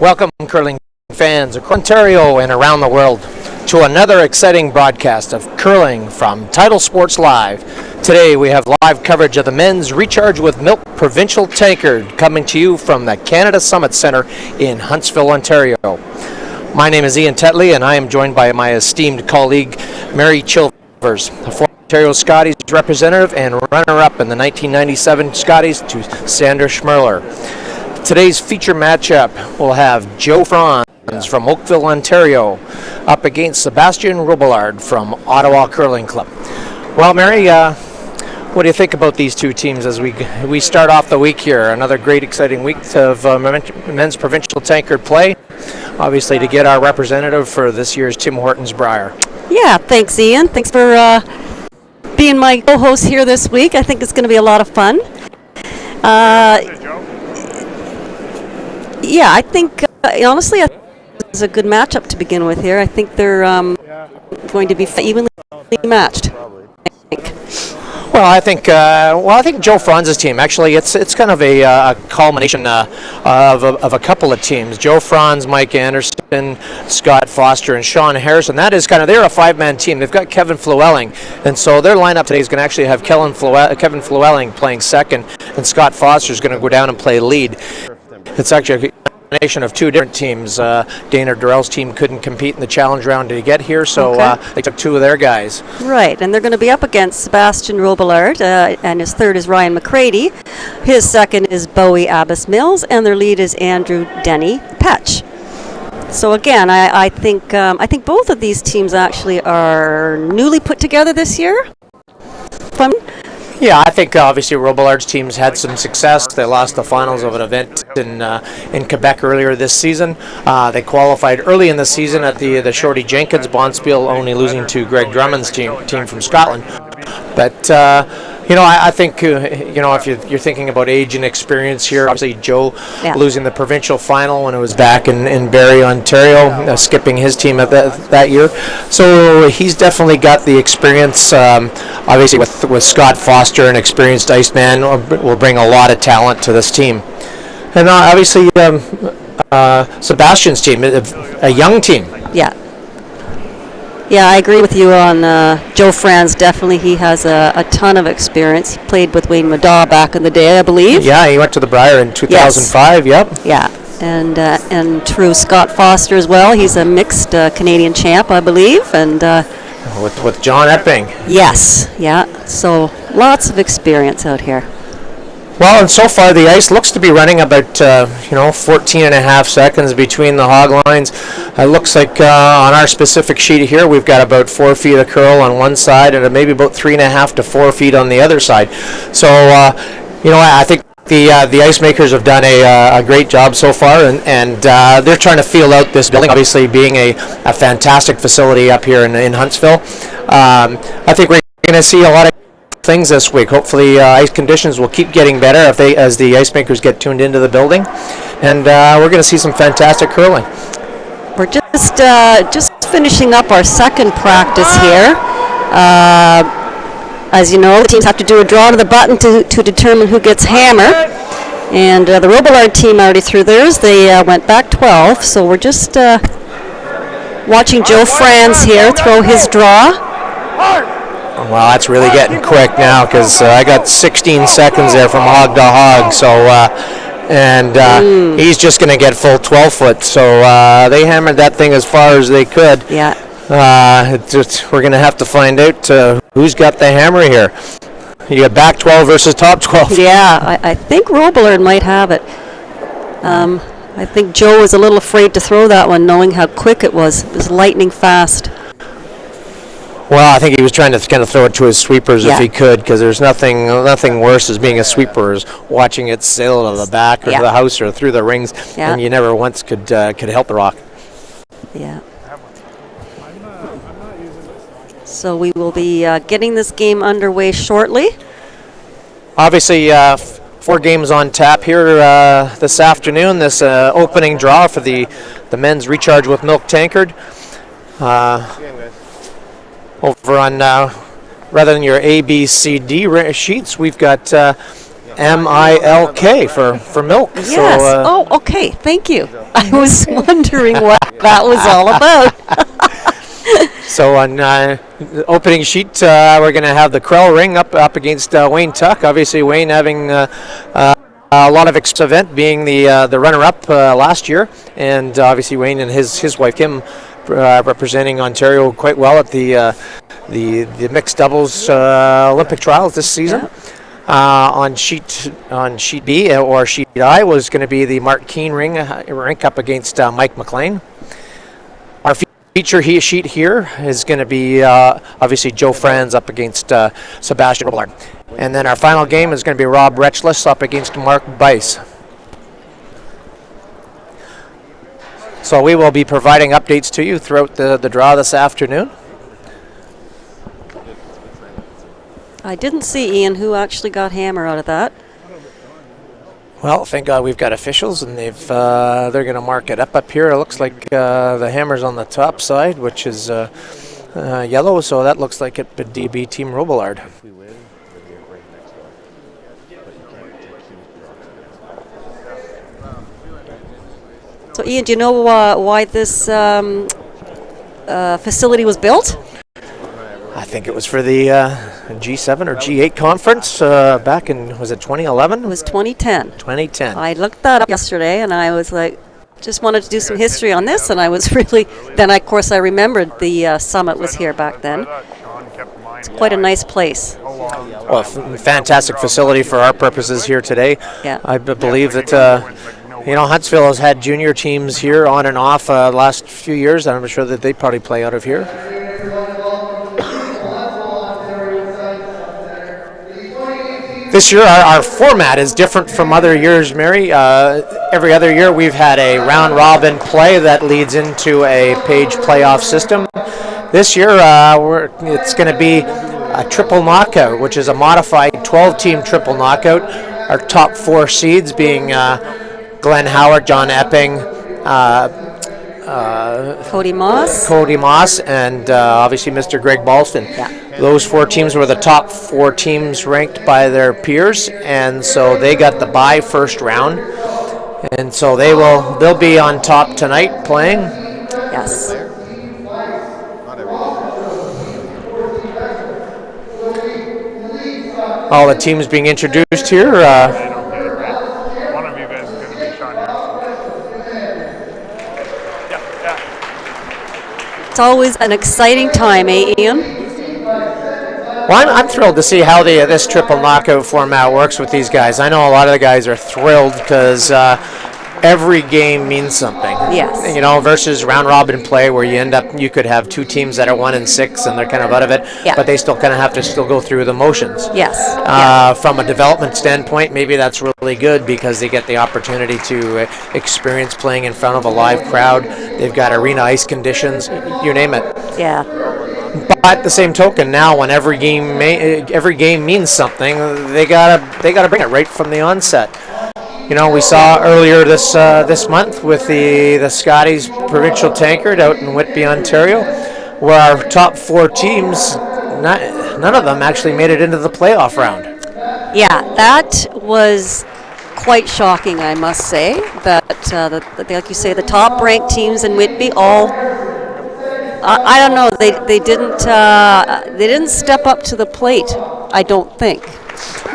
Welcome, curling fans across Ontario and around the world, to another exciting broadcast of curling from Title Sports Live. Today we have live coverage of the men's Recharge with Milk Provincial Tankard coming to you from the Canada Summit Centre in Huntsville, Ontario. My name is Ian Tetley and I am joined by my esteemed colleague Mary Chilvers, a former Ontario Scotties representative and runner-up in the 1997 Scotties to Sandra Schmerler. Today's feature matchup will have Joe FRANS from Oakville, Ontario, up against Sebastian ROBILLARD from Ottawa Curling Club. Well, Mary, what do you think about these two teams as we start off the week here? Another great, exciting week of men's provincial tankard play. Obviously, to get our representative for this year's Tim Hortons Brier. Yeah, thanks, Ian. Thanks for being my co-host here this week. I think it's going to be a lot of fun. Yeah, I think, honestly, it's a good matchup to begin with here. I think they're going to be evenly matched. Well, I think Joe FRANS' team, actually, it's kind of a culmination of a couple of teams. Joe FRANS, Mike Anderson, Scott Foster, and Sean Harrison. That is they're a five-man team. They've got Kevin Flewelling, and so their lineup today is going to actually have Kevin Flewelling playing second, and Scott Foster is going to go down and play lead. It's actually a combination of two different teams. Dana Durrell's team couldn't compete in the challenge round to get here, so they took two of their guys. Right, and they're going to be up against Sebastian ROBILLARD, and his third is Ryan McCready. His second is Bowie Abbas Mills, and their lead is Andrew Denny Petch. So again, I think both of these teams actually are newly put together this year. Fun. Yeah, I think obviously ROBILLARD's team's had some success. They lost the finals of an event in Quebec earlier this season. They qualified early in the season at the Shorty Jenkins Bonspiel, only losing to Greg Drummond's team from Scotland. But I think if you're thinking about age and experience here, obviously Joe losing the provincial final when it was back in Barrie, Ontario, skipping his team at that year. So he's definitely got the experience. Obviously with Scott Foster, an experienced Iceman, will bring a lot of talent to this team. And obviously Sebastian's team, a young team. Yeah, I agree with you on Joe FRANS. Definitely, he has a ton of experience. He played with Wayne Madaw back in the day, I believe. Yeah, he went to the Brier in 2005. Yes. Yep. Yeah, and true, Scott Foster as well. He's a mixed Canadian champ, I believe, and with John Epping. Yes. Yeah. So lots of experience out here. Well, and so far the ice looks to be running about 14 and a half seconds between the hog lines. It looks like on our specific sheet here we've got about 4 feet of curl on one side and maybe about 3.5 to 4 feet on the other side. So I think the ice makers have done a great job so far, and they're trying to feel out this building, obviously being a fantastic facility up here in Huntsville. I think we're going to see a lot of things this week. Hopefully ice conditions will keep getting better as the ice makers get tuned into the building, and we're going to see some fantastic curling. We're just finishing up our second practice here. As you know, the teams have to do a draw to the button to determine who gets hammer, and the ROBILLARD team already threw theirs. They went back 12, so we're just watching Joe FRANS here throw his draw. Well, that's really getting quick now, because I got 16 seconds there from hog to hog. So, he's just going to get full 12 foot. So they hammered that thing as far as they could. Yeah. We're going to have to find out who's got the hammer here. You got back 12 versus top 12. Yeah, I think ROBILLARD might have it. I think Joe was a little afraid to throw that one, knowing how quick it was. It was lightning fast. Well, I think he was trying to kind of throw it to his sweepers if he could, because there's nothing worse as being a sweeper is watching it sail to the back or to the house or through the rings, and you never once could help the rock. Yeah. So we will be getting this game underway shortly. Obviously, 4 games on tap here this afternoon. This opening draw for the men's Recharge with Milk Tankard. Over on rather than your A, B, C, D sheets, we've got MILK for milk. Yes. So, Okay. Thank you. I was wondering what that was all about. So on the opening sheet, we're going to have the Krell ring up against Wayne Tuck. Obviously, Wayne having a lot of event, being the runner-up last year, and obviously Wayne and his wife Kim representing Ontario quite well at the mixed doubles Olympic trials this season. Yeah. On sheet B or sheet I was going to be the Mark Keane rink up against Mike McLean. Our feature sheet here is going to be obviously Joe Franz up against Sebastian Robillard. And then our final game is going to be Rob Retchless up against Mark Bice. So we will be providing updates to you throughout the draw this afternoon. I didn't see, Ian, who actually got hammer out of that. Well, thank God we've got officials, and they're going to mark it up here. It looks like the hammer's on the top side, which is yellow, so that looks like it would be Team Robillard. So, Ian, do you know why this facility was built? I think it was for the G7 or G8 conference back in, was it 2011? It was 2010. 2010. I looked that up yesterday, and I was like, just wanted to do some history on this, and I was really, then of course I remembered the summit was here back then. It's quite a nice place. Well, fantastic facility for our purposes here today. Yeah. I believe that Huntsville has had junior teams here on and off the last few years, and I'm sure that they probably play out of here. This year, our format is different from other years, Mary. Every other year, we've had a round-robin play that leads into a page playoff system. This year, it's going to be a triple knockout, which is a modified 12-team triple knockout. Our top four seeds being Glenn Howard, John Epping, Cody Moss, and obviously Mr. Greg Balston. Yeah. Those four teams were the top four teams ranked by their peers, and so they got the bye first round, and so they'll be on top tonight playing. Yes. All the teams being introduced here. One of you guys is going to be Sean Harrison. It's always an exciting time, Ian? Well, I'm thrilled to see how this triple knockout format works with these guys. I know a lot of the guys are thrilled because every game means something. Yes. Versus round robin play where you could have two teams that are 1-6 and they're kind of out of it, but they still kind of have to go through the motions. Yes. From a development standpoint, maybe that's really good because they get the opportunity to experience playing in front of a live crowd. They've got arena ice conditions, you name it. Yeah. But at the same token, now when every game means something, they gotta bring it right from the onset. We saw earlier this month with the Scotties Provincial Tankard out in Whitby, Ontario, where our top four teams, none of them actually made it into the playoff round. Yeah, that was quite shocking, I must say. That like you say, the top-ranked teams in Whitby all. I don't know. They didn't step up to the plate. I don't think.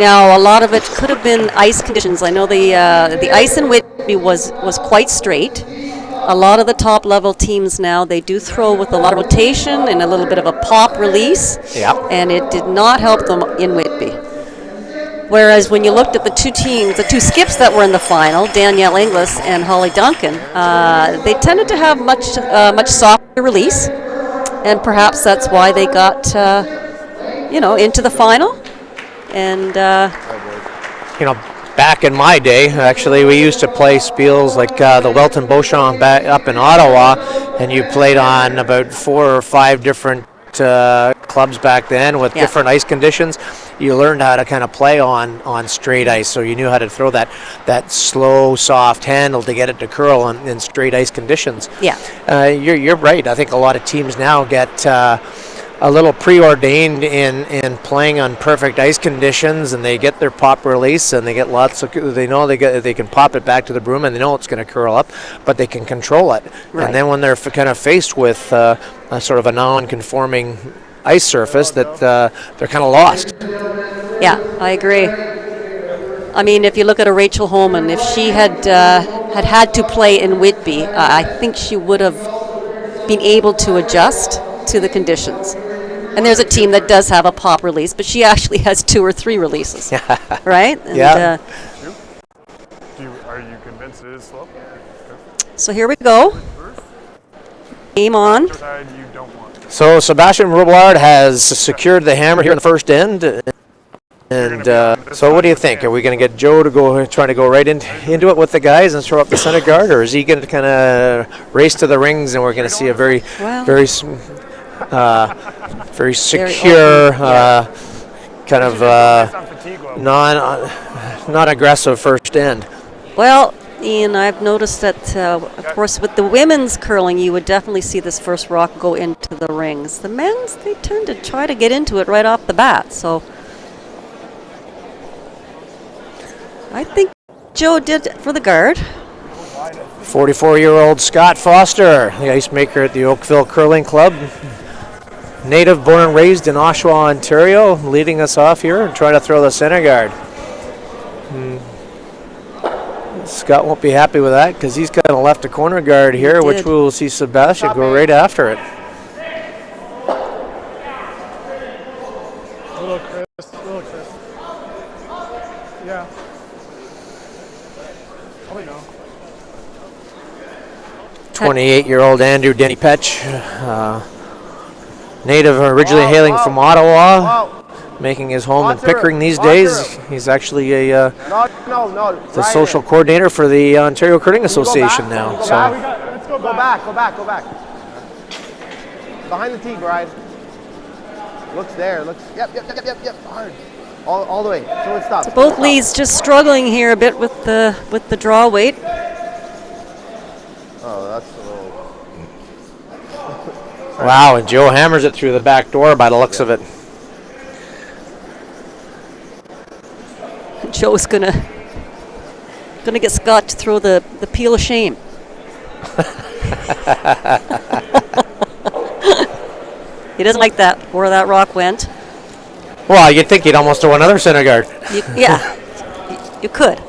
Now a lot of it could have been ice conditions. I know the ice in Whitby was quite straight. A lot of the top level teams now they do throw with a lot of rotation and a little bit of a pop release. Yeah. And it did not help them in Whitby. Whereas when you looked at the two skips that were in the final, Danielle Inglis and Holly Duncan, they tended to have much softer release, and perhaps that's why they got into the final. And back in my day, actually, we used to play spiels like the Welton Beauchamp up in Ottawa, and you played on about 4 or 5 different clubs back then with different ice conditions. You learned how to kind of play on straight ice, so you knew how to throw that slow, soft handle to get it to curl in straight ice conditions. Yeah. You're right. I think a lot of teams now get a little preordained in playing on perfect ice conditions, and they get their pop release, and they get lots of. They know they can pop it back to the broom, and they know it's going to curl up, but they can control it. Right. And then when they're kind of faced with a sort of a non-conforming ice surface, that they're kind of lost. Yeah, I agree. I mean, if you look at a Rachel Holman, if she had had to play in Whitby, I think she would have been able to adjust to the conditions. And there's a team that does have a pop release, but she actually has 2 or 3 releases, right? And, yeah. Are you convinced it is slow? So here we go. Game on. Side you don't want. So Sebastian Robillard has secured the hammer here in the first end. And so what do you think? Are we going to get Joe to trying to go right into it with the guys and throw up the center guard, or is he going to kind of race to the rings and we're going to see a very secure, kind of non-aggressive first end? Well, Ian, I've noticed that, of course, with the women's curling, you would definitely see this first rock go into the rings. The men's, they tend to try to get into it right off the bat, so I think Joe did for the guard. 44-year-old Scott Foster, the ice maker at the Oakville Curling Club. Native, born and raised in Oshawa, Ontario, leading us off here and trying to throw the center guard. Scott won't be happy with that because he's kind of left a corner guard here, which we'll see Sebastian go right after it. Little Chris. Yeah. Probably no. 28-year-old Andrew Denny Petch, native originally hailing from Ottawa, making his home in Pickering these days. He's actually the social coordinator for the Ontario Curling Association now. So Let's go back. Go back. Behind the tee, Bride. Looks there. Yep. Hard. All the way. So it stops. So both leads just struggling here a bit with the draw weight. Oh, that's a little. wow, and Joe hammers it through the back door by the looks of it. Joe's gonna get Scott to throw the peel of shame. He doesn't like that, where that rock went. Well, you'd think he'd almost throw another center guard. You could.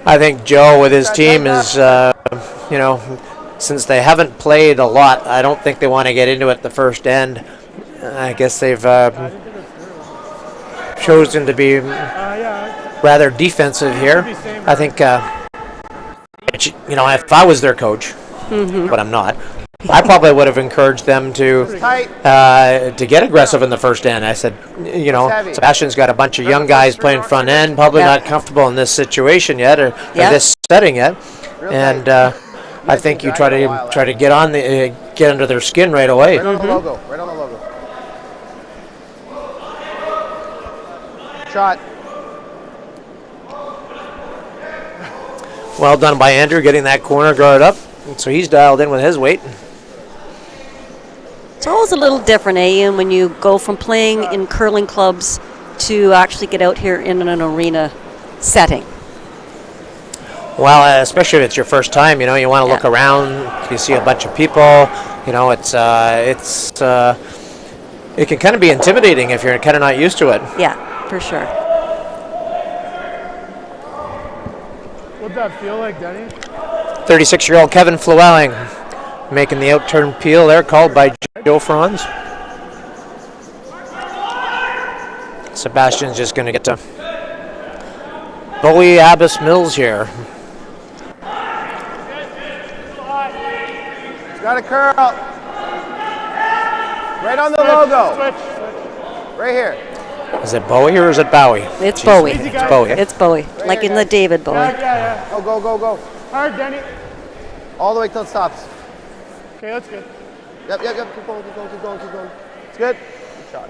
I think Joe with his team is, since they haven't played a lot, I don't think they want to get into it the first end. I guess they've chosen to be rather defensive here. I think, if I was their coach, but I'm not, I probably would have encouraged them to get aggressive in the first end. I said, Sebastian's got a bunch of young guys playing front end, probably not comfortable in this situation yet or this setting yet, and I think you try to get under their skin right away. Right on the logo. Shot. Well done by Andrew getting that corner guard up. So he's dialed in with his weight. It's always a little different, Ian, when you go from playing in curling clubs to actually get out here in an arena setting. Well, especially if it's your first time, you want to look around. You see a bunch of people. It can kind of be intimidating if you're kind of not used to it. Yeah, for sure. What'd that feel like, Denny? 36-year-old Kevin Flewelling making the out-turn peel there, called by Joe FRANS. Sebastian's just going to get to Bowie Abbas Mills here. It's got a curl. Right on the logo. Switch. Right here. Is it Bowie or is it Bowie? It's Bowie. It's Bowie. It's Bowie, like in the David Bowie. Yeah. Go. Hard, Denny. All the way till it stops. Okay, that's good. Yep. Keep going. It's good. Good shot.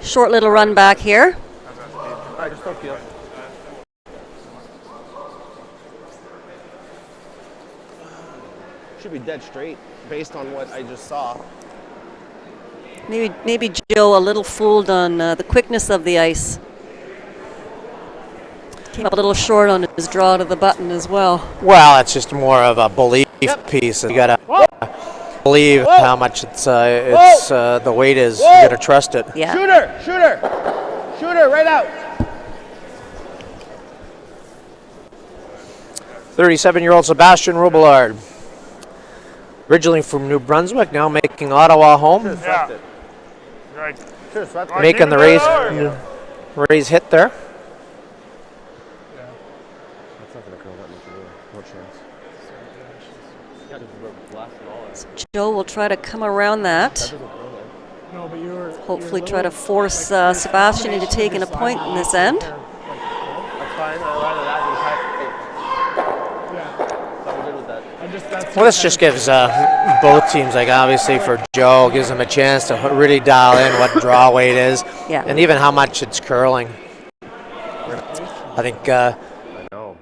Short little run back here. All right, just don't feel. Should be dead straight based on what I just saw. Maybe Joe a little fooled on the quickness of the ice. Came up a little short on his draw to the button as well. Well, it's just more of a belief piece. You gotta believe how much it's the weight is. You gotta trust it. Yeah. Shooter, right out. 37-year-old Sebastian Robillard, originally from New Brunswick, now making Ottawa home. Yeah. Right. Making the raise hit there. That's not gonna curl that much anyway. No chance. Yeah, just blast it all. So Joe will try to come around that. No, but you were. Hopefully try to force Sebastian into taking a point in this end. That's fine. I rather that than try. Yeah. So I'm good with that. Well, this just gives both teams, like obviously for Joe, gives him a chance to really dial in what draw weight is, Yeah. and even how much it's curling. I think I know.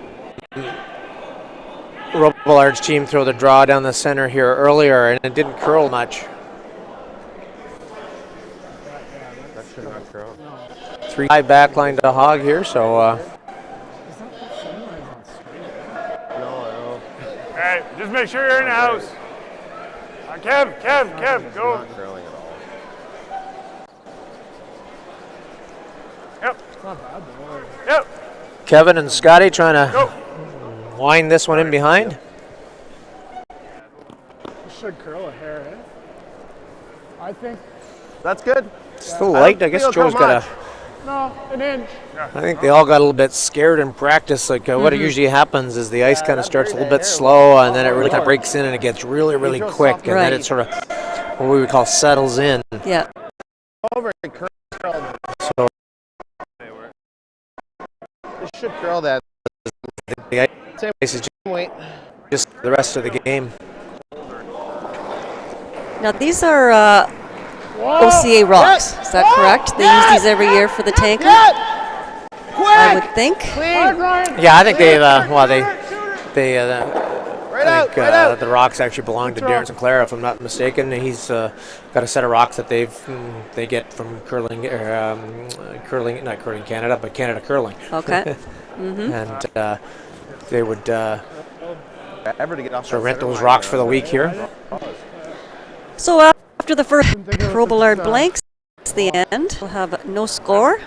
Robillard's team threw the draw down the center here earlier, and it didn't curl much. That should not curl. 3-5 backline to Hog here, so No, I know. Hey, just make sure you're in the house. Kev, go. Not curling at all. Yep. It's not bad though. Yep. Kevin and Scotty trying to Go. wind this one in behind. You should curl a hair, eh? I think. That's good. Still light. I guess feel Joe's too got a. No, an inch. I think they all got a little bit scared in practice. Like what usually happens is the ice kind of starts a little bit slow, and then it really kind of breaks in, and it gets really, really quick, and then it sort of what we would call settles in. Yeah. Over and curled. So It should curl that. the Same ice is weight. just the rest of the game. Now these are OCA rocks. Is that correct? They use these every year for the Tankard, I would think. Yeah, I think they've Right out. the rocks actually belong to Darren Sinclair, if I'm not mistaken. He's got a set of rocks that they get from curling not curling Canada, but Canada Curling. Okay. And they would Ever to get off sort of that rent center those line rocks there. for the week here. So after the first Robillard blanks the end, we'll have no score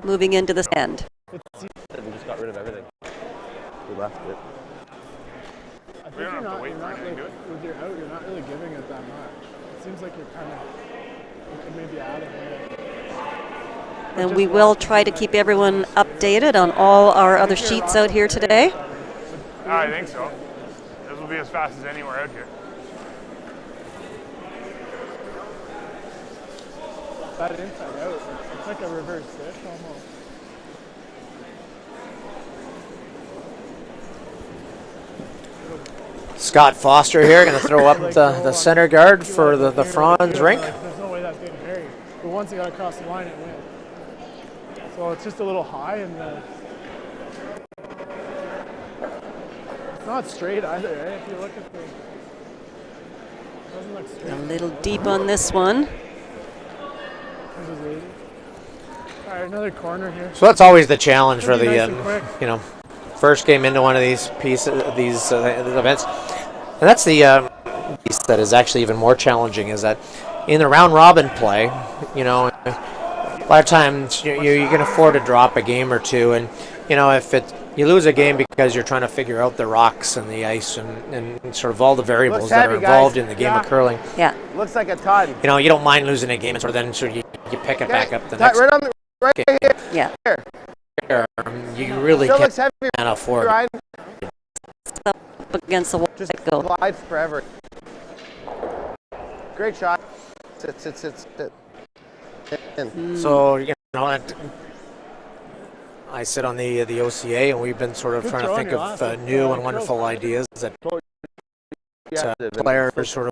moving into this end. We just got rid of everything. We left it. I think you're not with your out, you're not really giving it that much. It seems like you could maybe add a bit. And we will try to keep everyone updated on all our other sheets out here today. I think so. This will be as fast as anywhere out here. That inside out, it's like a reverse switch almost. Scott Foster here going to throw up the center guard for the FRANS rink. There's no way that didn't vary. But once it got across the line, it went. So it's just a little high in the. It's not straight either, right? If you look at the. It doesn't look straight. A little deep on this one. This is 80. All right, another corner here. So that's always the challenge for the Nice and quick. first game into one of these these events, and that's the piece that is actually even more challenging. Is that in the round robin play, a lot of times you can afford to drop a game or two, and if you lose a game because you're trying to figure out the rocks and the ice and sort of all the variables Looks that are heavy, involved guys. in the game of curling. Yeah. Looks like a ton. You don't mind losing a game, and sort of then you pick it back up the next Right on the right game. here. Yeah. You really Still can't looks heavy. afford. Ryan. Up against the wall. Just Go. glide forever. Great shot. Sit. In. So I sit on the OCA, and we've been sort of Good trying to throw think on of your new and wonderful ideas that Yeah, players sort of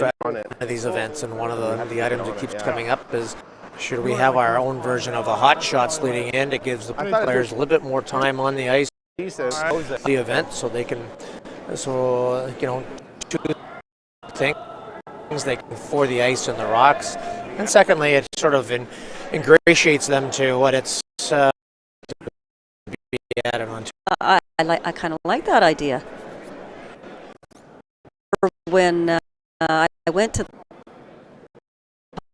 Like on it. these events. And one of the items that keeps coming up is should we have our own version of a hot shots leading in? It gives the players a little bit more time on the ice, the event, so they can, two things they can for the ice and the rocks, and secondly, it sort of ingratiates them to what it's to be at an Ontario. I kind of like that idea. When I went to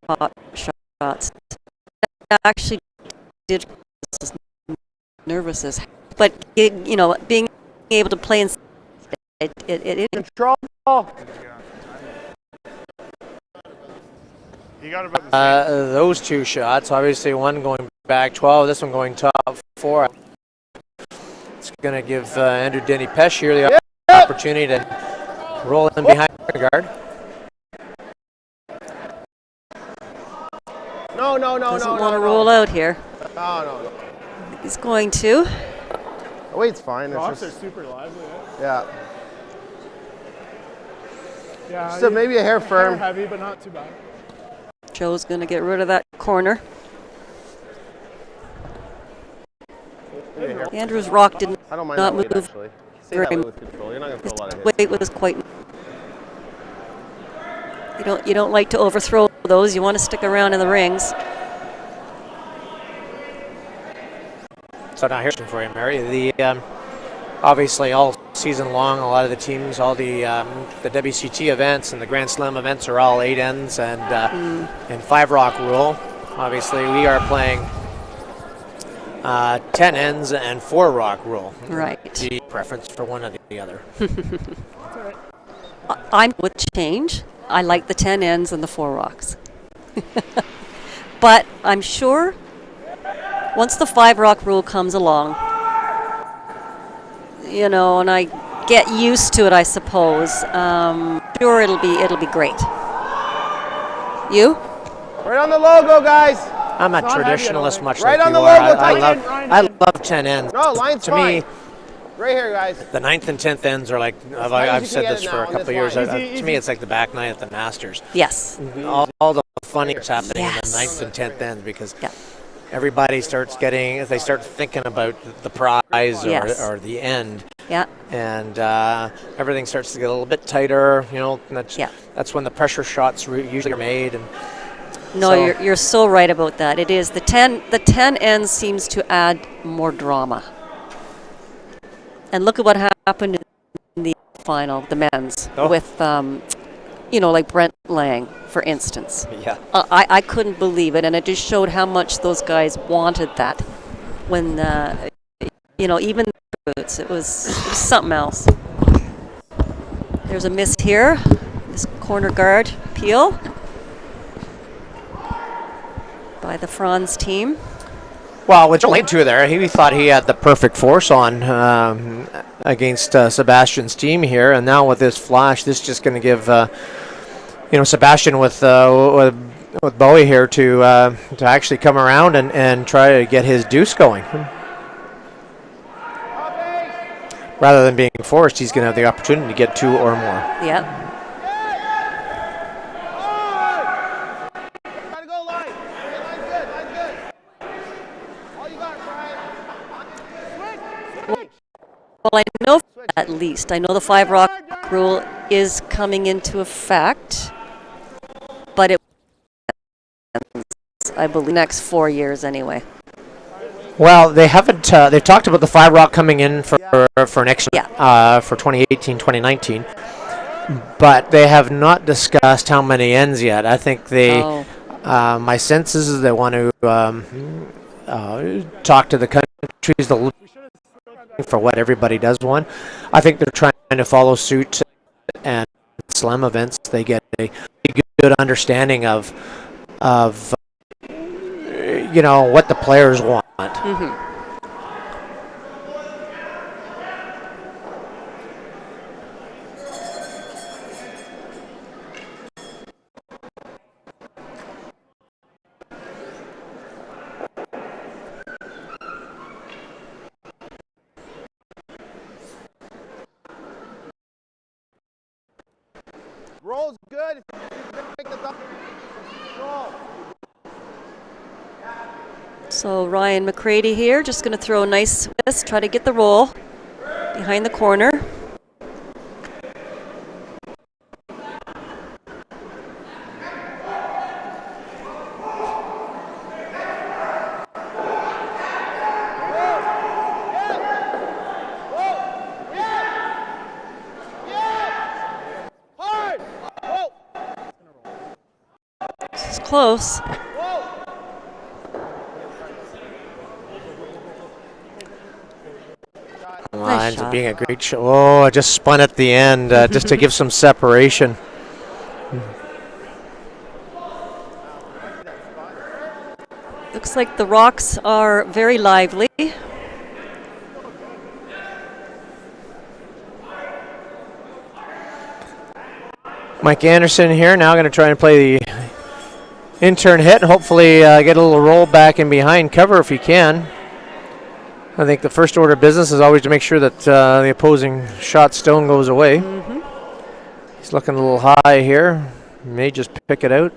hot shots, I actually did as nervous as, but being able to play in it Control. You got about the same. Those two shots, obviously one going back 12, this one going top 4. It's going to give Andrew Denny Pesh here the opportunity to roll in behind the guard. No. Doesn't want to roll out here. No. He's going to. Oh, wait, it's fine. Rocks are super lively. Yeah. Yeah. So maybe a hair firm. Heavy, but not too bad. Joe's going to get rid of that corner. Andrew's rock did I don't mind not that weight, move actually. Stay very that way much. with control. You're not going to His throw a lot of hits. weight was quite. You don't like to overthrow those. You want to stick around in the rings. So now here's for you, Mary. The obviously all season long, a lot of the teams, all the WCT events and the Grand Slam events are all 8 ends and 5 rock rule. Obviously, we are playing 10 ends and 4 rock rule. Right. The preference for one or the other. I'm with change. I like the 10 ends and the 4 rocks. But I'm sure once the 5 rock rule comes along, and I get used to it, I suppose, sure it'll be great. You? Right on the logo, guys. I'm a traditionalist, much Right like on you the are. logo, I love 10 ends. No, line's to fine. me, Right here, guys. the 9th and 10th ends are like, as I've you said can this get it for now a on couple this of years. line. To me, it's like the back nine at the Masters. Yes. All the funny that's happening in Yes. the 9th and 10th ends because Yeah. everybody starts getting, they start thinking about the prize Yes. or the end. Yeah. And everything starts to get a little bit tighter, and that's when the pressure shots usually are made. And No, so, you're so right about that. It is the 10 ends seems to add more drama. And look at what happened in the final, the men's, with like Brent Lang, for instance. Yeah. I couldn't believe it, and it just showed how much those guys wanted that. When even the boots, it was something else. There's a miss here. This corner guard peel by the FRANS team. Well, with Lane 2 there, he thought he had the perfect force on against Sebastian's team here, and now with this flash, this is just going to give Sebastian with Bowie here to actually come around and try to get his deuce going. Rather than being forced, he's going to have the opportunity to get 2 or more. Yeah. Well, I know at least. I know the 5 rock rule is coming into effect, but it, I believe, next 4 years anyway. Well, they haven't. They've talked about the 5 rock coming in for next year, for 2018, 2019, but they have not discussed how many ends yet. I think they. My sense is they want to talk to the countries for what everybody does want. I think they're trying to follow suit, and slam events they get a good understanding of what the players want. Mm-hmm. Roll's good. Make the roll. So Ryan McCready here, just going to throw a nice twist, try to get the roll behind the corner. This is close. Ends up being a great show. Oh, I just spun at the end just to give some separation. Looks like the rocks are very lively. Mike Anderson here now going to try and play the intern hit and hopefully get a little roll back in behind cover if he can. I think the first order of business is always to make sure that the opposing shot stone goes away. He's looking a little high here. May just pick it out.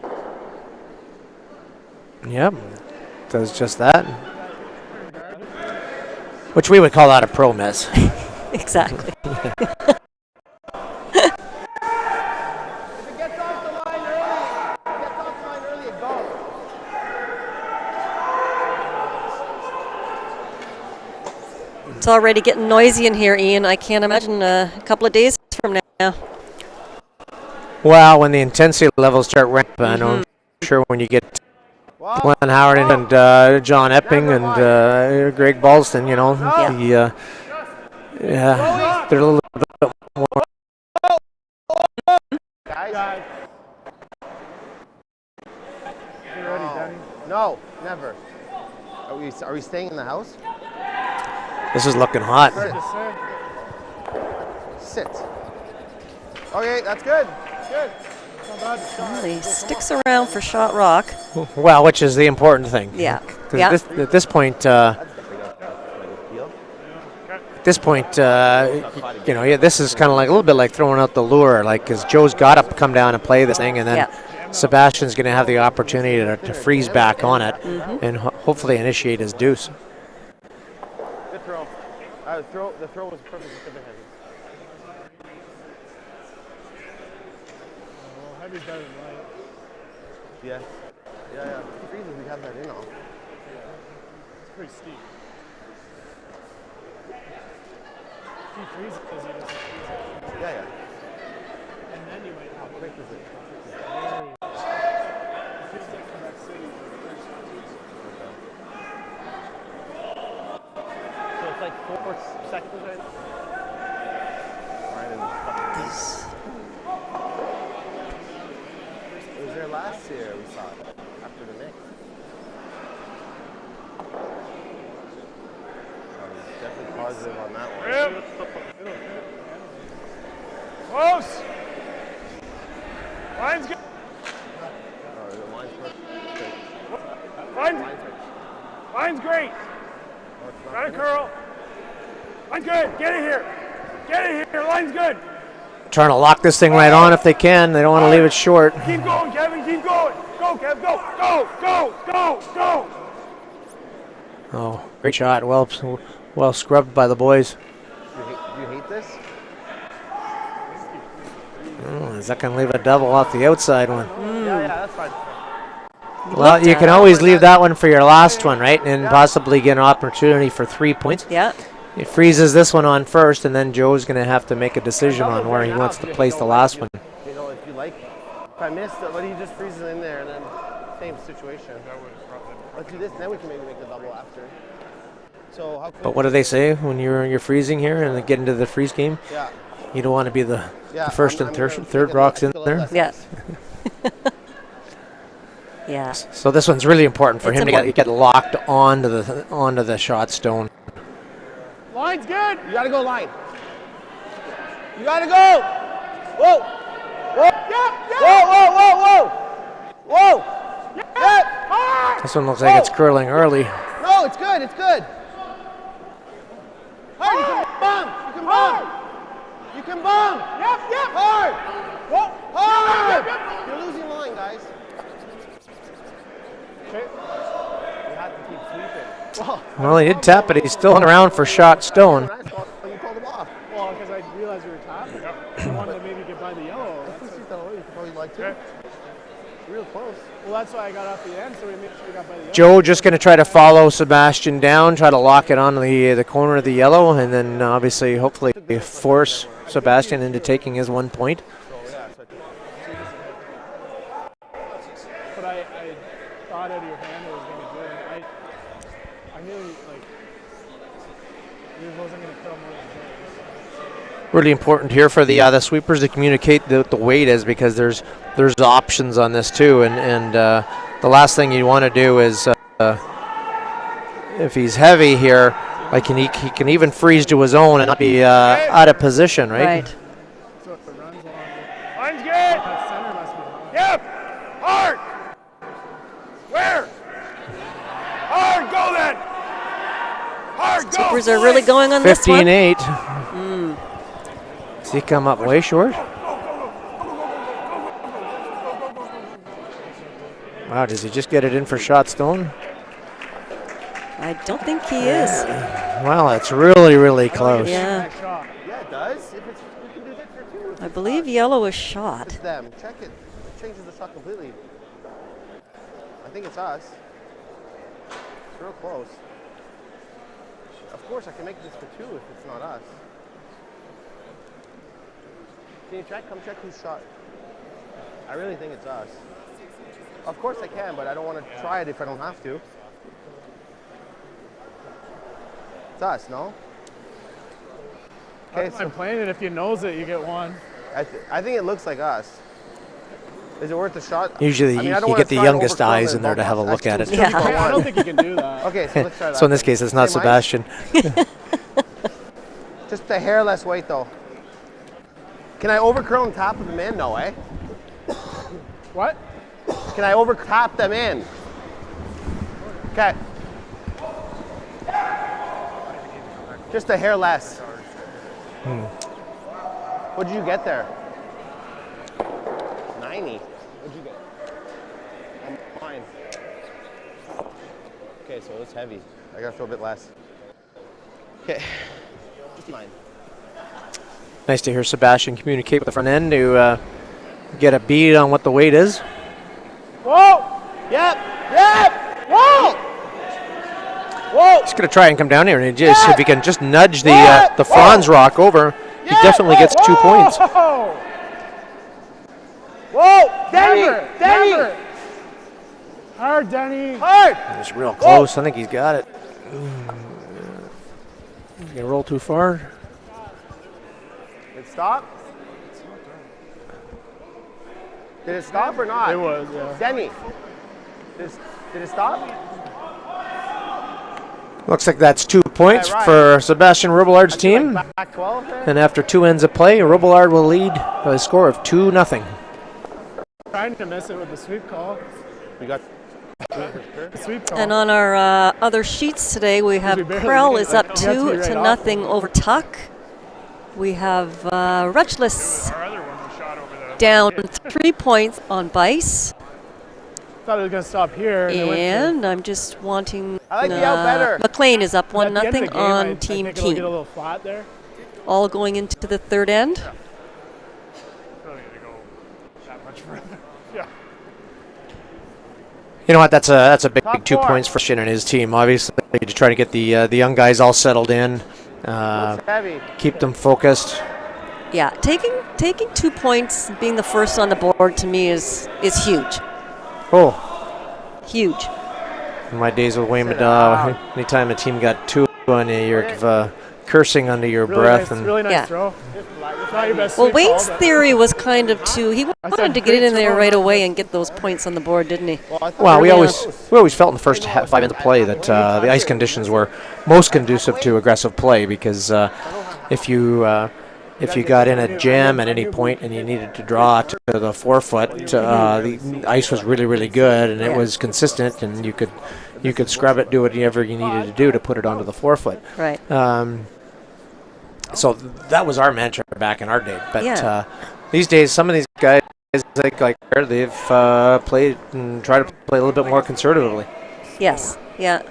Yep, does just that. Which we would call that a pro miss. Exactly. It's already getting noisy in here, Ian. I can't imagine a couple of days from now. Well, when the intensity levels start ramping, I'm sure when you get Glenn Howard and John Epping and Greg Balston, you know, they're a little bit more. Guys. You ready, Danny? No, never. Are we staying in the house? This is looking hot. Sit. Okay, that's good. Good. He sticks around for shot rock. Well, which is the important thing. Yeah. At this point, you know, this is kind of like a little bit like throwing out the lure, like because Joe's got to come down and play this thing, and then Sebastian's going to have the opportunity to freeze back on it and hopefully initiate his deuce. The throw was perfect with the heavy. Well, heavy's better than light. Yeah. If he freezes, we have that in off. It's pretty steep. If he freezes, he doesn't freeze it. Yeah. And then you might How quick is it? It feels like Quebec City. So it's like 4 seconds right now? It was there last year, we saw it, after the mix. Definitely positive on that one. Close! Line's good. Oh, the line's perfect. Line's great. Got a curl. Line's good. Get it here. Get it here. Line's good. Trying to lock this thing right on if they can. They don't want to leave it short. Keep going, Kevin. Keep going. Go, Kev. Go. Oh, great shot. Well scrubbed by the boys. Do you hate this? Oh, is that going to leave a double off the outside one? Yeah, that's fine. Well, you can always leave that one for your last one, right? And possibly get an opportunity for 3 points. Yeah. He freezes this one on first, and then Joe's going to have to make a decision on where he wants to place the last one. You know, if you like, if I missed it, let he just freezes in there, and then same situation. Let's do this, and then we can maybe make the double after. So how? But what do they say when you're freezing here and they get into the freeze game? Yeah. You don't want to be the first and third rocks in there. Yes. Yeah. So this one's really important for him to get locked onto the shot stone. Line's good. You gotta go line. You gotta go. Whoa. Whoa. Yeah. This one looks like it's curling early. No, it's good. Hard. You can bomb. Yep. Hard. Hard. You're losing line, guys. Okay. You have to keep sweeping. Well, he did tap, but he's still around for shot stone. You called him off. Well, because I realized we were tapping. I wanted to maybe get by the yellow. You could probably like to. Real close. Well, that's why I got off the end, so we made sure we got by the yellow. Joe just going to try to follow Sebastian down, try to lock it on the corner of the yellow, and then obviously, hopefully, force Sebastian into taking his 1 point. But I thought out of your hand it was going to do it. I really, it wasn't going to kill more than Really important here for the sweepers to communicate the weight is, because there's options on this too, and the last thing you want to do is if he's heavy here, like he can even freeze to his own and not be out of position, right? Right. So if it runs along Line's good. that center must be hard. Yep. Hard. Where? Hard. Go then. Hard. Go. Sweepers are really going on this one. 15-8. Does he come up way short? Wow, does he just get it in for shot stone? I don't think he is. Well, it's really, really close. Yeah. Yeah, it does. If it's, we can do that for two. I believe yellow is shot. It's them. Check it. It changes the shot completely. I think it's us. It's real close. Of course, I can make this for two if it's not us. Can you check? Come check who's shot. I really think it's us. Of course I can, but I don't want to try it if I don't have to. It's us, no? Okay, I'm playing it. If you nose it, you get one. I think it looks like us. Is it worth a shot? Usually I mean, I don't you wanna get the try and youngest overcome eyes it, in there to have a but look at it. Yeah. I don't think you can do that. Okay, so let's try that. So in this case, it's not Same ice? Sebastian. Just a hair less weight, though. Can I overcurl and tap them in? No, eh? What? Can I over tap them in? Okay. Just a hair less. What did you get there? 90. What'd you get? On mine. Okay, so it's heavy. I gotta throw a bit less. Okay. Just mine. Nice to hear Sebastian communicate with the front end to get a bead on what the weight is. Whoa! Yep! Yep! Whoa! Whoa! He's going to try and come down here, and if he can just nudge the What? FRANS rock over, he definitely gets 2 points. Whoa! Whoa! Denny! Never, Denny! never. Hard, Denny. Hard! It's real close. I think he's got it. He's going to roll too far. Did it stop? Did it stop or not? It was, yeah. Denny. Did it stop? Looks like that's 2 points right. for Sebastian Robillard's team. Back 12 there? And after 2 ends of play, Robillard will lead by a score of 2-0. Trying to miss it with the sweep call. We got The sweep call. And on our other sheets today, we have We barely Krell get is it. up You have to be 2 right to off. nothing over Tuck. We have Rutchless Our other one was shot over the. down 3 points on Bice. Thought it was going to stop here. And, it went And I'm just wanting. I like the out better. McLean is up to, at the end of 1-0 the game, on I Team think it'll get a Keene. little flat there. All going into the third end. Really need to go that much further. Yeah. You know what? That's a big Top 2 four. points for Shin and his team. Obviously, to try to get the young guys all settled in, Looks heavy. keep them focused. Yeah, taking 2 points, being the first on the board to me is huge. Oh, Huge. in my days with Wayne Madaw, anytime a team got 2 on you, you're cursing under your Really breath. nice, and really nice Yeah. throw. It's not your best Well, sweep call, Wayne's but- theory was kind of he wanted said to get it great in there throw. right away and get those points on the board, didn't he? Well, we Yeah. always felt in the first 5 minutes of play that the ice conditions were most conducive to aggressive play, because if you got in a jam at any point and you needed to draw to the 4 foot, the ice was really, really good, and it was consistent, and you could scrub it, do whatever you needed to do to put it onto the 4 foot. Right. So that was our mantra back in our day. But Yeah. these days, some of these guys, like they've played and try to play a little bit more conservatively. Yes. Yeah.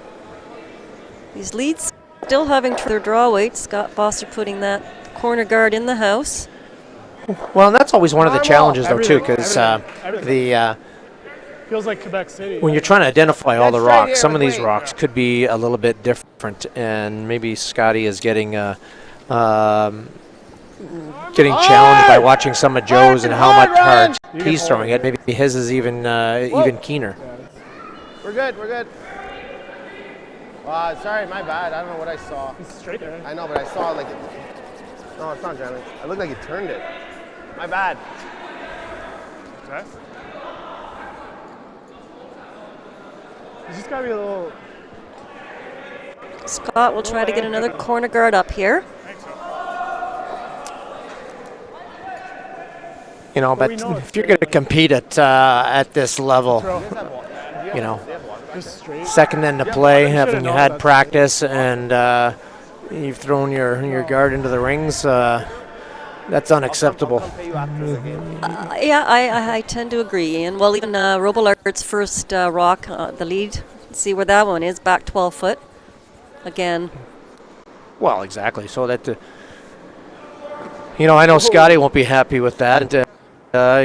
These leads still having their draw weight. Scott Foster putting that corner guard in the house. Well, and that's always one of the challenges, though, too, because everything. Feels like Quebec City. when you're trying to identify all the rocks, some of these rocks could be a little bit different, and maybe Scotty is getting challenged by watching some of Joe's and how much hard he's throwing it. Maybe his is even keener. We're good. We're good. Sorry, my bad. I don't know what I saw. It's straight there. I know, but I saw like it. No, it's not jamming. It looked like he turned it. My bad. Okay. It's just gotta be a little. Scott will try to get another corner guard up here. You know, but if you're going to compete at this level, you know, Just straight. second end to play, having had practice, and you've thrown your guard into the rings, that's unacceptable. Yeah, I tend to agree, Ian. Well, even Robillard's first rock, the lead, see where that one is, back 12 foot. Again. Well, exactly. So that, you know, I know Scotty won't be happy with that, and,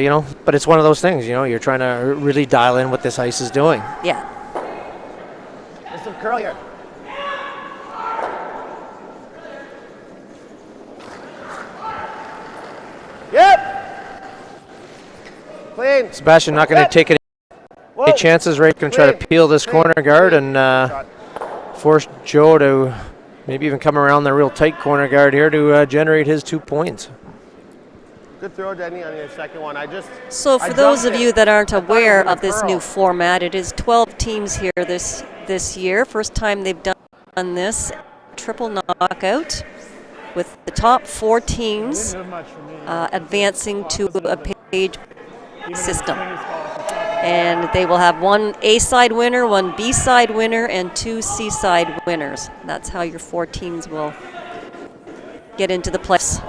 you know, but it's one of those things, you know, you're trying to really dial in what this ice is doing. Yeah. There's some curl here. Yep. Clean. Sebastian not going to take any chances, right? Going to try to peel this corner guard and force Joe to maybe even come around the real tight corner guard here to generate his 2 points. Good throw, Denny, on your second one. So for those of you that aren't aware of this new format, it is 12 teams here this year. First time they've done this triple knockout, with the top 4 teams advancing to a page system. And they will have 1 A-side winner, 1 B-side winner, and 2 C-side winners. That's how your 4 teams will get into the playoffs.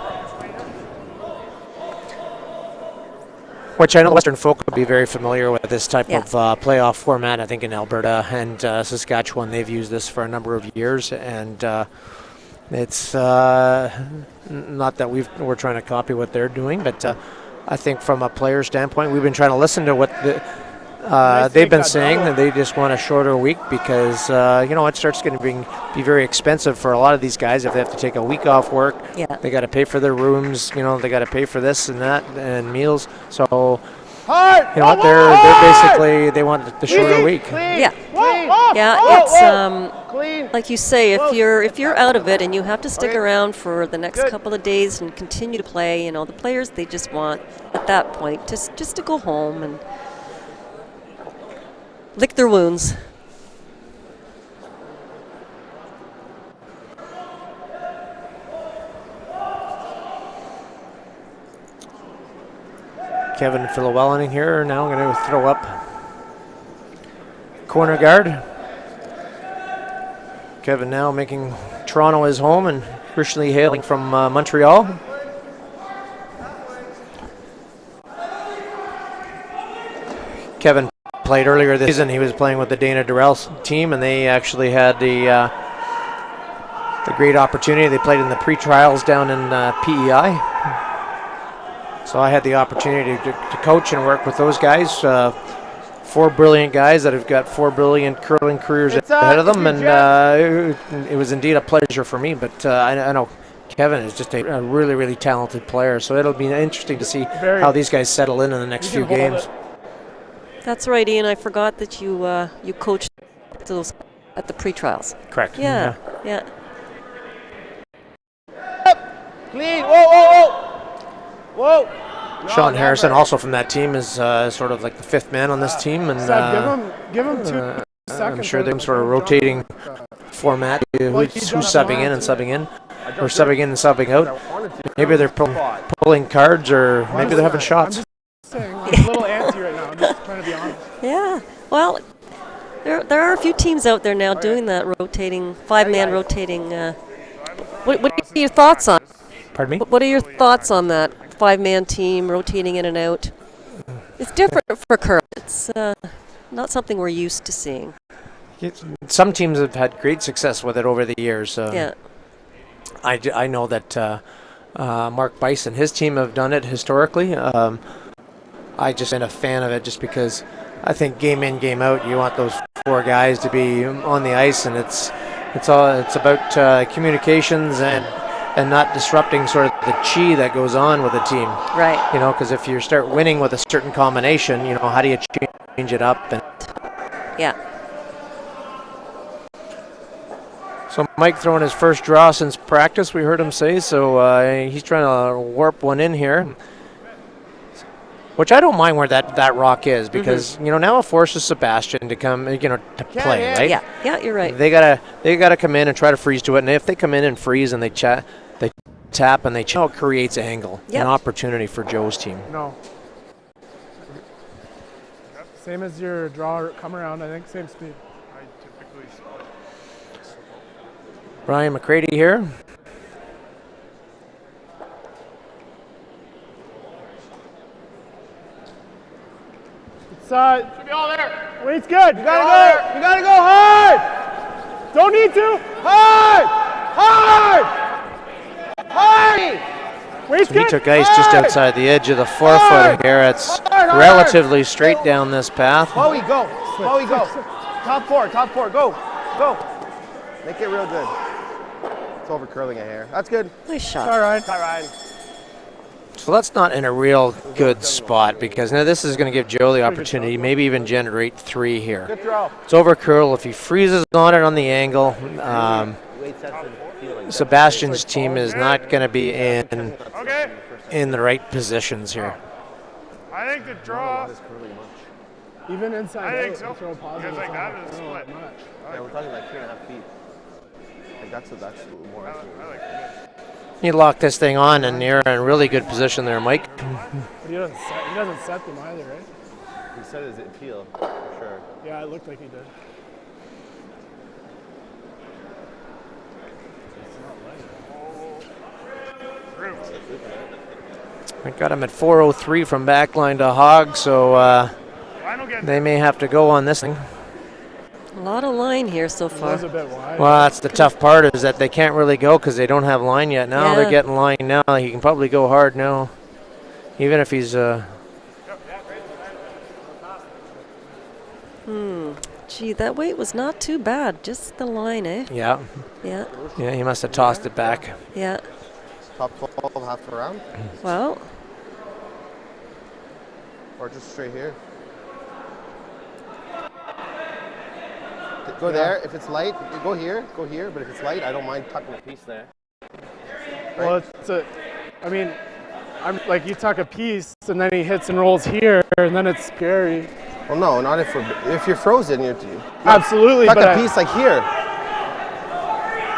Which I know Western folk would be very familiar with this type of playoff format. I think in Alberta and Saskatchewan, they've used this for a number of years, and it's not that we're trying to copy what they're doing, but I think from a player standpoint, we've been trying to listen to what they've been saying, and they just want a shorter week because you know, it starts going to be very expensive for a lot of these guys if they have to take a week off work. Yeah. They got to pay for their rooms, you know, they got to pay for this and that and meals. So you know, they're basically, they want the shorter week. Yeah. Yeah, it's like you say, if you're out of it and you have to stick around for the next couple of days and continue to play, you know, the players, they just want at that point just to go home and lick their wounds. Kevin Philowellening here now going to throw up corner guard. Kevin now making Toronto his home and originally hailing from Montreal. Kevin played earlier this season. He was playing with the Dana Durrell's team, and they actually had the great opportunity. They played in the pre-trials down in PEI. So I had the opportunity to coach and work with those guys. 4 brilliant guys that have got 4 brilliant curling careers ahead of them, and it was indeed a pleasure for me. But I know Kevin is just a really, really talented player, so it'll be interesting to see how these guys settle in the next few games. That's right, Ian. I forgot that you coached those at the pre-trials. Correct. Yeah. Clean. Whoa. Sean Harrison, also from that team, is sort of like the 5th man on this team, and give him 2 seconds. I'm sure they're sort of rotating format. Who's subbing in and subbing in, or subbing in and subbing out. Maybe they're pulling cards, or maybe they're having shots. I'm just saying, I'm a little antsy right now. I'm just trying to be honest. Yeah. Well, there are a few teams out there now doing that rotating 5-man rotating. What are your thoughts on? Pardon me? What are your thoughts on that 5-man team rotating in and out? It's different for curling. It's not something we're used to seeing. Some teams have had great success with it over the years. Yeah. I know that Mark Bison, his team have done it historically. I just been a fan of it just because I think game in, game out, you want those 4 guys to be on the ice, and it's about communications and not disrupting sort of the chi that goes on with a team. Right. You know, because if you start winning with a certain combination, you know, how do you change it up? And Yeah. so Mike throwing his first draw since practice, we heard him say. So he's trying to warp one in here, which I don't mind where that rock is, because you know, now it forces Sebastian to come, you know, to play, right? Yeah. Yeah, you're right. They gotta come in and try to freeze to it, and if they come in and freeze and they tap and it creates angle, Yep. an opportunity for Joe's team. No. Same as your draw come around, I think, same speed. I typically split. Ryan McCready here. Should be all there. Weight's good. You gotta go hard. Don't need to. Hard. Weight's So he good. took ice just outside the edge of the 4-footer here. It's relatively straight down this path. Bowie, go. Bowie, go. Top four, go. Make it real good. It's over curling a hair. That's good. Nice shot. All right. Try Ryan. So that's not in a real good spot, because now this is going to give Joe the opportunity, maybe even generate 3 here. Good throw. It's over curl. If he freezes on it on the angle, Sebastian's team is not going to be Okay. in the right positions here. I think the draw. Even inside I think out, so. throw positive. Because like that is a split. Yeah, we're talking like 3.5 feet. Like that's more I accurate. like that. You lock this thing on, and you're in really good position there, Mike. But he doesn't set them either, right? He said his appeal, for sure. Yeah, it looked like he did. I got him at 4:03 from backline to hog, so they may have to go on this thing. A lot of line here so It far. was a bit wide. Well, that's the tough part, is that they can't really go because they don't have line yet. Now they're Yeah. getting line now. He can probably go hard now, even if he's Gee, that weight was not too bad. Just the line, eh? yeah. Yeah. He must have tossed it back. Yeah. Top 12, half around, Well, or just straight here. Go there. If it's light, go here. But if it's light, I don't mind tucking a piece there. Well, I'm like, you tuck a piece and then he hits and rolls here, and then it's scary. Well, no, not if you're frozen. Absolutely, tuck but a piece like here.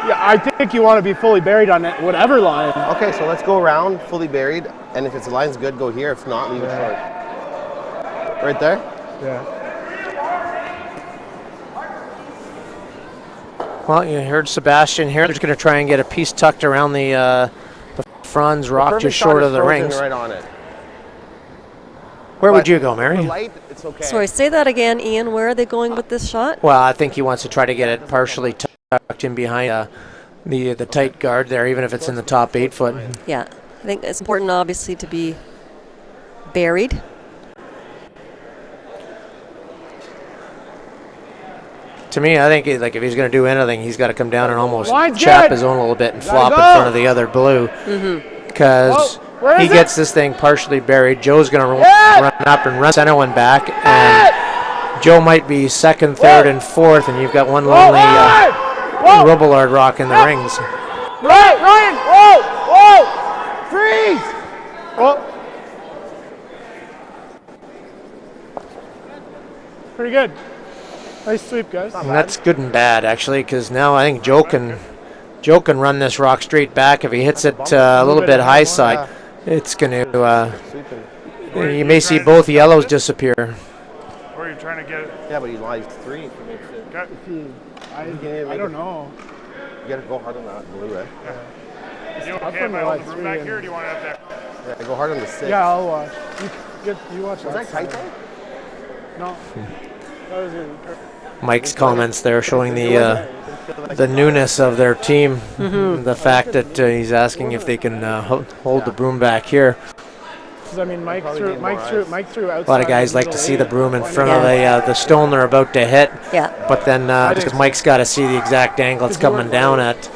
yeah, I think you want to be fully buried on it, whatever line. Okay, so let's go around fully buried, and if it's the line's good, go here. If not, leave it short. Right there. Yeah. Well, you heard Sebastian here. They're going to try and get a piece tucked around the FRANS rock Perfect just shot short is of the frozen rings. right on it. Where would But you go, for Mary? light, it's okay. sorry, say that again, Ian. Where are they going with this shot? Well, I think he wants to try to get it partially tucked in behind the tight guard there, even if it's in the top 8 foot. Yeah. I think it's important, obviously, to be buried. To me, I think if he's going to do anything, he's got to come down and almost Line's chap good. his own a little bit and Gotta flop in go. front of the other blue. Because where he is it? gets this thing partially buried. Joe's going to run up and run center one back. And Joe might be second, third, and fourth, and you've got one lonely ROBILLARD rock in the rings. Ryan! Whoa! Freeze! Oh. Pretty good. Nice sweep, guys. And that's good and bad, actually, because now I think Joe can run this rock straight back. If he hits it a little bit high side, it's going to. You may see both yellows disappear. Or you're trying to get it. Yeah, but he lies 3. I don't know. You gotta go hard on that blue, right? You I'll okay put if my I hold light the room three back in. here, or do you want it up there? Yeah, go hard on the 6. Yeah, I'll watch. You watch Was that tight though? No. That was good. Mike's comments there showing the newness of their team. The fact that he's asking if they can hold the broom back here. I mean, Mike threw outside. A lot of guys like to see the broom in front of the stone they're about to hit. Yeah. But then because Mike's got to see the exact angle it's coming down at,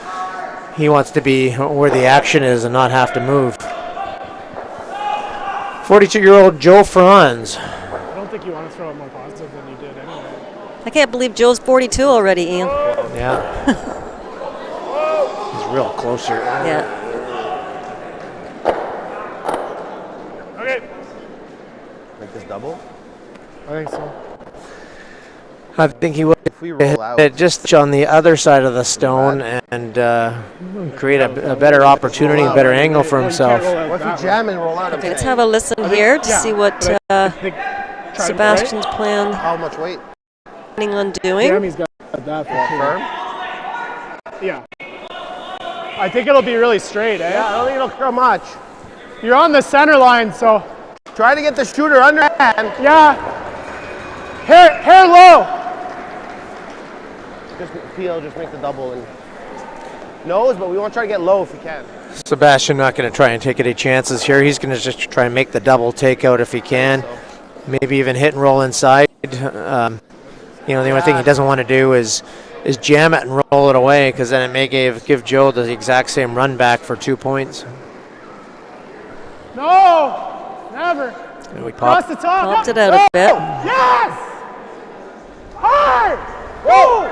he wants to be where the action is and not have to move. 42-year-old Joe FRANS. I don't think you want to throw it more positive than you did anyway. I can't believe Joe's 42 already, Ian. Yeah. He's real close here. Yeah. Okay. Make this double? I think so. I think he will If we roll out. hit it just on the other side of the stone and create a better opportunity, a better angle for himself. What if we jam and roll out? Okay, let's have a listen here to see what Sebastian's plan How much weight? planning on doing. Jamie's got that for Firm? sure. Yeah. I think it'll be really straight, eh? Yeah, I don't think it'll come much. You're on the center line, so Try to get the shooter underhand. yeah. Hair low. Just peel, just make the double and nose, but we want to try to get low if we can. Sebastian not going to try and take any chances here. He's going to just try and make the double takeout if he can. Maybe even hit and roll inside. The only thing he doesn't want to do is jam it and roll it away, because then it may give Joe the exact same run back for 2 points. No, never. And we Cross pop. the top. Popped it out a bit. Yes. Hard. Woo.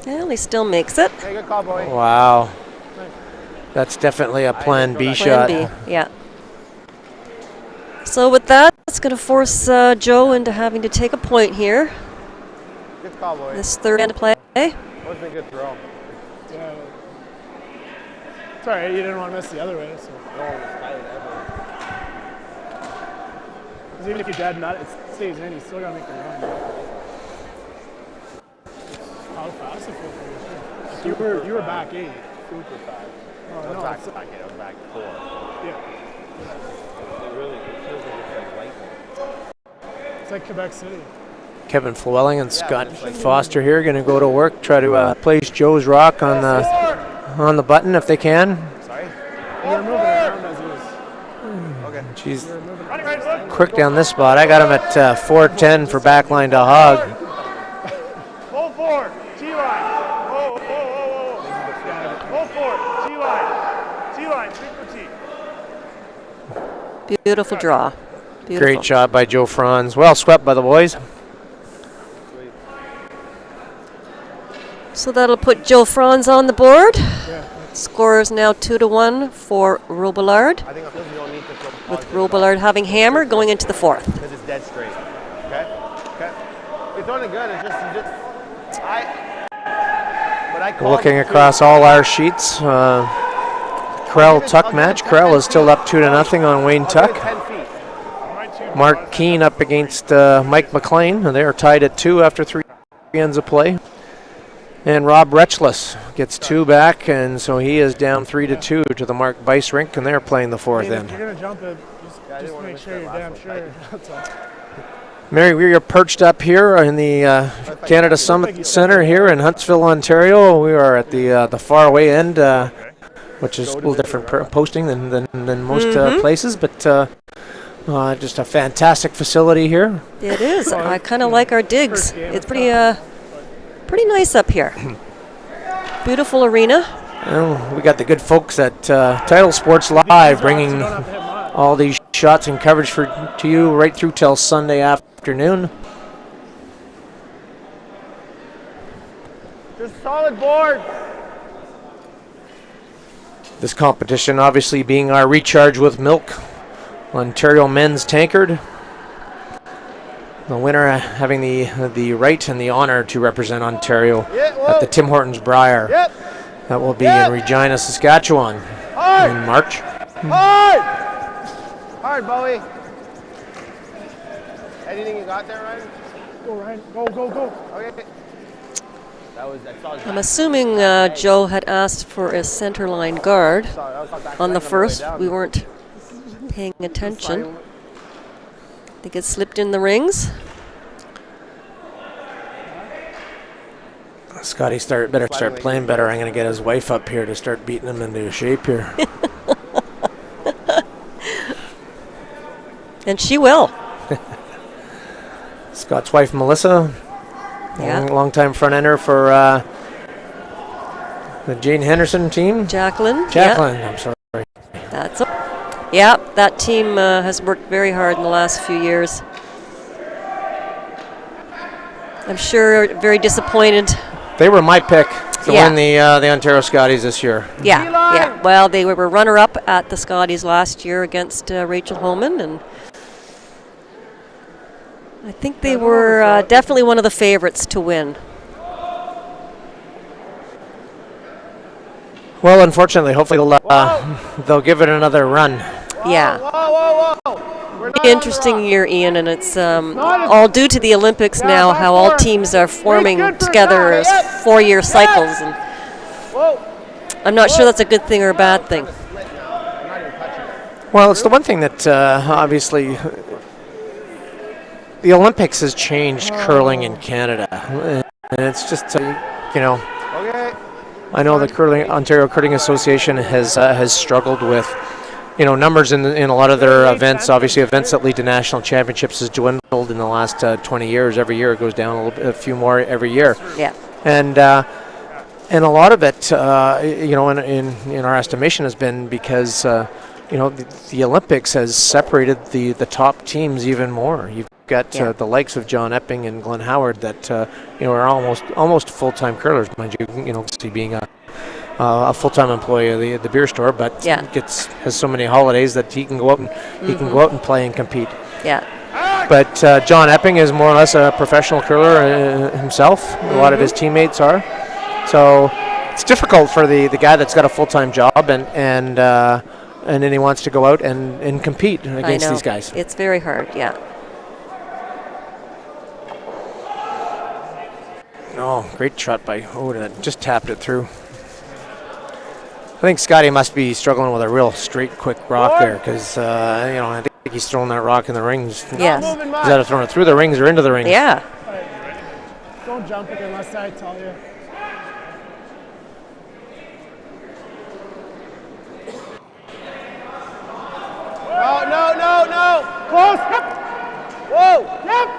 Well, he still makes it. Hey, good call, boy. Wow. That's definitely a plan B shot. Plan B, yeah. So with that, it's going to force Joe into having to take a point here. Good call, boy. This third end of play. Wasn't a good throw. Yeah. It's all right. You didn't want to miss the other way. So. Even if you dead nut, it stays in. You still gotta make the run. How fast it feels for you? You were back 8. Super fast. Oh, I was no, back, it's- back 8. I was back 4. yeah. It feels like it's like lightning. It's like Quebec City. Kevin Flewelling and Scott Foster here going to go to work, try to place Joe's rock on the button if they can. Sorry? You were moving around as he was. Okay. She's Running right, look. quick down this spot. I got him at 410 for backline to hog. Full forward. T-line. Whoa, whoa, whoa, whoa. Full forward. T-line. T-line. 3 for T. Beautiful draw. Beautiful. Great shot by Joe FRANS. Well swept by the boys. So that'll put Joe FRANS on the board. Score is now 2-1 for ROBILLARD, I think you don't need to throw with ROBILLARD having hammer going into the fourth. because it's dead straight. Okay? Okay. You're throwing it good. It's just, but I called Looking it across all our sheets. Krell Tuck match. Krell is still up 2-0 on Wayne I'll give it Tuck. 10 feet. Mark Keane up against Mike McLean. They are tied at 2 after 3 ends of play. And Rob Retchless gets 2 back, and so he is down 3-2 to the Mark Bice rink, and they're playing the I fourth mean, if end. you're gonna jump it, I didn't just wanna make miss sure that you're last damn one. sure. That's all. Mary, we are perched up here in the Canada Summit Center here in Huntsville, Ontario. We are at the far away end, which is a little different posting than most places, but just a fantastic facility here. It is. I kind of like our digs. First game, It's pretty nice up here. Beautiful arena. Well, we got the good folks at Title Sports Live bringing You don't have to hit much. all these shots and coverage to you right through till Sunday afternoon. Just solid board. This competition obviously being our Recharge with Milk Ontario Men's Tankard. The winner having the right and the honor to represent Ontario at the Tim Hortons Briar. Yep. That will be in Regina, Saskatchewan in March. Hard! Hard, Bowie. Anything you got there, Ryan? Go, Ryan. Go, go, go. Okay. I saw his I'm assuming Joe had asked for a center line guard on the first. We weren't paying attention. think it slipped in the rings. Scotty better start playing better. I'm going to get his wife up here to start beating him into shape here. And she will. Scott's wife, Melissa, long-time front-ender for the Jane Henderson team. Jacqueline. Jacqueline, Yeah. I'm sorry. That's yeah, that team has worked very hard in the last few years. I'm sure very disappointed. They were my pick to win the Ontario Scotties this year. Yeah. Well, they were runner-up at the Scotties last year against Rachel Holman, and I think they were definitely one of the favorites to win. Well, unfortunately, hopefully they'll give it another run. Yeah. Interesting year, Ian, and it's all due to the Olympics now, how all teams are forming together as 4-year cycles. And I'm not sure that's a good thing or a bad thing. Well, it's the one thing that obviously the Olympics has changed curling in Canada. And it's just, I know the Ontario Curling Association has struggled with numbers in a lot of their events. Obviously, events that lead to national championships has dwindled in the last 20 years. Every year it goes down a few more every year. Yeah. And a lot of it, in our estimation, has been because the Olympics has separated the top teams even more. You've got the likes of John Epping and Glenn Howard that are almost full-time curlers, mind you. Being a full-time employee of the beer store, but has so many holidays that he can go out and play and compete. Yeah. But John Epping is more or less a professional curler himself. A lot of his teammates are. So it's difficult for the guy that's got a full-time job and then he wants to go out and compete against these guys. It's very hard. Yeah. Oh, great shot by that just tapped it through. I think Scotty must be struggling with a real straight, quick rock there because, I think he's throwing that rock in the rings. Yes. He's either throwing it through the rings or into the rings. Yeah. Don't jump it unless I tell you. No. Close. Whoa. Yep.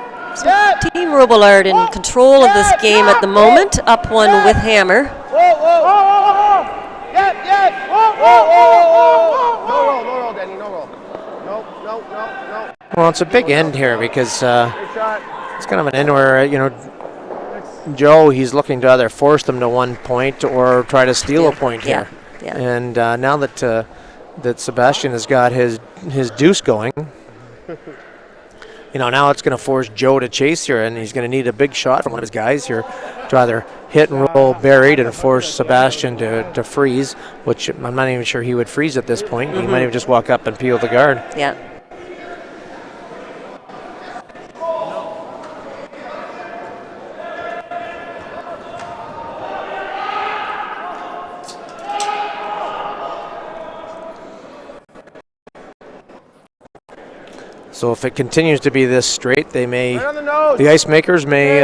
Team ROBILLARD in control of this game at the moment, up one with hammer. Whoa. Yep. Whoa. No roll, Danny, no roll. No. Well, it's a big end here because it's kind of an end where, Joe, he's looking to either force them to 1 point or try to steal a point here. Yeah. And now that Sebastian has got his deuce going, now it's going to force Joe to chase here, and he's going to need a big shot from one of his guys here to either hit and roll buried and force Sebastian to freeze, which I'm not even sure he would freeze at this point. He might even just walk up and peel the guard. Yeah. So if it continues to be this straight, they may, the ice makers may,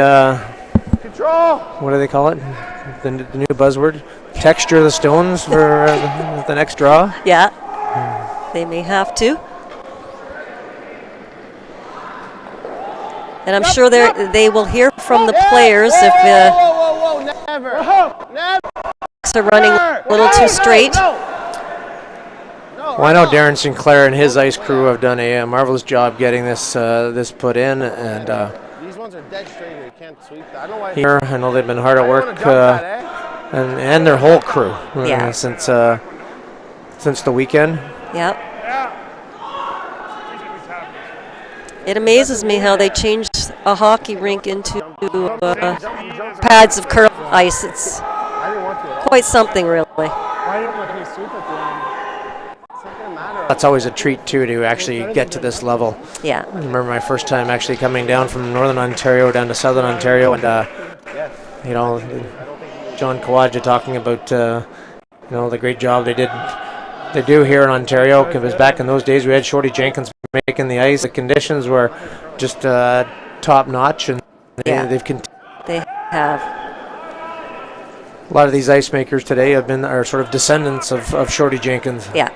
control. What do they call it? The new buzzword? Texture the stones for the next draw? Yeah. They may have to. And I'm sure they will hear from the players if Never. are running a little too straight. Well, I know Darren Sinclair and his ice crew have done a marvelous job getting this put in, and these ones are dead straight. You can't sweep that. I don't know why. Here, I know they've been hard at work, and their whole crew since the weekend. Yep. It amazes me how they changed a hockey rink into pads of curl ice. It's quite something, really. Why didn't let me sweep at the end? That's always a treat too to actually get to this level. Yeah. I remember my first time actually coming down from Northern Ontario down to Southern Ontario, and John Kawaja talking about the great job they do here in Ontario. Because back in those days we had Shorty Jenkins making the ice. The conditions were just top notch, and they've continued. They have. A lot of these ice makers today are sort of descendants of Shorty Jenkins. Yeah.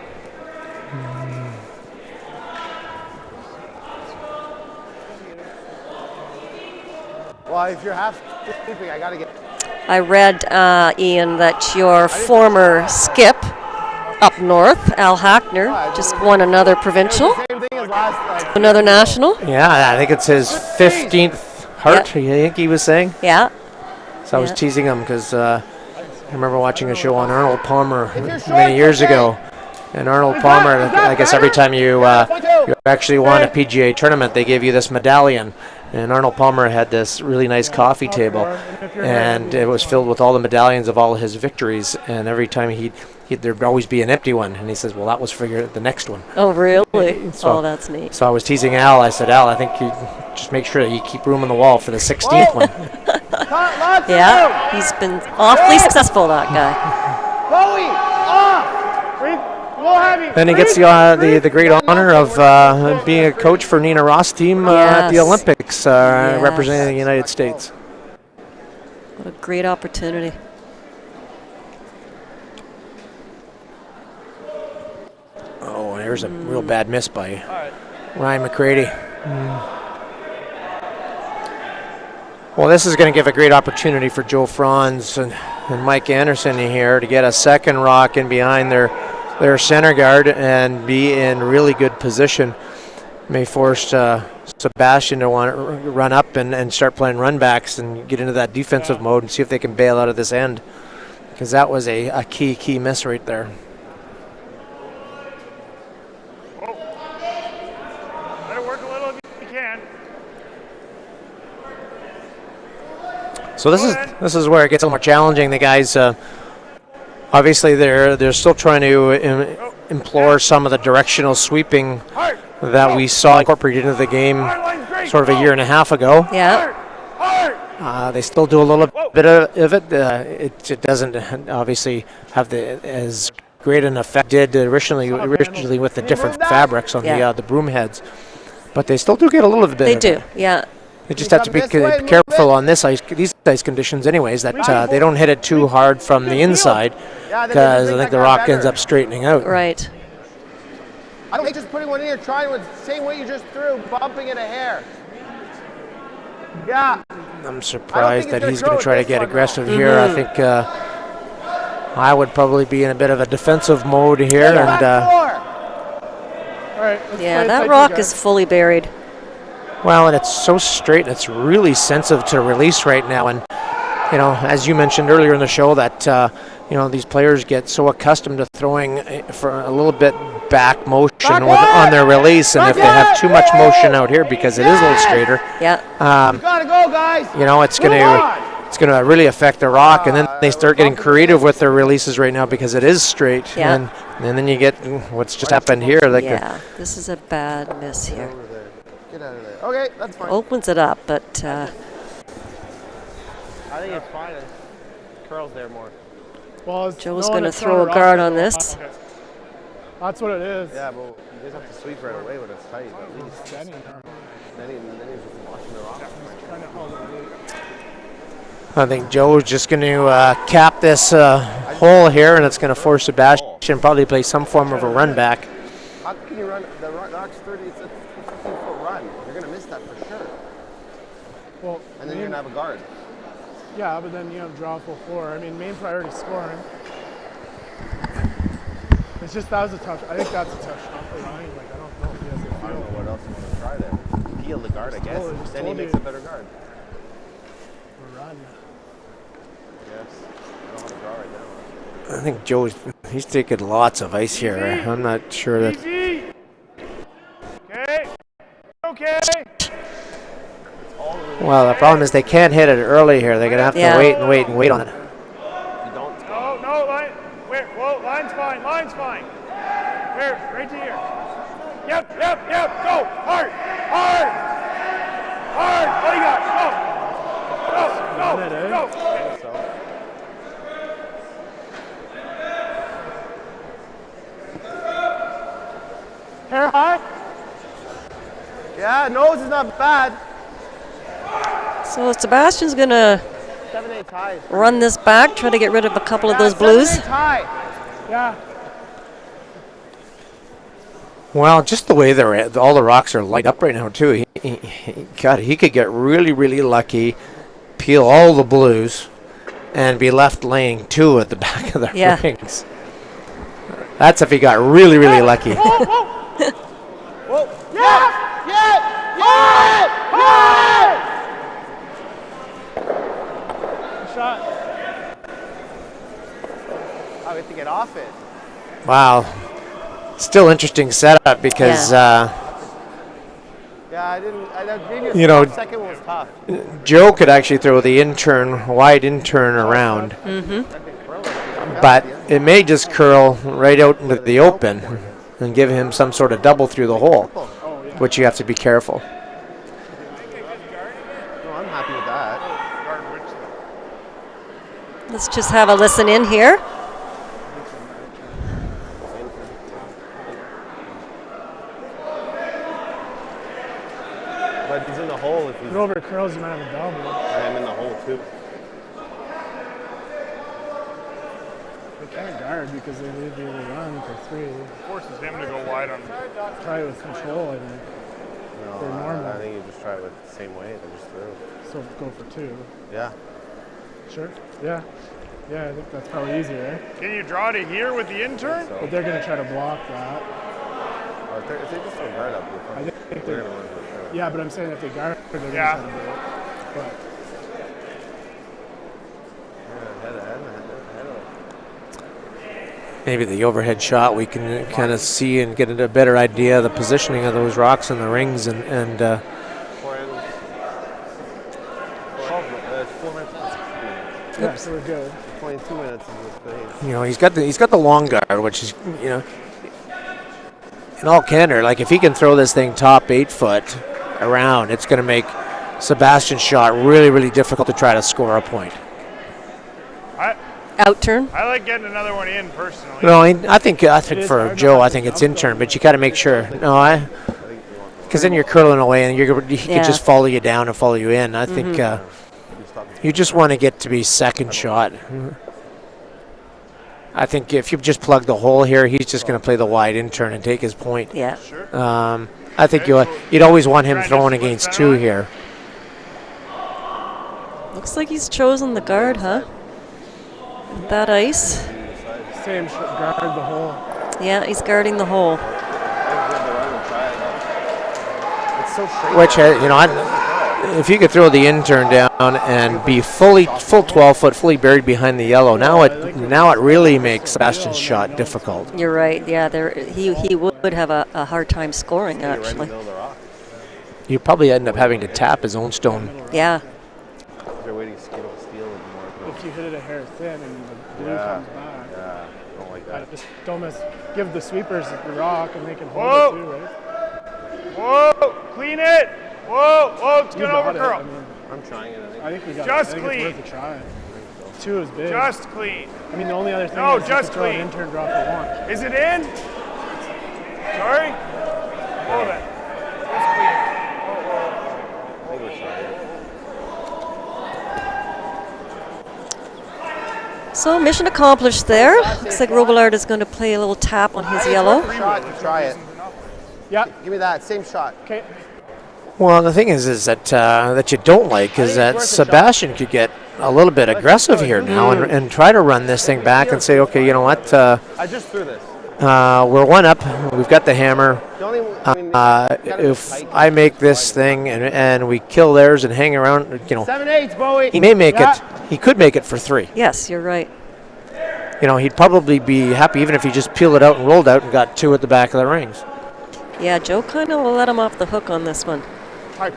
Well, if you're half sleeping, I gotta get. I read, Ian, that your former skip up north, Al Hackner, just won another provincial, Same thing as last. another national. Yeah, I think it's his 15th Hart, I think he was saying. Yeah. So I was teasing him because I remember watching a show on Arnold Palmer short, many years okay. ago. And Arnold Palmer, I guess every time you actually won a PGA tournament, they gave you this medallion. And Arnold Palmer had this really nice coffee table, and it was filled with all the medallions of all his victories. And every time there'd always be an empty one. And he says, well, that was for the next one. Oh, really? So, that's neat. So I was teasing Al. I said, Al, I think you just make sure that you keep room on the wall for the 16th one. Yeah, he's been awfully successful, that guy. Bowie, off! We'll have you. Then he gets the great honor of being a coach for Nina Ross' team at the Olympics, representing the United States. What a great opportunity. Oh, there's a real bad miss by Ryan McCready. Well, this is going to give a great opportunity for Joe Franz and Mike Anderson here to get a second rock in behind their center guard and be in really good position. May force Sebastian to want to run up and start playing run backs and get into that defensive mode and see if they can bail out of this end, because that was a key miss right there. Let it work a little if you can. So this is where it gets a little more challenging. The guys, obviously, they're still trying to implore some of the directional sweeping that we saw incorporated into the game sort of a year and a half ago. Yeah. They still do a little bit of it. It doesn't obviously have as great an effect it did originally with the different fabrics on the broom heads, but they still do get a little bit. They of do. it. Yeah. They just have to be careful on these ice conditions, anyways, that they don't hit it too hard from the inside, because I think the rock ends up straightening out. Right. I don't think just putting one in here, trying with the same way you just threw, bumping it a hair. Yeah. I'm surprised that he's going to try to get aggressive here. I think I would probably be in a bit of a defensive mode here, and that rock is fully buried. Well, and it's so straight, and it's really sensitive to release right now. And, as you mentioned earlier in the show, that, these players get so accustomed to throwing for a little bit back motion on their release. And if they have too much motion out here, because it is a little straighter, gotta go, guys. It's going to really affect the rock. And then they start getting creative with their releases right now because it is straight. And then you get what's just happened here. This is a bad miss here. Get out of there. Okay, that's fine. Opens it up, but I think it's fine. Curls there more. Well, Joe's going to throw a guard on this. That's what it is. Yeah, but you just have to sweep right away when it's tight. At least. Then he's just washing the rock. I think Joe's just going to cap this hole here, and it's going to force Sebastian probably play some form of a run back. How can you run? The rock's 30, it's a 15-foot run. You're going to miss that for sure. Well, and then you're going to have a guard. Yeah, but then you have draw full floor. I mean, main priority scoring. It's just I think that's a tough shot for Ryan. Like, I don't know if he has the feel. I don't know what else you want to try there. Peel the guard, I guess. Then he makes a better guard. Run. Yes. I don't want to draw right now. I think he's taking lots of ice here. I'm not sure that. Easy. Okay. Well, the problem is they can't hit it early here. They're going to have to wait on it. No, line. Where? Whoa, line's fine. Where? Right to here. Yep. Go. Hard. What do you got? Go. Hair high? Yeah, nose is not bad. So Sebastian's going to 7-8 ties. run this back, try to get rid of a couple of those blues. 7-8 tie. Yeah. Well, just the way all the rocks are lined up right now, too. He could get really, really lucky, peel all the blues, and be left laying 2 at the back of the rings. That's if he got really, really lucky. Whoa! Yeah! Shot. I have to get off it. Wow. Still interesting setup because second one was tough. Joe could actually throw the wide intern around, but it may just curl right out into the open and give him some sort of double through the hole, which you have to be careful. No, I'm happy with that. Let's just have a listen in here. But he's in the hole. If If it over curls, you might have a double. I'm in the hole too. They can't guard because they leave you to run for 3. Forces him to go wide on. Try it with control, I think. No, They're normal. I think you just try it with the same way. They just throw. So go for 2. Yeah. Sure. Yeah. Yeah, I think that's probably easier, right? Can you draw to here with the intern? But they're going to try to block that. If they just throw guard up, I think they're they're. gonna win for sure. Yeah, but I'm saying if they guard, they're going to Yeah. try to do it. But Maybe the overhead shot we can kind of see and get a better idea of the positioning of those rocks in the rings and 4 ends. 4 minutes. yeah, so we're good. 22 minutes in this phase. he's got the long guard, which is in all candor, like if he can throw this thing top 8 foot around, it's going to make Sebastian's shot really, really difficult to try to score a point. Out turn. I like getting another one in personally. No, I think for Joe, I think it's in turn, but you got to make sure. Because then you're curling away, and he can just follow you down and follow you in. I think you just want to get to be second shot. I think if you just plug the hole here, he's just going to play the wide in turn and take his point. Yeah. Sure. I think you'd always want him throwing against 2 here. Looks like he's chosen the guard, huh? That ice. Same guard the hole. Yeah, he's guarding the hole. It's so straight. Which if you could throw the intern down and be full 12 foot, fully buried behind the yellow, now it really makes Sebastian's shot difficult. You're right. Yeah, he would have a hard time scoring actually. You probably end up having to tap his own stone. Yeah. They're waiting to steal more. If you hit it a hair thin and the blue comes back. Yeah, don't like that. Just don't miss. Give the sweepers the rock and they can hold Whoa. it too, right? Whoa! Clean it! Whoa! It's You gonna got it. overcurl. I'm trying it. I think we got Just it. I think clean. it's worth a try. 2 is big. Just clean. I mean, the only other thing No, is you just could throw clean. an intern draw for 1. Is it in? Sorry? Hold it. Just clean. So mission accomplished there. Looks like Robillard is going to play a little tap on his yellow. Shot, try it. Yeah. Give me that same shot. Okay. Well, the thing is that you don't like is that Sebastian could get a little bit aggressive here now and try to run this thing back and say, okay, you know what? I just threw this. We're 1 up. We've got the hammer. If I make this thing and we kill theirs and hang around, 7-8, Bowie. he may make it. He could make it for 3. Yes, you're right. He'd probably be happy even if he just peeled it out and rolled out and got 2 at the back of the rings. Yeah, Joe kind of let him off the hook on this one. Hard.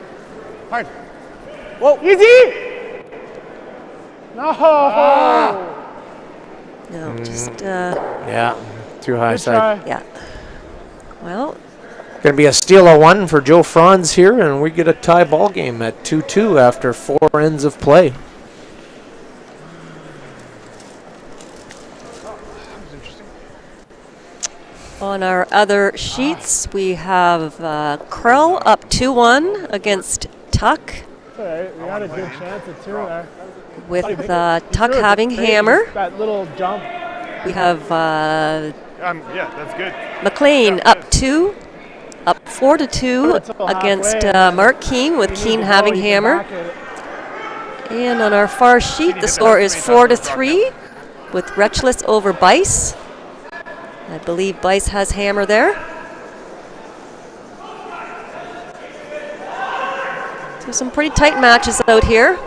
Whoa, easy! No! No, just, Yeah, too high Good side. try. yeah. Well, Going to be a steal of 1 for Joe Franz here, and we get a tie ball game at 2-2 after 4 ends of play. On our other sheets, we have Krell up 2-1 against Tuck, All right, we had a good chance at 2 there. with Tuck having hammer. That little jump. We have Yeah, that's good. McLean up 2, up 4-2 against Mark Keene, with Keene having hammer. And on our far sheet, the score is 4-3 with Retchless over Bice. I believe Bice has hammer there. So some pretty tight matches out here.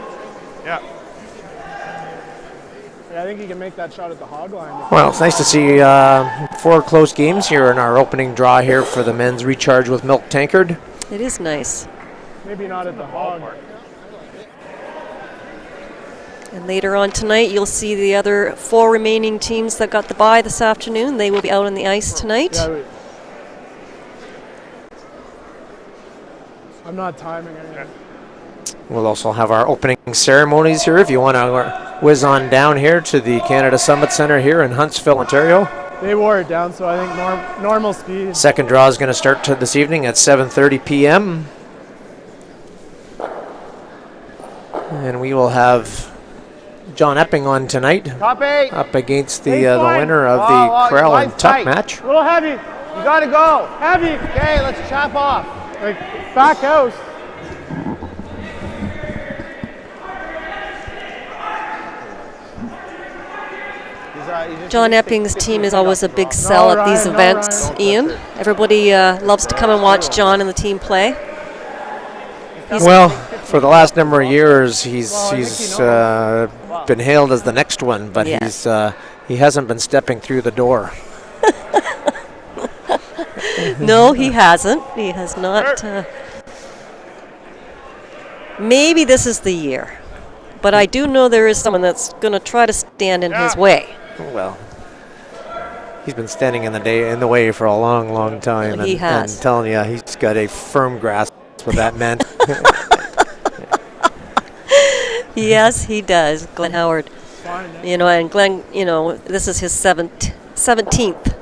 Yeah. Yeah, I think he can make that shot at the hog line. Well, it's nice to see 4 close games here in our opening draw here for the men's recharge with milk tankard. It is nice. Maybe not at the hog. And later on tonight, you'll see the other 4 remaining teams that got the bye this afternoon. They will be out on the ice tonight. Yeah, I'm not timing anything. We'll also have our opening ceremonies here if you want to whiz on down here to the Canada Summit Centre here in Huntsville, Ontario. They wore it down, so I think normal speed. Second draw is going to start this evening at 7:30 p.m. And we will have John Epping on tonight Top 8. up against the Eight's fine. winner of Oh, the Krell and line's Tuck tight. match. A little heavy. You gotta go. Heavy. Okay, let's chop off. Like, back house. John Epping's team is always a big sell at these Ryan, events, Ryan. Ian. Everybody loves to come and watch John and the team play. Well, for the last number of years, he's been hailed as the next one, but Yeah. he hasn't been stepping through the door. No, he hasn't. He has not. Maybe this is the year. But I do know there is someone that's going to try to stand in his way. Well, he's been standing in the way for a long, long time. He has. And telling you, he's got a firm grasp what that meant. Yes, he does, Glenn Howard. You know, and Glenn, you know, this is his 17th.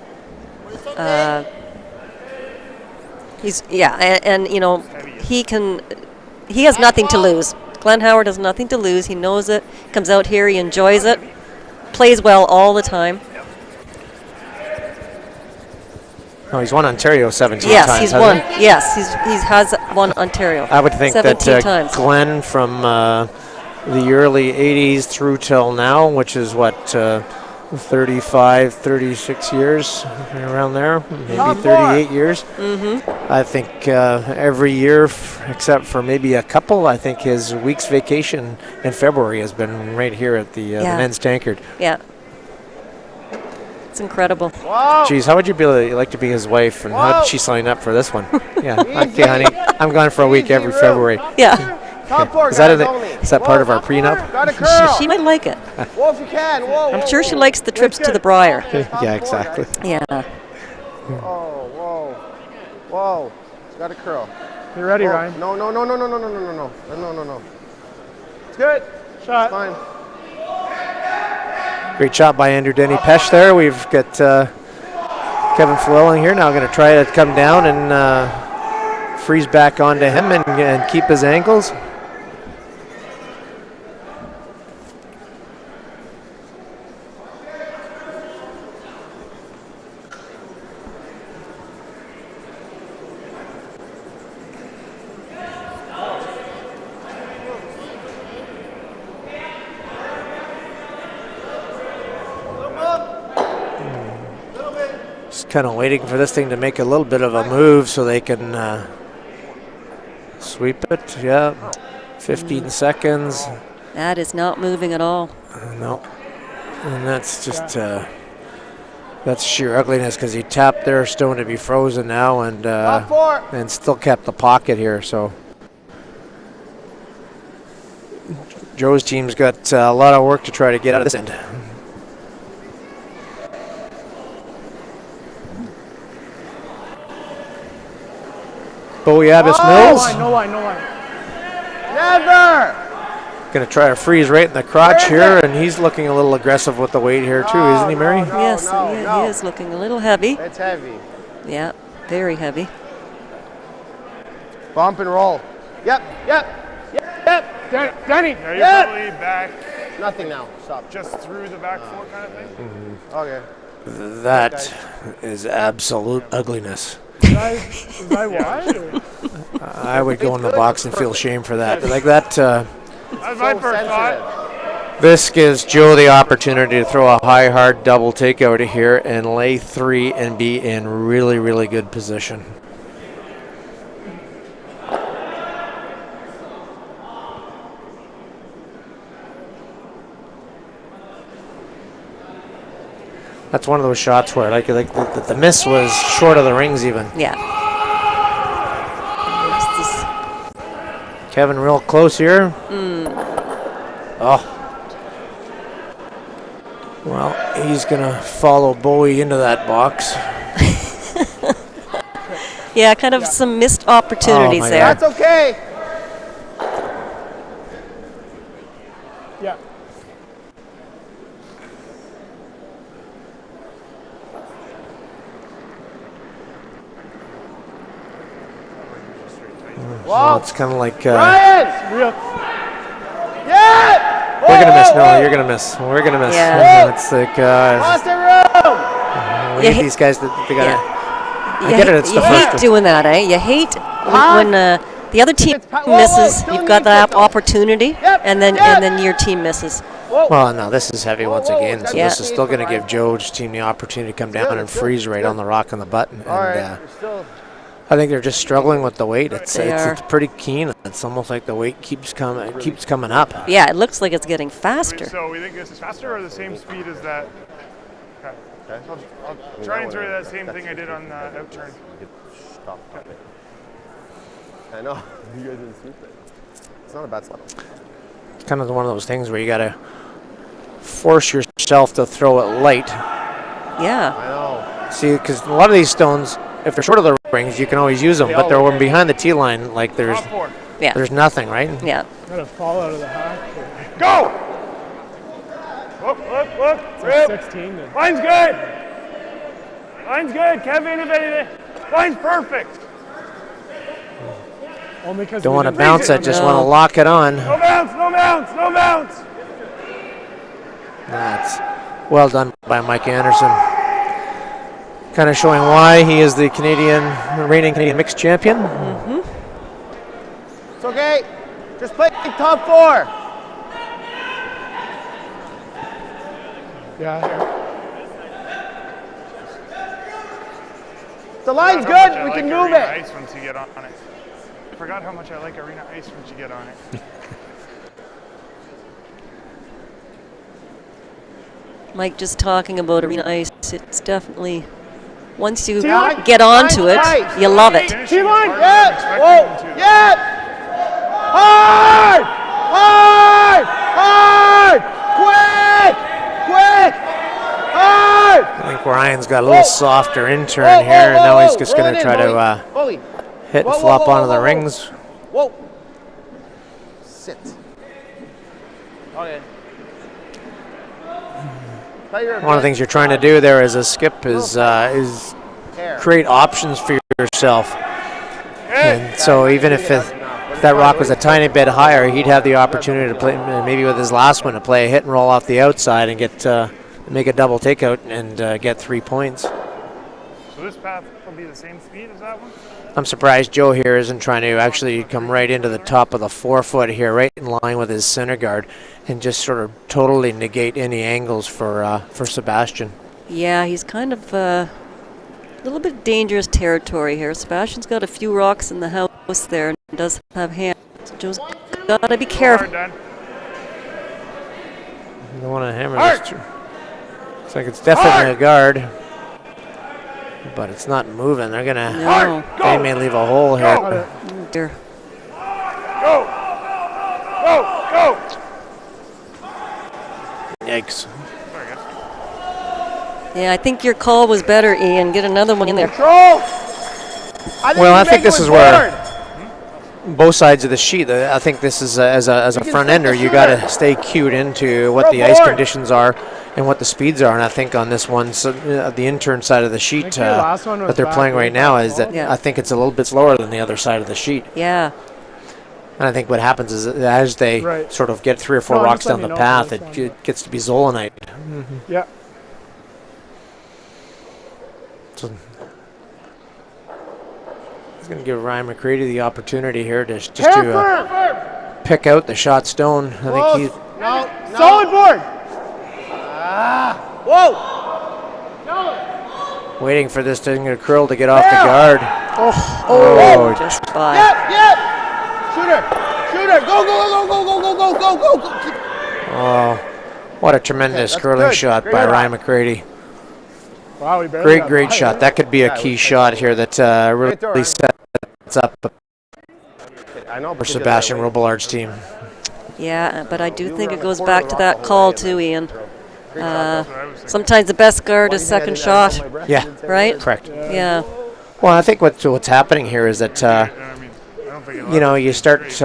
And you know, he has nothing to lose. Glenn Howard has nothing to lose. He knows it. Comes out here, he enjoys it. Plays well all the time. Oh, he's won Ontario 17 Yes, times. he's hasn't won. he? Yes, he has won Ontario. I would think that 17 times. Glenn from the early 80s through till now, which is what, 35, 36 years, around there, maybe 38 years. Mm-hmm. I think every year, except for maybe a couple, I think his week's vacation in February has been right here at the men's tankard. Yeah. It's incredible. Whoa. Geez, how would you like to be his wife, and how did she sign up for this one? Yeah, okay, honey, I'm gone for a week every February. Yeah. Top 4 Is guys that, only. is that part of our prenup? Got a curl. She might like it. Whoa, if you can. Whoa. I'm sure she likes the trips to the Briar. Yeah, exactly. Yeah. Oh, whoa. Whoa. It's got a curl. You ready, Whoa. Ryan? No. It's good. Shot. Fine. Great shot by Andrew Denny Pesh there. We've got Kevin Flewelling here now going to try to come down and freeze back onto him and keep his ankles. Kind of waiting for this thing to make a little bit of a move so they can sweep it. Yeah, 15 seconds. That is not moving at all. No, and that's just that's sheer ugliness because he tapped their stone to be frozen now and still kept the pocket here. So Joe's team's got a lot of work to try to get out of this end. Bowie Abbas Mills. No line. Never. Going to try to freeze right in the crotch here, and he's looking a little aggressive with the weight here too, isn't he, Mary? Yes, he is looking a little heavy. It's heavy. Yeah, very heavy. Bump and roll. Yep. Denny. Yeah, you're probably back Nothing now. Stop. just through the back four kind of thing. Okay. That is absolute ugliness. Is that wide? Or? I would go in the box and feel shame for that. Like that. That's my first thought. This gives Joe the opportunity to throw a high, hard double takeout here and lay 3 and be in really, really good position. That's one of those shots where like the miss was short of the rings even. Yeah. Kevin real close here. Oh. Well, he's going to follow Bowie into that box. Yeah, kind of some missed opportunities there. That's okay. Yeah. Well, it's kind of like Ryan! Real. Yeah! we're gonna miss. No, you're gonna miss. We're gonna miss. Yeah. It's like Lost the room! we need these guys that they gotta. I get it. It's You the hate first. doing that, eh? You hate when the other team misses. You've got that opportunity, and then your team misses. Well, no, this is heavy once again. So Yeah. this is still gonna give Joe's team the opportunity to come down and freeze right on the rock on the button. All right. And We're still. I think they're just struggling with the weight. It's They are. pretty keen. It's almost like the weight keeps coming up. Yeah, it looks like it's getting faster. So we think this is faster or the same speed as that? Okay. I'll try and throw that same thing I did on the out turn. Stop. I know. You guys didn't see it. It's not a bad slap. It's kind of one of those things where you gotta force yourself to throw it light. Yeah. I know. See, because a lot of these stones, if they're short of the rings, you can always use them. But they're when behind the tee line, like there's Top four. Yeah. there's nothing, right? Yeah. Gotta fall out of the hack. Go! Whoop. It's Rip. like 16 then. Line's good. Line's good. Kevin, if anything. Line's perfect. Only because Don't want to bounce it, just want to lock it on. No bounce. That's well done by Mike Anderson. Kind of showing why he is the reigning Canadian mixed champion. It's okay. Just play top four. Yeah. The line's good. I We like can move arena it. Ice once you get on it. I forgot how much I like arena ice once you get on it. Mike just talking about arena ice. It's definitely, once you T-line. get onto it, Nice. you love it. Finishing T-line. harder than Yeah. expected Whoa. them to. Yeah. Hard. Quick. Hard. I think Ryan's got a little softer in turn here, and now he's just going to try to Bully. hit and Whoa, flop whoa, onto the whoa. rings. Whoa. Sit. Okay. One of the things you're trying to do there as a skip is create options for yourself. And so even if that rock was a tiny bit higher, he'd have the opportunity to play, maybe with his last one, to play a hit and roll off the outside and get make a double takeout and get 3 points. So this path will be the same speed as that one? I'm surprised Joe here isn't trying to actually come right into the top of the 4-foot here, right in line with his center guard, and just sort of totally negate any angles for Sebastian. Yeah, he's kind of a little bit dangerous territory here. Sebastian's got a few rocks in the house there and does have hands. So Joe's got to be careful. Hard done. You don't want to hammer this. Looks like it's definitely a guard, but it's not moving. They're gonna. No. They may leave a hole here. Oh, dear. Go! Yikes! Sorry, guys. Yeah, I think your call was better, Ian. Get another one in there. Control. Well, I think this is where both sides of the sheet. I think this is as a front ender, you got to stay cued into what the ice conditions are and what the speeds are. And I think on this one, so, the intern side of the sheet that they're playing right now is that I think it's a little bit slower than the other side of the sheet. Yeah. And I think what happens is as they sort of get 3 or 4 rocks down the path, it gets to be Zolanite. Yeah. So he's going to give Ryan McCready the opportunity here to just to pick out the shot stone. I think he's solid board. waiting for this thing to curl to get off the guard. Oh, just by. Shooter, go, go. Oh, what a tremendous curling shot by Ryan McCready. Wow, Great shot. That could be a key shot here that really sets up for Sebastian Robillard's team. Yeah, but I do think it goes back to that call too, Ian. Sometimes the best guard is second shot. Yeah, right? Correct. Yeah. Well, I think what's happening here is that you start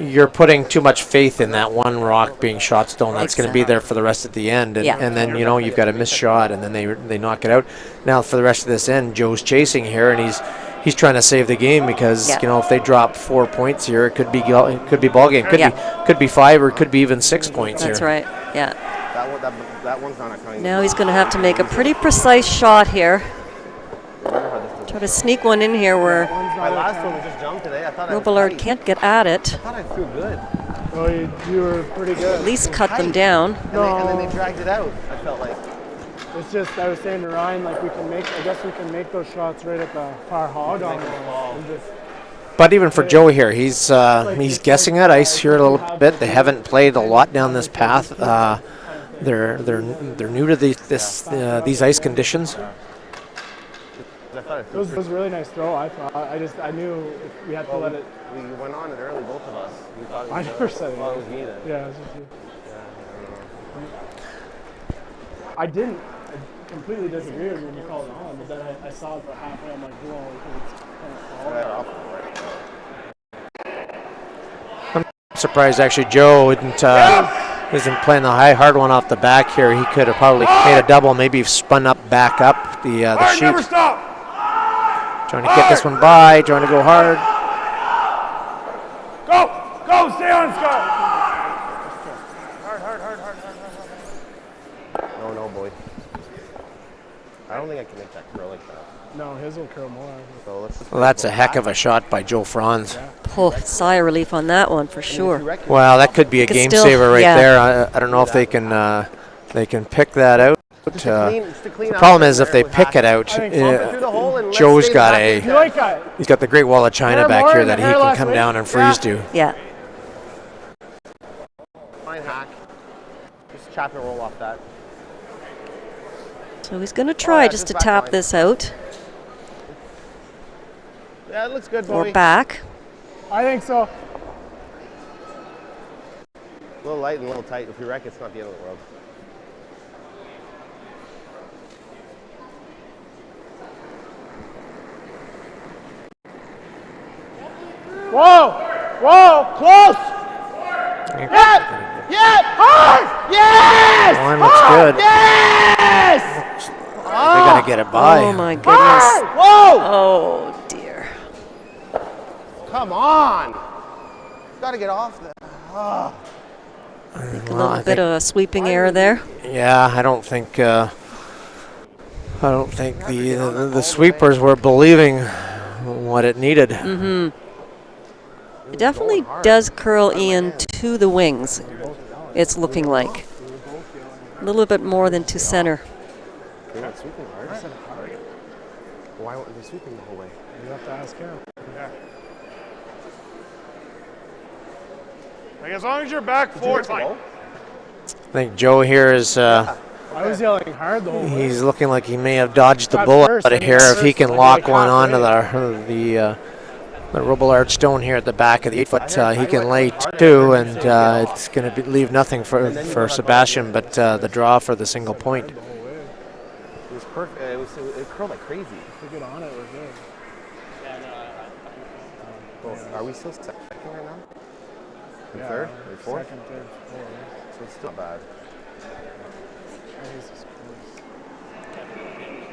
you're putting too much faith in that one rock being shot stone that's going to be there for the rest of the end, and then you've got a missed shot, and then they knock it out. Now for the rest of this end, Joe's chasing here, and he's trying to save the game because if they drop 4 points here, it could be ball game, could be 5 or it could be even 6 points That's here. right. Yeah. That one's not a Now he's going to have to make a pretty precise shot here. Try to sneak one in here where my last one just jumped today. I thought Robillard can't get at it. I thought I'd feel good. Oh, you were pretty good. At least cut them down. And then they dragged it out. I felt like. It's just, I was saying to Ryan, like I guess we can make those shots right at the far hog on it. But even for Joe here, he's guessing at ice here a little bit. They haven't played a lot down this path. They're new to these ice conditions. It was a really nice throw, I thought. I knew if we had to let it. We went on it early, both of us. We thought I never said it. Well, it was me then. Yeah, it was just you. I completely disagree with you when you called it on, but then I saw it for halfway. I'm like, whoa, it's kind of fall. I'm surprised actually Joe isn't playing the hard one off the back here. He could have probably made a double, maybe spun up, back up the sheet. Never stop. Trying to get this one by, trying to go hard. Go, stay on, Scott. Hard. No, boy. I don't think I can make that curl like that. No, his will curl more. So let's just Well, that's a heck of a shot by Joe FRANS. Oh, sigh of relief on that one for sure. Well, that could be a game saver right there. I don't know if they can pick that out. The problem is if they pick it out, Joe's got he's got the Great Wall of China back here that he can come down and freeze to. Yeah. Fine hack. Just chop and roll off that. So he's going to try just to tap this out. Yeah, it looks good, Bowie. Or back. I think so. A little light and a little tight. If you wreck, it's not the end of the world. Whoa, close. Hard. Yes. Line looks good. Yes. They got to get it by. Oh my goodness. Whoa. Oh dear. Come on. Got to get off there. A little bit of a sweeping error there. Yeah, I don't think the sweepers were believing what it needed. It definitely does curl in to the wings, it's looking like. A little bit more than to center. They're not sweeping hard. Why weren't they sweeping the whole way? You have to ask him. Yeah. Like as long as you're back forward, fine. I think Joe here is. I was yelling hard the whole way. He's looking like he may have dodged the bullet out of here if he can lock one onto the Robillard stone here at the back of the 8-foot. He can lay two, and it's going to leave nothing for Sebastian but the draw for the single point. It was perfect. It curled like crazy. Took it on. on it, we're good. Are we still second right now? And Yeah, third? Or fourth? Second, third, fourth. So it's still bad. Jesus Christ.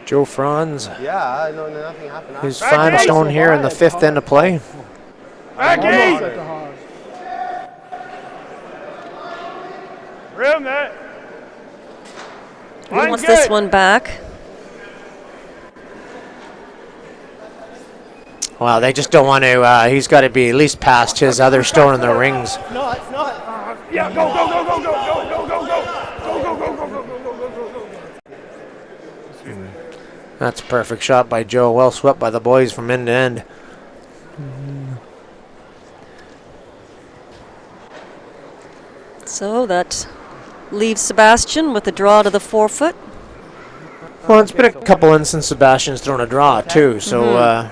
Joe Franz Yeah, no, nothing happened. is 5 stone here in the 5th end of play. Back Almost eight! at the hog. Rim that. He wants this one back. Wow, they just don't want to. He's got to be at least past his other stone in the rings. No, it's not. Yeah, go, go, go, go, go, go, go, go, go. Go, go, go, go, go, go, go, go, go, go. That's a perfect shot by Joe. Well swept by the boys from end to end. So that leaves Sebastian with a draw to the 4 foot. Well, it's been a couple instances Sebastian's thrown a draw too, so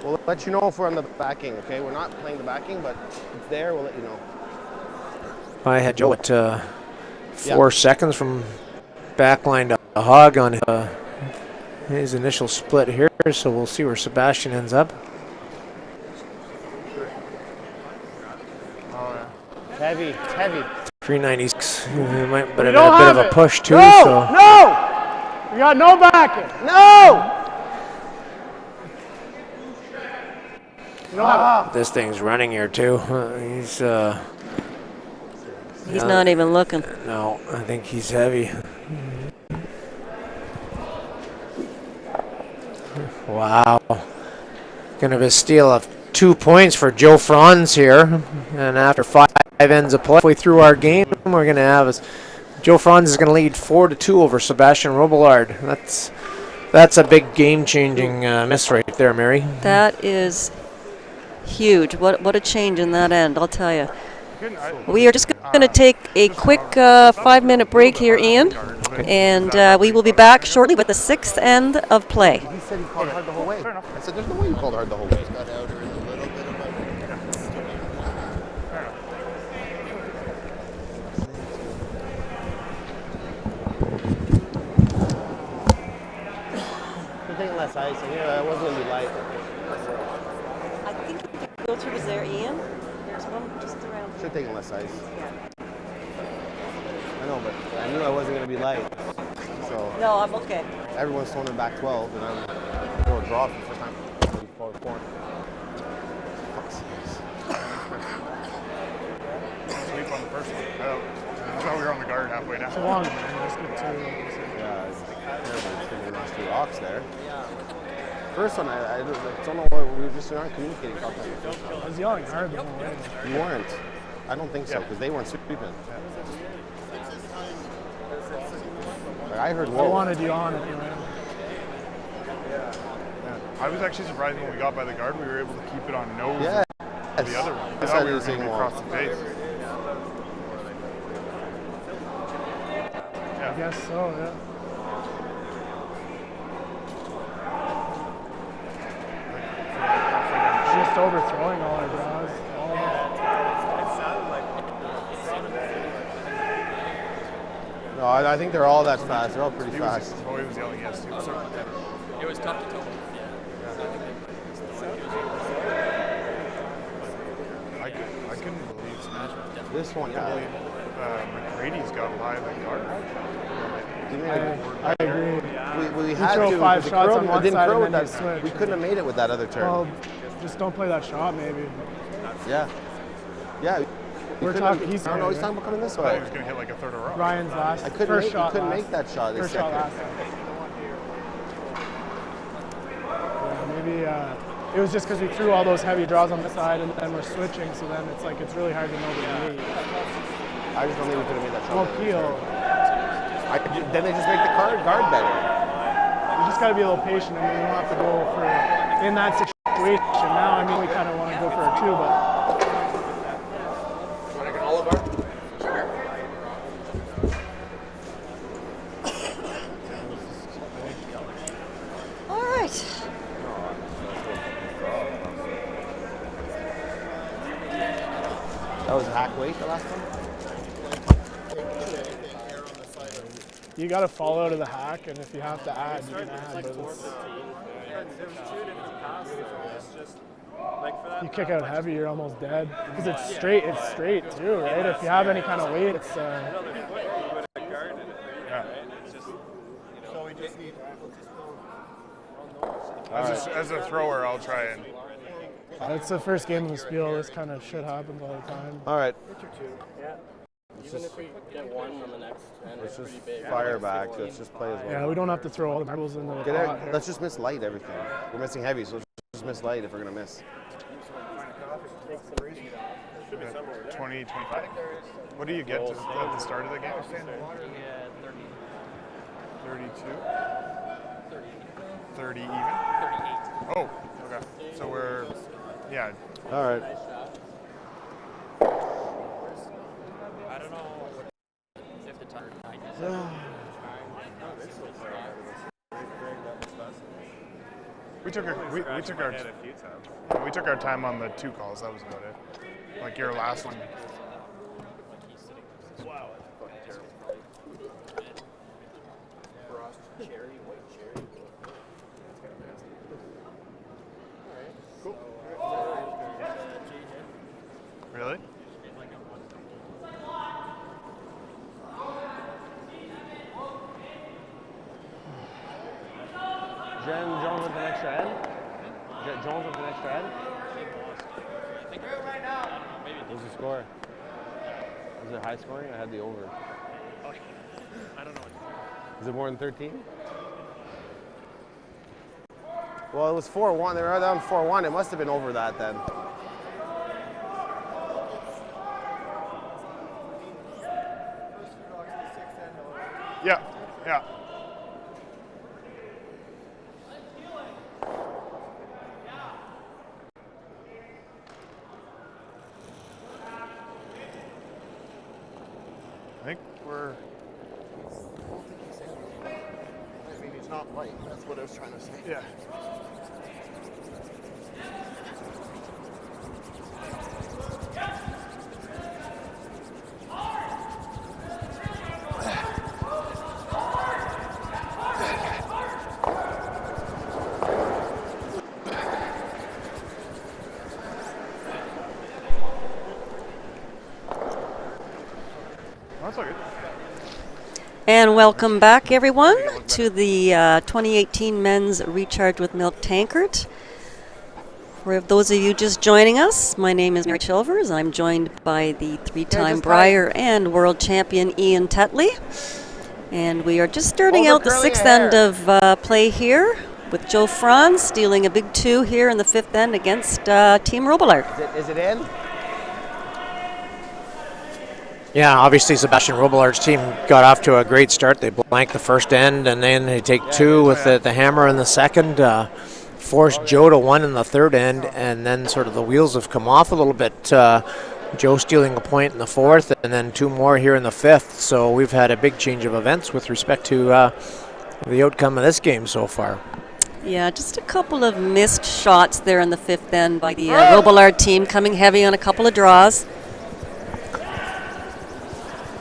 We'll let you know if we're on the backing, okay? We're not playing the backing, but it's there, we'll let you know. I had Joe at 4 seconds from backline to a hog on his initial split here, so we'll see where Sebastian ends up. It's heavy, it's heavy. 396. He might but We a don't bit have of a it. push too. No, So no! We got no backing. No! We don't have this thing's running here too. He's not even looking. No, I think he's heavy. Wow. Gonna be a steal of 2 points for Joe Franz here. And after 5 ends of play, halfway through our game, we're gonna have Joe Franz is gonna lead 4-2 over Sebastian Robillard. That's a big game-changing miss right there, Mary. That is huge. What a change in that end, I'll tell you. We are just going to take a quick 5-minute break here, Ian, and we will be back shortly with the 6th end of play. He said he called hard the whole way. I said, there's no way you called hard the whole way. You're taking less ice. I knew I wasn't going to be light. I think if you go through there, Ian, there's one just around. Should have taken less ice. I know, but I knew I wasn't going to be light. So No, I'm okay. everyone's throwing it back 12, and I'm going to draw for the first time. Forward 4. Sweep on the first one. I thought we were on the guard halfway down. too long, man. Just get two. Yeah, it's terrible. We lost 2 rocks there. First one, I don't know what we just aren't communicating properly. I was yelling hard the whole way. You weren't. I don't think so, because they weren't sweeping. Like, I heard I whoa. wanted you on it, you know. I was actually surprised when we got by the guard, we were able to keep it on nose. Yeah. The other one. I This thought side we of were the going to same be wall. across the face. I guess so, yeah. Just overthrowing all our draws. All of them. No, I think they're all that fast. They're all pretty fast. Oh, he was yelling yes too. Sorry. It was tough to tell. I couldn't believe Smash. This one, yeah. McCrady's got by the guard. I agree. We had throw to. 5 because shots the on curl one didn't side curl and with then that. you switch. We couldn't have made it with that other turn. Well, just don't play that shot, maybe. Yeah. Yeah. We're talking. He's I don't know. He's talking about coming this I thought he way. was going to hit like a third of rock. Ryan's last. I couldn't first make. shot You couldn't last. make that shot. First shot last time. Yeah, maybe it was just because we threw all those heavy draws on the side and then we're switching, so then it's like it's really hard to know the read. I just don't think we could have made that shot. Well, there. Peel, Then they just make the guard better. you just got to be a little patient. I mean, we don't have to go for in that situation now. I mean, we kind of want to go for a 2, but. All right. That was hack weight the last one. You got to fall out of the hack, and if you have to add, you can add. But it's, You kick out heavy, you're almost dead. Because it's straight too, right? If you have any kind of weight, it's... As a thrower, I'll try and... It's the first game of the spiel. This kind of shit happens all the time. All right. Even if we get one on the next, and Let's it's just pretty big. fire back. Let's just play as well. Yeah, we don't have to throw all the marbles in the Get pot out. here. Let's just miss light everything. We're missing heavy, so let's just miss light if we're going to miss. 20, 25. What do you get at the start of the game? 32? 30 even? 38. Oh, okay. So we're, yeah. All right. I don't know if the time. We took our time on the 2 calls. That was about it. Like your last one. Wow, that's fucking terrible. Frost cherry, white cherry. Alright, cool. Really? Jones with an extra end? Jones with an extra end? What's the score? Is it high scoring? I had the over. I don't know what Is it more than 13? Well, it was 4-1. They were down 4-1. It must have been over that then. Yeah, yeah. I think we're... Maybe it's not light. That's what I was trying to say. Yeah. That's all good. And welcome back, everyone, to the 2018 Men's Recharge with Milk Tankard. For those of you just joining us, my name is Mary Chilvers. I'm joined by the 3-time Brier and world champion Ian Tetley. And we are just starting out the 6th end of play here with Joe FRANS stealing a big 2 here in the 5th end against Team ROBILLARD. Is it in? Yeah, obviously Sebastian Robillard's team got off to a great start. They blank the first end, and then they take 2 with the hammer in the second. Forced Joe to 1 in the 3rd end, and then sort of the wheels have come off a little bit. Joe stealing a point in the 4th, and then 2 more here in the 5th. So we've had a big change of events with respect to the outcome of this game so far. Yeah, just a couple of missed shots there in the 5th end by the ROBILLARD team, coming heavy on a couple of draws.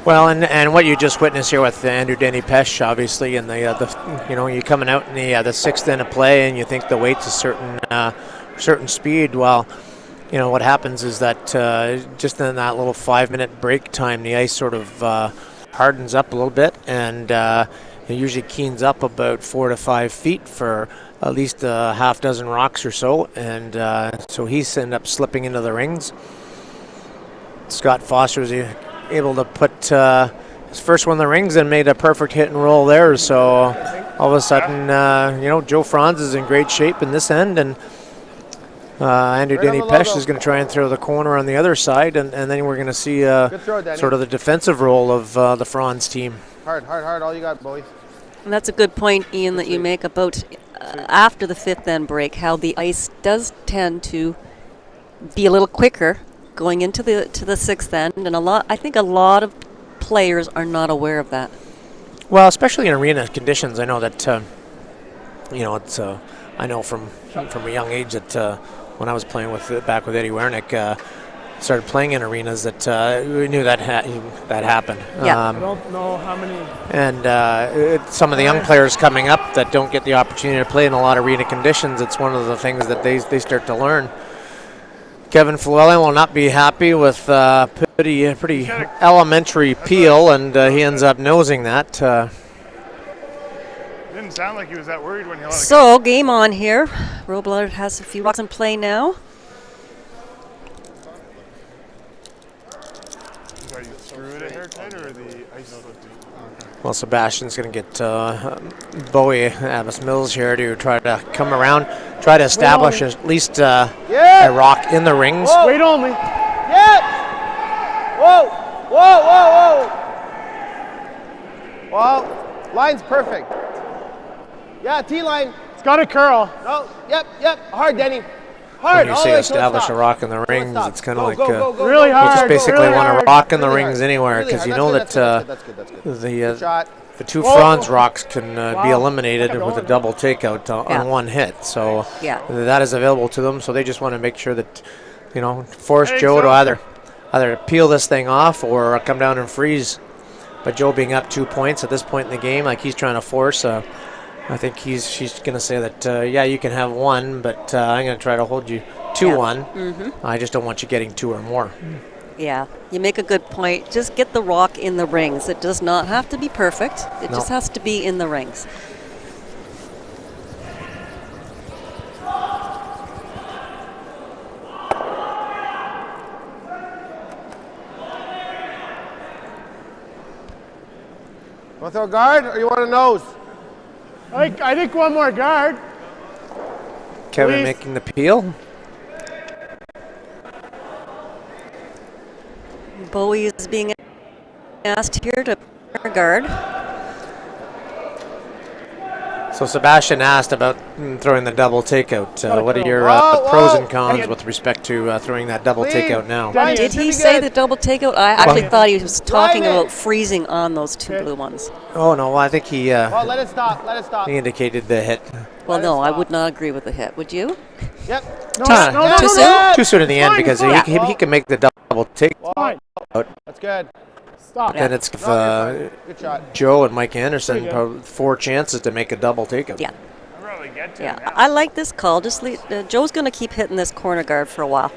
Well, and what you just witnessed here with Andrew Denny Pesh, obviously, and the you know, you coming out in the 6th end of play, and you think the weight's a certain speed. Well, you know what happens is that just in that little 5-minute break time, the ice sort of hardens up a little bit, and it usually keens up about 4 to 5 feet for at least a half dozen rocks or so, and so he's ended up slipping into the rings. Scott Foster was able to put his first one in the rings and made a perfect hit and roll there. So all of a sudden, you know, Joe FRANS is in great shape in this end, and Andrew Denny Pesh is going to try and throw the corner on the other side, and then we're going to see sort of the defensive role of the FRANS team. Hard, all you got, boys. And that's a good point, Ian, that you make about after the 5th end break, how the ice does tend to be a little quicker going into the 6th end, and I think a lot of players are not aware of that. Well, especially in arena conditions, I know that you know, it's I know from a young age that when I was playing back with Eddie Wernick, started playing in arenas that we knew that that happened. Yeah. I don't know how many. And some of the young players coming up that don't get the opportunity to play in a lot of arena conditions, it's one of the things that they start to learn. Kevin Flewelling will not be happy with pretty elementary peel, and he ends up nosing that. Didn't sound like he was that worried when he let it go. So, game on here. ROBILLARD has a few rocks in play now. Are you threw it a haircut or the ice? Well, Sebastian's going to get Bowie Abbas Mills here to try to come around, try to establish at least a rock in the rings. Whoa. Wait only. Yep. Whoa. Whoa, whoa, whoa. Well, line's perfect. Yeah, T-line. It's got a curl. No, yep. Hard, Denny. Hard. When you say establish a rock in the rings, it's kind of like Really you hard. just basically really want hard. a rock in the Really rings hard. anywhere, Really because you hard. know That's good. the Shot. the two Whoa. FRANS rocks can be Wow. eliminated Look at with a going. double takeout Yeah. on one hit. So Yeah. that is available to them. So they just want to make sure that, force Hey, Joe so- to either peel this thing off or come down and freeze. But Joe being up 2 points at this point in the game, like he's trying to force. I think she's going to say that, yeah, you can have one, but I'm going to try to hold you 2-1. I just don't want you getting 2 or more. Yeah, you make a good point. Just get the rock in the rings. It does not have to be perfect. It just has to be in the rings. Want to throw a guard or you want a nose? I think one more guard. Kevin Please. making the peel. Bowie is being asked here to guard. So Sebastian asked about throwing the double takeout. What are your Whoa, pros whoa. and cons with respect to throwing that double Clean. takeout now? Denny, Did it's he pretty say good. the double takeout? I actually thought he was talking Line it. about freezing on those two blue ones. Oh no, I think he Well, let it stop. he indicated the hit. Well, Let it no, I stop. would not agree with the hit. Would you? Yep. No, Time. no, no, Too no, soon? no. Too soon in the end fine, because it's he can make the double takeout. Fine. That's good. Stop. And it's No, you're fine. Good shot. Joe and Mike Anderson Pretty good. probably 4 chances to make a double takeout. Yeah. I'd rather get to Yeah, him now. I like this call. Just Joe's going to keep hitting this corner guard for a while.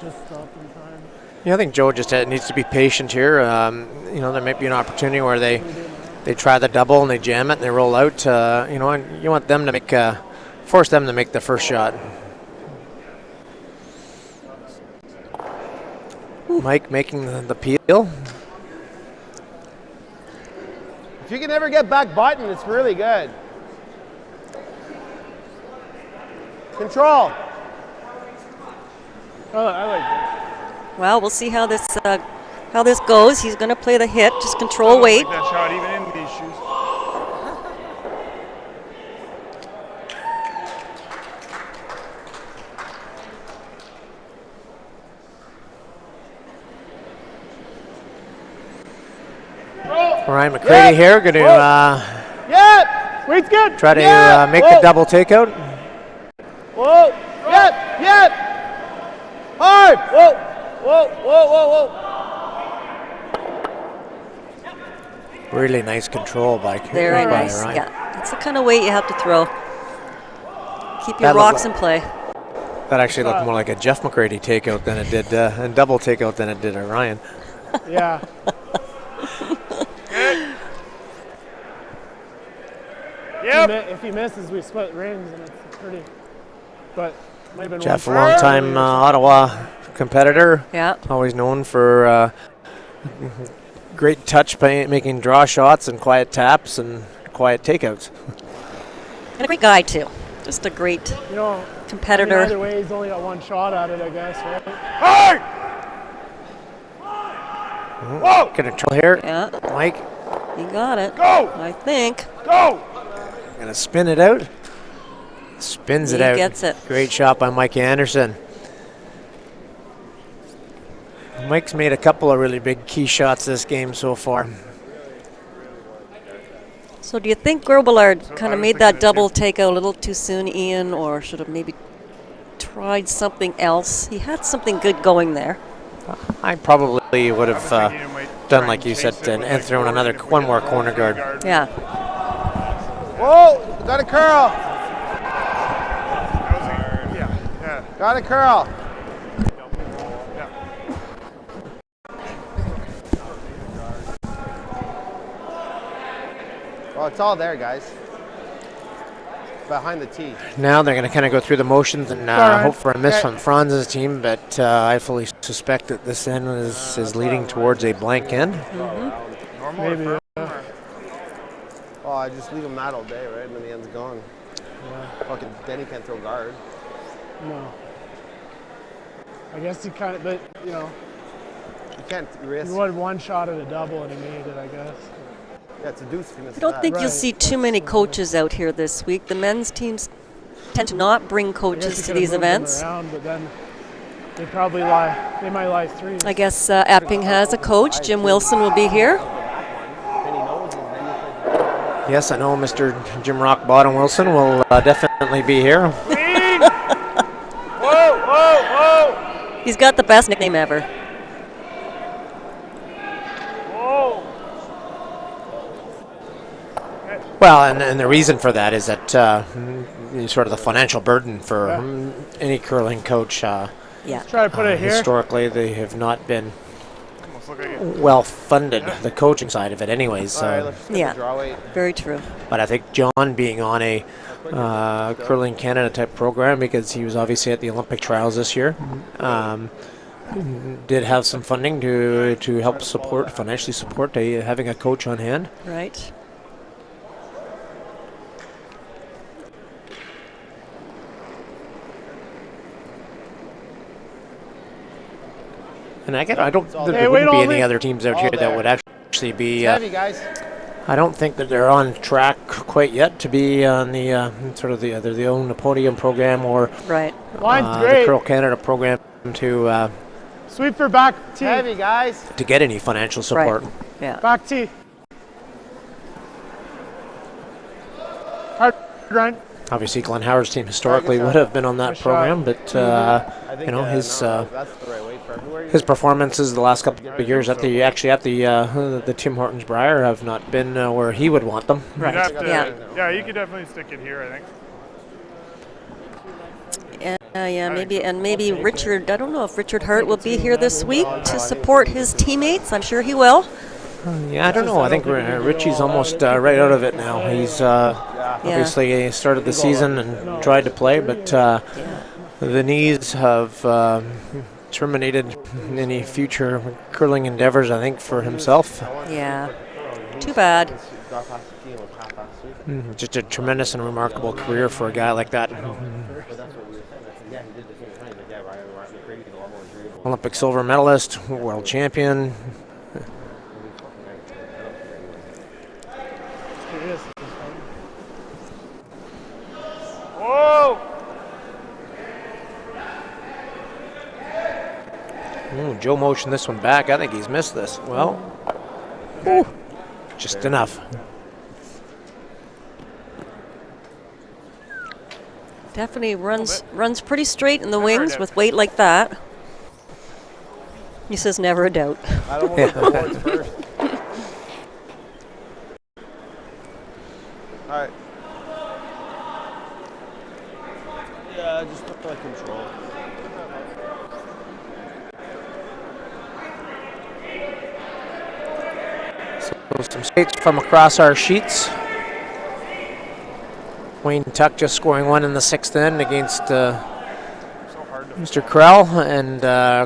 Just stop in time. Yeah, I think Joe just needs to be patient here. There might be an opportunity where they try the double and they jam it and they roll out. And you want them to force them to make the first shot. Mike making the peel. If you can ever get back button, it's really good. Control. I like Well, we'll see how this goes. He's going to play the hit. Just control weight. Like that shot even in these shoes. Ryan McCready here going to Yep. Weight's good. try to Yeah. make Whoa. the double takeout. Whoa. Yep. Hard. Whoa. Really nice control by Very by nice. Ryan. Yeah, that's the kind of weight you have to throw. Keep your That looked rocks like- in play. That actually looked more like a Jeff McCready takeout than it did, and double takeout than it did a Ryan. Yeah. Yep. If he misses, we split rings, and it's pretty. But might have been Jeff, a one long-time Ottawa competitor, Yeah. always known for great touch, making draw shots and quiet taps and quiet takeouts. And a great guy, too. Just a great You know, competitor. I mean, either way, he's only got one shot at it, I guess, right? Hard! Whoa! Control here, Yeah, Mike. you got it. Go! I think. Go! Gonna spin it out. Spins it He out. gets it. Great shot by Mike Anderson. Mike's made a couple of really big key shots this game so far. So do you think Robillard kind of made that double take out a little too soon, Ian, or should have maybe tried something else? He had something good going there. I probably would have done like you said and thrown one more corner guard. Yeah. Whoa! Got a curl. Yeah. Got a curl. Well, it's all there, guys. Behind the tee. Now they're going to kind of go through the motions and hope for a miss from Franz' team, but I fully suspect that this end is leading towards a blank end. Maybe. Oh, I just leave him that all day, right? And then the end's gone. Yeah. Fucking Denny can't throw guard. No. I guess he kind of, but you know, You can't risk. he had one shot at a double and he made it, I guess. Yeah, it's a deuce if you miss I don't that. think you'll Right. see too many coaches out here this week. The men's teams tend to not bring I guess coaches he to could've these moved them events. around, but then they probably lie. They might lie three. I guess Epping has a coach. Jim Wilson will be here. Denny knows, and then you play. Yes, I know Mr. Jim Rock Bottom Wilson will definitely be here. Clean! Whoa! He's got the best nickname ever. Whoa! Well, and the reason for that is that sort of the financial burden for any curling coach. Yeah. Try to put it here. Historically, they have not been Almost look like it. well funded, the coaching side of it anyways. All right, So, let's get Yeah. the draw weight. Very true. but I think John being on a Curling Canada type program, because he was obviously at the Olympic trials this year, did have some funding to help financially support having a coach on hand. Right. And I don't. all There there. wouldn't Hey, be wait, any all other teams out all here that there. would actually be. It's heavy, guys. I don't think that they're on track quite yet to be on the sort of either the own podium program or Right. Line's the great. Curl Canada program to Sweep for back tee. Heavy, guys. get any financial support. Right. Yeah. Back tee. Hard grind. Obviously, Glenn Howard's team historically Good would shot. have been on that Good program, but I think his no, that's the right weight for everywhere. his performances the last couple of years at the Tim Hortons Briar have not been where he would want them. You'd Right. have to- Yeah. Yeah, you could definitely stick it here, I think. Yeah, maybe Richard. I don't know if Richard Hart will be here this week to support his teammates. I'm sure he will. Yeah, I don't know. I think Richie's almost right out of it now. He's obviously started the season and tried to play, but the knees have terminated any future curling endeavors, I think, for himself. Yeah. Too bad. Got past the tee and was half-assed sweep. Just a tremendous and remarkable career for a guy like that. But that's what we were saying. Yeah, he did the same thing. But yeah, Ryan McCready did a lot more injuries. Olympic silver medalist, world champion. Whoa! Ooh, Joe motioned this one back. I think he's missed this. Well, just enough. Definitely runs pretty straight in the wings with weight like that. He says never a doubt. I don't want to go boards first. All right. Yeah, just put the control. So some skates from across our sheets. Wayne Tuck just scoring one in the sixth end against Mr. Krell, and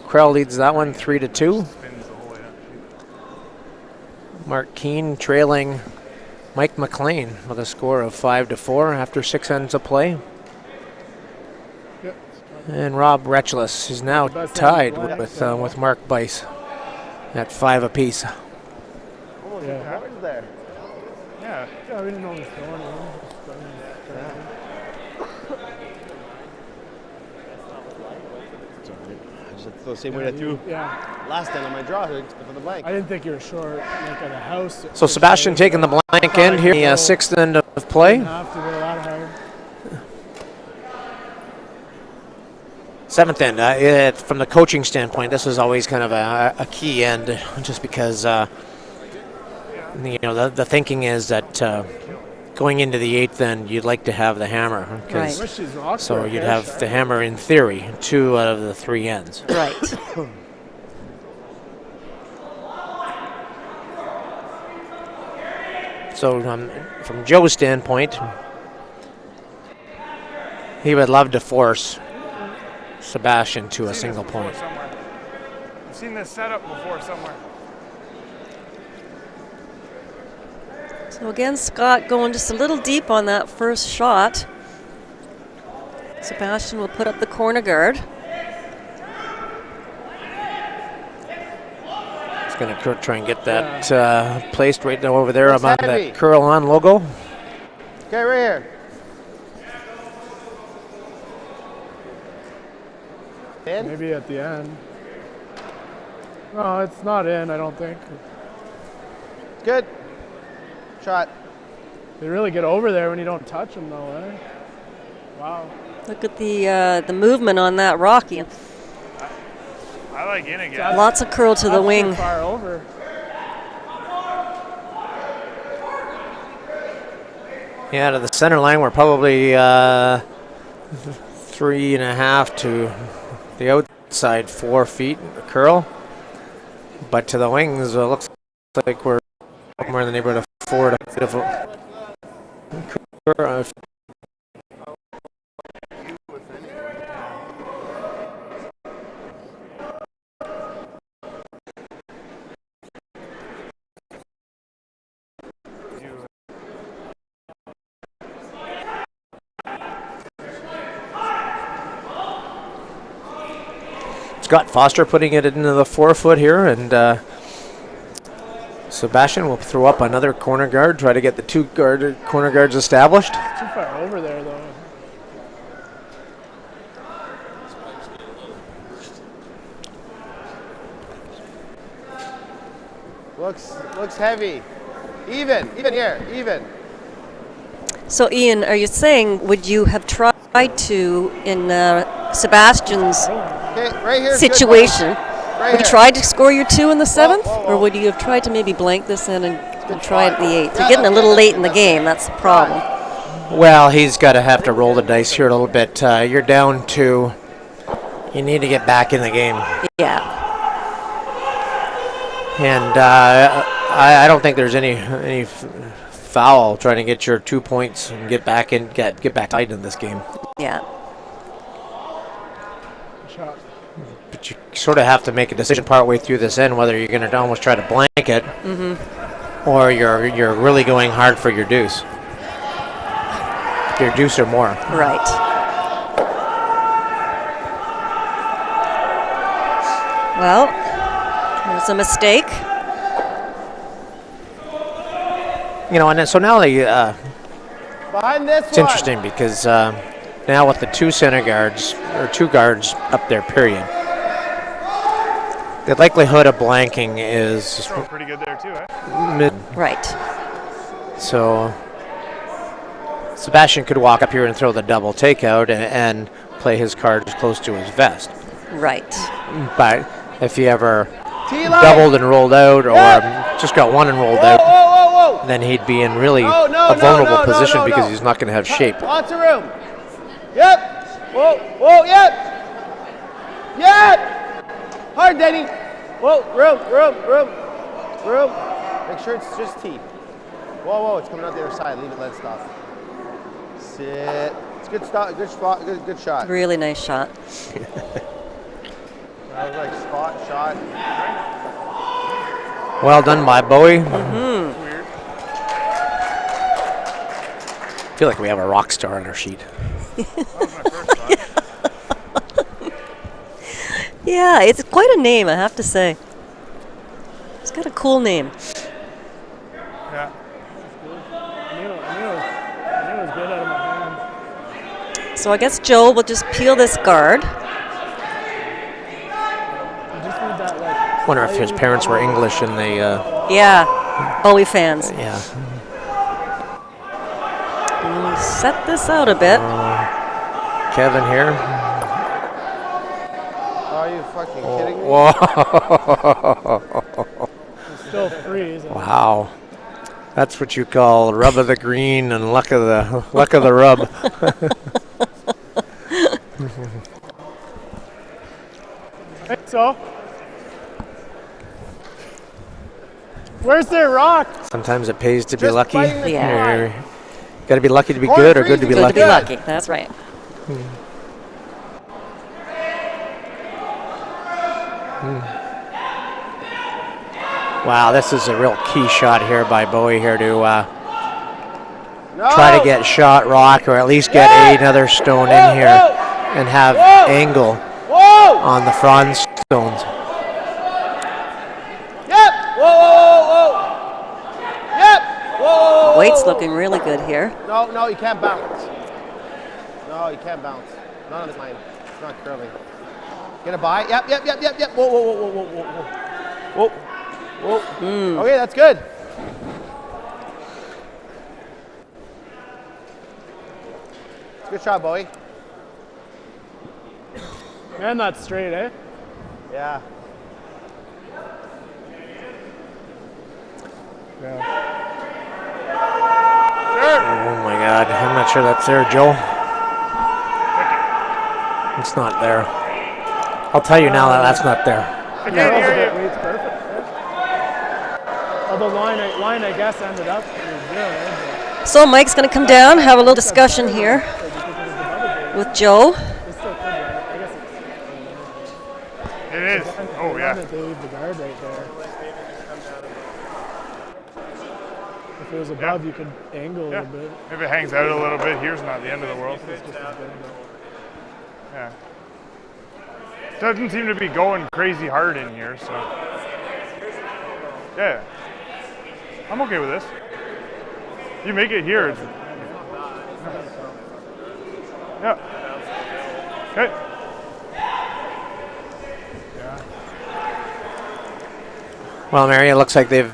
Krell leads that one 3-2. Spins the whole way up. Mark Keane trailing Mike McLean with a score of 5-4 after 6 ends of play. Yep. And Rob Retchless is now Best tied end of with Mark Bice at 5 apiece. Almost Yeah. cards there. Yeah. Yeah, we didn't know he was going. I just It's the same way I threw last end on my draw hook for the blank. I didn't think you were short, like at a house. So Sebastian taking the blank end here, the sixth end of play. Didn't have to go that hard. Seventh end, from the coaching standpoint, this is always kind of a key end, just because the thinking is that going into the eighth end, you'd like to have the hammer, so you'd have the hammer in theory 2 out of the 3 ends. Right. So from Joe's standpoint, he would love to force Sebastian to a single point. I've seen this setup before somewhere. So again, Scott going just a little deep on that first shot. Sebastian will put up the corner guard. He's going to try and get that placed right now over there above that curl on logo. Okay, right here. Maybe at the end. No, it's not in, I don't think. Good. Shot. They really get over there when you don't touch them, though, eh? Wow. Look at the movement on that Rocky. I like in again. Lots of curl to the wing. Far over. Yeah, to the center line, we're probably 3.5 to the outside 4 feet curl, but to the wings, it looks like we're somewhere in the neighborhood of 4 to 5 curl. Scott Foster putting it into the 4-foot here, and Sebastian will throw up another corner guard, try to get the 2 corner guards established. Too far over there, though. Looks heavy. Even here, even. So Ian, are you saying would you have tried to in Sebastian's right here situation? Right would you try to score your 2 in the 7th, or would you have tried to maybe blank this in and try it at the 8th? You're getting a little late in the game. That's the problem. Well, he's got to have to roll the dice here a little bit. You're down to. You need to get back in the game. Yeah. And I don't think there's any foul trying to get your 2 points and get back tight in this game. Yeah. But you sort of have to make a decision partway through this end whether you're going to almost try to blank it, or you're really going hard for your deuce. Your deuce or more. Right. Well, there's a mistake. And so now behind this it's interesting because now with the 2 center guards or 2 guards up there, period, the likelihood of blanking is pretty good there too, eh? mid. Right. So Sebastian could walk up here and throw the double takeout and play his cards close to his vest. Right. But if he ever doubled and rolled out, or just got 1 and rolled out, then he'd be in really a vulnerable position because he's not going to have shape. Lots of room. Yep. Whoa, yep. Yep. Hard, Denny. Whoa, room. Make sure it's just T. Whoa, it's coming out the other side. Leave it, let it stop. Sit. It's good stop. Good spot. Good shot. Really nice shot. That was like spot shot. Well done by Bowie. I feel like we have a rock star on our sheet. Yeah, it's quite a name, I have to say. It's got a cool name. Yeah. I knew it was good out of my hand. So I guess Joe will just peel this guard. Wonder if his parents were English and they. Yeah, Bowie fans. Yeah. We'll set this out a bit. Kevin here. Are you fucking kidding me? Whoa. Still freeze. Wow. That's what you call rub of the green and luck of the rub. So, where's their rock? Sometimes it pays to be Just lucky. fighting the Yeah. Got to be lucky to be Corner good, or good to be freezing. Good to lucky. be lucky. That's right. Wow, this is a real key shot here by Bowie here to No. try to get shot rock, or at least get another stone in here and have angle Whoa! on the FRANS stones. Yep! Whoa, whoa, whoa, whoa! Yep! Whoa, whoa, whoa, Weight's whoa. looking really good here. No, you can't bounce. No, you can't bounce. Not on this line. It's not curling. Get a bye. Yep. Whoa, whoa, whoa, whoa, whoa, whoa, whoa. Whoa. Okay, that's good. Good shot, Bowie. Man, that's straight, eh? Yeah. Oh my God, I'm not sure that's there, Joe. It's not there. I'll tell you now that that's not there. I can't hear you. Weight's perfect. Although line, I guess, ended up good. So Mike's going to come down, have a little discussion here with Joe. It's still good, right? I guess It is. Oh, yeah. They leave the guard right there. If it was above, you could angle a Yeah. little bit. If it hangs out a little bit, here's not the end of the world. Yeah. Doesn't seem to be going crazy hard in here, so. Yeah. I'm okay with this. You make it here. It's, yeah. Okay. Well, Mary, it looks like they've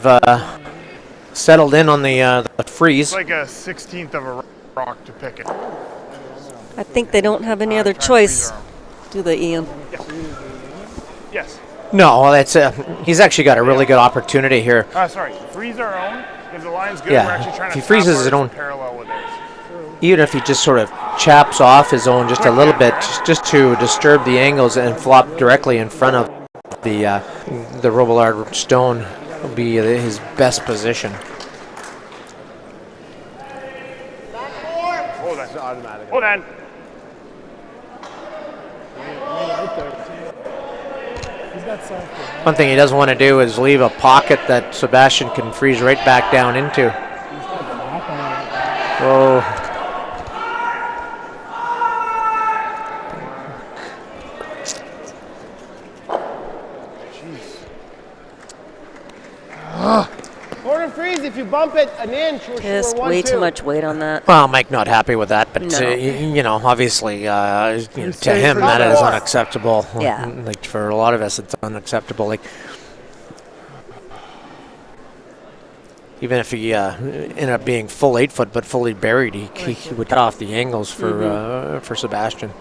settled in on the freeze. It's like a 16th of a rock to pick it. I think they don't have any other Try and choice, freeze do they, Ian? Yes. No, well, that's he's actually got a really good opportunity here. Sorry. Freeze our own. If the line's good, Yeah, we're actually trying if to he freezes tap his ours own- parallel with theirs. Even if he just sort of chaps off his own just a little bit, just to disturb the angles and flop directly in front of the Robillard stone, will be his best position. Hold on. It's automatic. Hold on. He's got soft. One thing he doesn't want to do is leave a pocket that Sebastian can freeze right back down into. Oh. Corner freeze, if you bump it an inch, we're Just sure way 1-2. too much weight on that. Well, Mike not happy with that, but No. you know, obviously, to staying him for that the is fourth. unacceptable. Yeah. Like for a lot of us, it's unacceptable. Like even if he ended up being full 8 foot but fully buried, he would cut off the angles for Sebastian.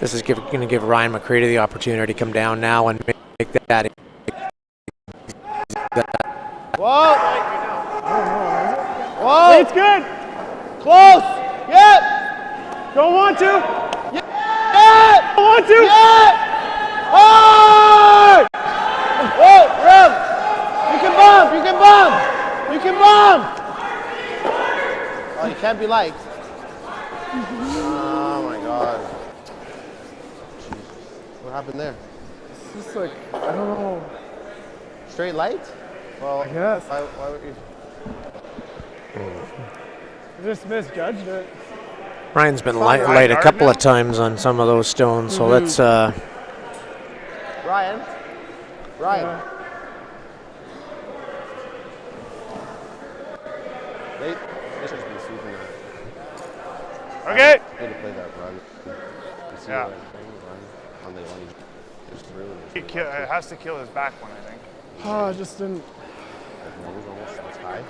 This is going to give Ryan McCready the opportunity to come down now and make that. Whoa! Whoa! It's good. Close! Yep! Don't want to. Yep! Don't want to. Yep! Hard! Whoa, Rem! You can bump! You can bump! You can bump! Oh, you can't be liked. Oh my God. Jesus. What happened there? It's just like, I don't know. Straight light? Well, I guess. why would you? I just misjudged it. Ryan's been Ryan light a Gardner? couple of times on some of those stones, so let's. Ryan? Ryan? They should be sweeping that. Okay. Need to play that run. You see Yeah. what I'm saying? Run on the line. Just threw it. It has to kill his back one, I think. Oh, I just didn't. That's high.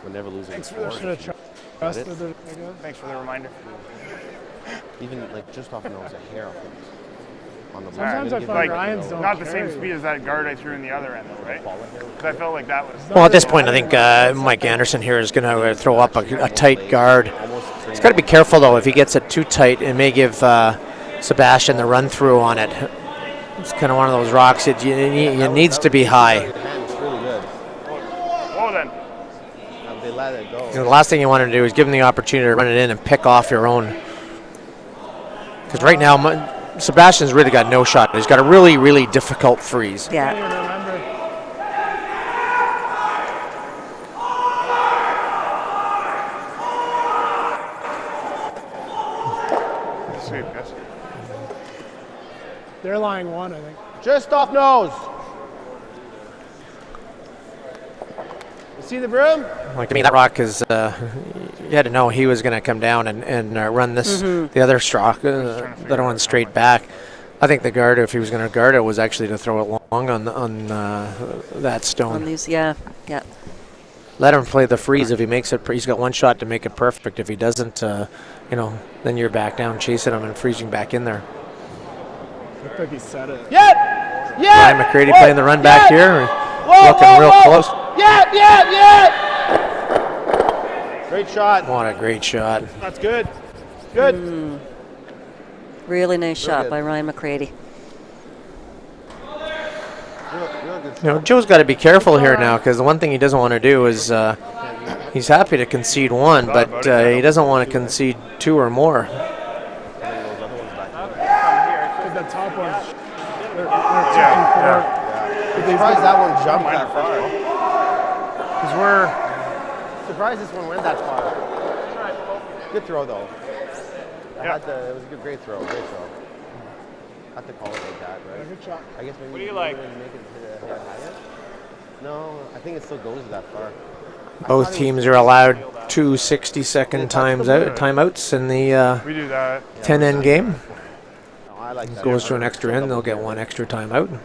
We're never losing. Thanks for the trusted it, I guess. Thanks for the reminder. Even like just off nose, a hair off it. On the Sometimes I line. find Ryans don't Not the same carry. speed as that guard I threw in the other end, though, right? Because I felt like that was. Well, at this point, I think Mike Anderson here is going to throw up a tight guard. He's got to be careful, though. If he gets it too tight, it may give Sebastian the run-through on it. It's kind of one of those rocks. It needs to be high. It's really good. Whoa, then. They let it go. The last thing you want to do is give him the opportunity to run it in and pick off your own. Because right now, Sebastian's really got no shot. He's got a really, really difficult freeze. Yeah. Sweep, guys. They're lying one, I think. Just off nose. You see the broom? Like, to me, that rock is, you had to know he was going to come down and run this, the other stroke, the other one straight back. I think the guard, if he was going to guard it, was actually to throw it long on that stone. On these, yeah. Let him play the freeze. If he makes it, he's got one shot to make it perfect. If he doesn't, then you're back down chasing him and freezing back in there. Looked like he said it. Ryan McCready playing the run back here, looking real close. Great shot. What a great shot. That's good. Good. Really nice shot good. by Ryan McCready. Real good. Joe's got to be careful here now, because the one thing he doesn't want to do is he's happy to concede one, but he doesn't want to concede two or more. The top one. Yeah. I'm surprised that one jumped that far. Because we're. Surprised this one went that far. Good throw though. Yeah. It was a great throw. Great throw. I have to call it like that, right? Good shot. I guess maybe. What do you like? Make it hit higher? No, I think it still goes that far. Both teams are allowed two 60-second timeouts in the We do that. 10-end game. No, I like that. Goes to an extra end, they'll get one extra timeout.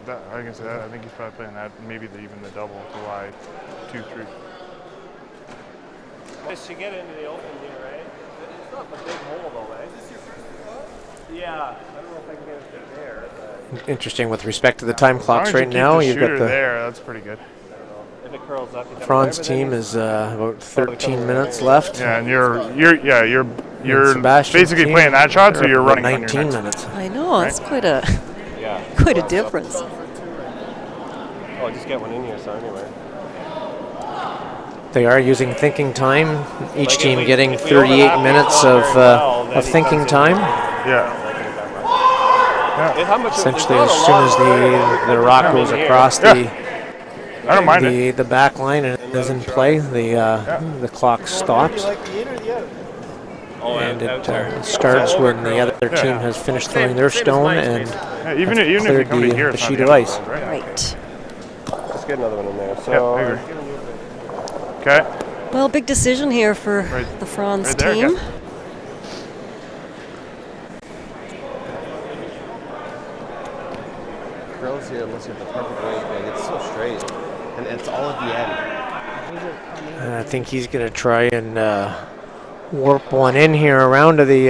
I can say that. I think he's probably playing that. Maybe even the double to lie 2-3. This should get into the open here, right? It's not a big hole though, right? Yeah, I don't know if I can get it to there. But Interesting with respect to the time clocks right now. You've You've got got the there. That's pretty good. if it curls up, you FRANS team is about 13 minutes left. Yeah, and you're Sebastian's basically team, playing that shot, so they're you're about running on your 19 next. minutes. I know, it's quite a difference. Oh, just get one in here, so anyway. They are using thinking time. Each Like team if we- getting if we overlap 38 minutes each other well, then he thinking comes in. time. Yeah. How much Essentially, as soon as the rock goes across I don't mind it. the back line and is in play, the clock stops. And it starts when the other team has finished throwing their stone and Yeah, even if you cleared come in here, the it's not sheet the of end ice. the world, right? Right. Let's get another one in there. Yeah, So I agree. Okay. Well, big decision here for the FRANS right there, team. okay. Curls here unless you have the perfect weight, man. It's so straight. And it's all at the end. And I think he's going to try and warp one in here around to the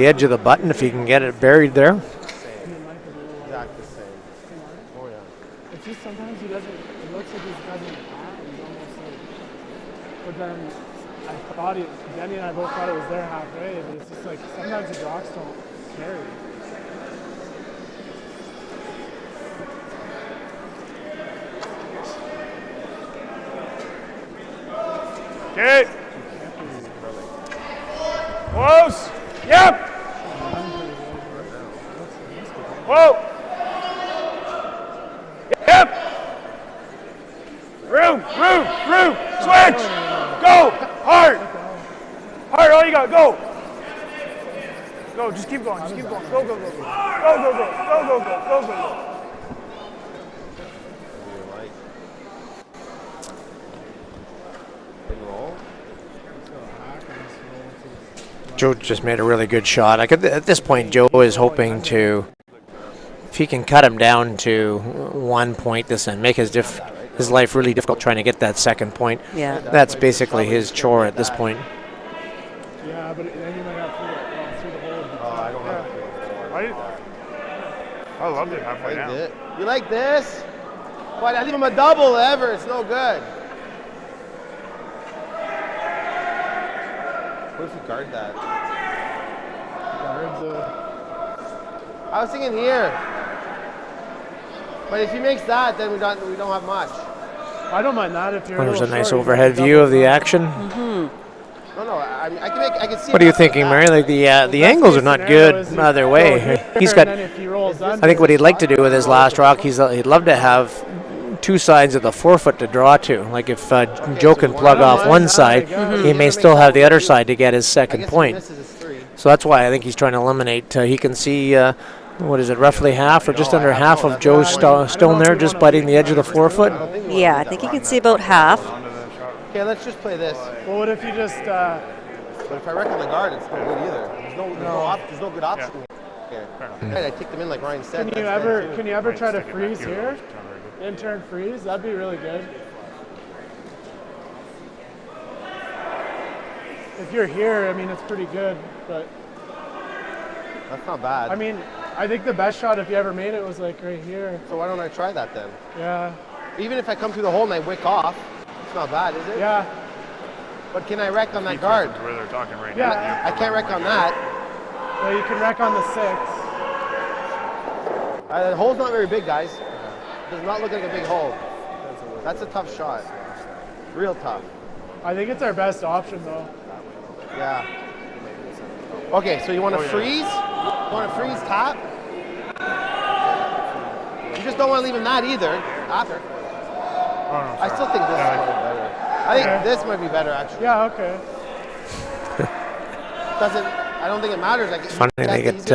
edge of the button if he can get it buried there. Exactly the same. Oh yeah. It's just sometimes he doesn't. It looks like he's doesn't bat. He's almost like. But then I thought Denny and I both thought it was there halfway. But it's just like sometimes the rocks don't carry. Okay. Close. Yep. Whoa. Yep. Room. Switch. Go. Hard. All you got. Go. Go. Just keep going. Go. Go. Go. Joe just made a really good shot. Like at this point, Joe is hoping to, if he can cut him down to 1 point this and make his life really difficult trying to get that second point. Yeah. That's basically his chore at this point. Yeah, but then you might have to through the hole. Oh, I don't have I loved it halfway down. it. You like this? But I leave him a double ever. It's no good. What if you guard that? I was thinking here. But if he makes that, then we don't have much. I don't mind that if you're. There's a little nice short, you overhead can view of the double action. No, I can see. What are you thinking, Mary? Like the angles are not good either way. He's got. I think what he'd like to do with his last rock, he'd love to have two sides of the forefoot to draw to. Like if Joe can plug off one side, he may still have the other side to get his second point. So that's why I think he's trying to eliminate. He can see. What is it, roughly half or just under half of Joe's stone there, just biting the edge of the forefoot? Yeah, I think you can see about half. Okay, let's just play this. Well, what if you just? But if I wreck on the guard, it's not good either. There's no good option here. Right, I take them in like Ryan said. Can you ever try to freeze here? In-turn freeze? That'd be really good. If you're here, I mean, it's pretty good, but. That's not bad. I mean, I think the best shot if you ever made it was like right here. So why don't I try that then? Yeah. Even if I come through the hole and I wick off, it's not bad, is it? Yeah. But can I wreck on that guard? Where they're talking right Yeah. now. I can't wreck on that. Well, you can wreck on the 6. The hole's not very big, guys. Does not look like a big hole. That's a tough shot. Real tough. I think it's our best option though. Yeah. Okay, so you want to freeze? You want to freeze tap? You just don't want to leave him that either. After. I still think this is probably better. I think this might be better actually. Yeah. Okay. I don't think it matters. Like, Funny they get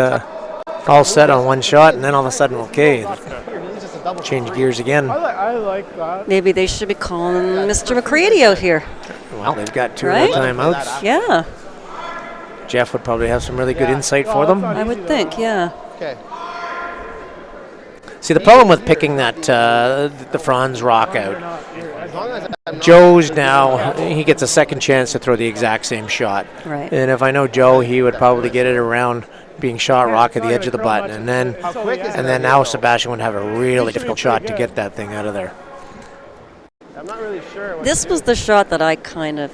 all set on one shot and then all of a sudden, okay, change gears again. I like that. Maybe they should be calling Mr. McCready out here. Well, they've got two Right? timeouts. Yeah, Jeff would probably have some really good insight for them. I would think, yeah. Okay. See, the problem with picking that the FRANS rock out, As long as I'm not Joe's now, he gets a second chance to throw the exact same shot. Right. And if I know Joe, he would probably get it around being shot rock at the edge of the button. And then now Sebastian would have a really difficult shot to get that thing out of there. I'm not really sure. What This to do. was the shot that I kind of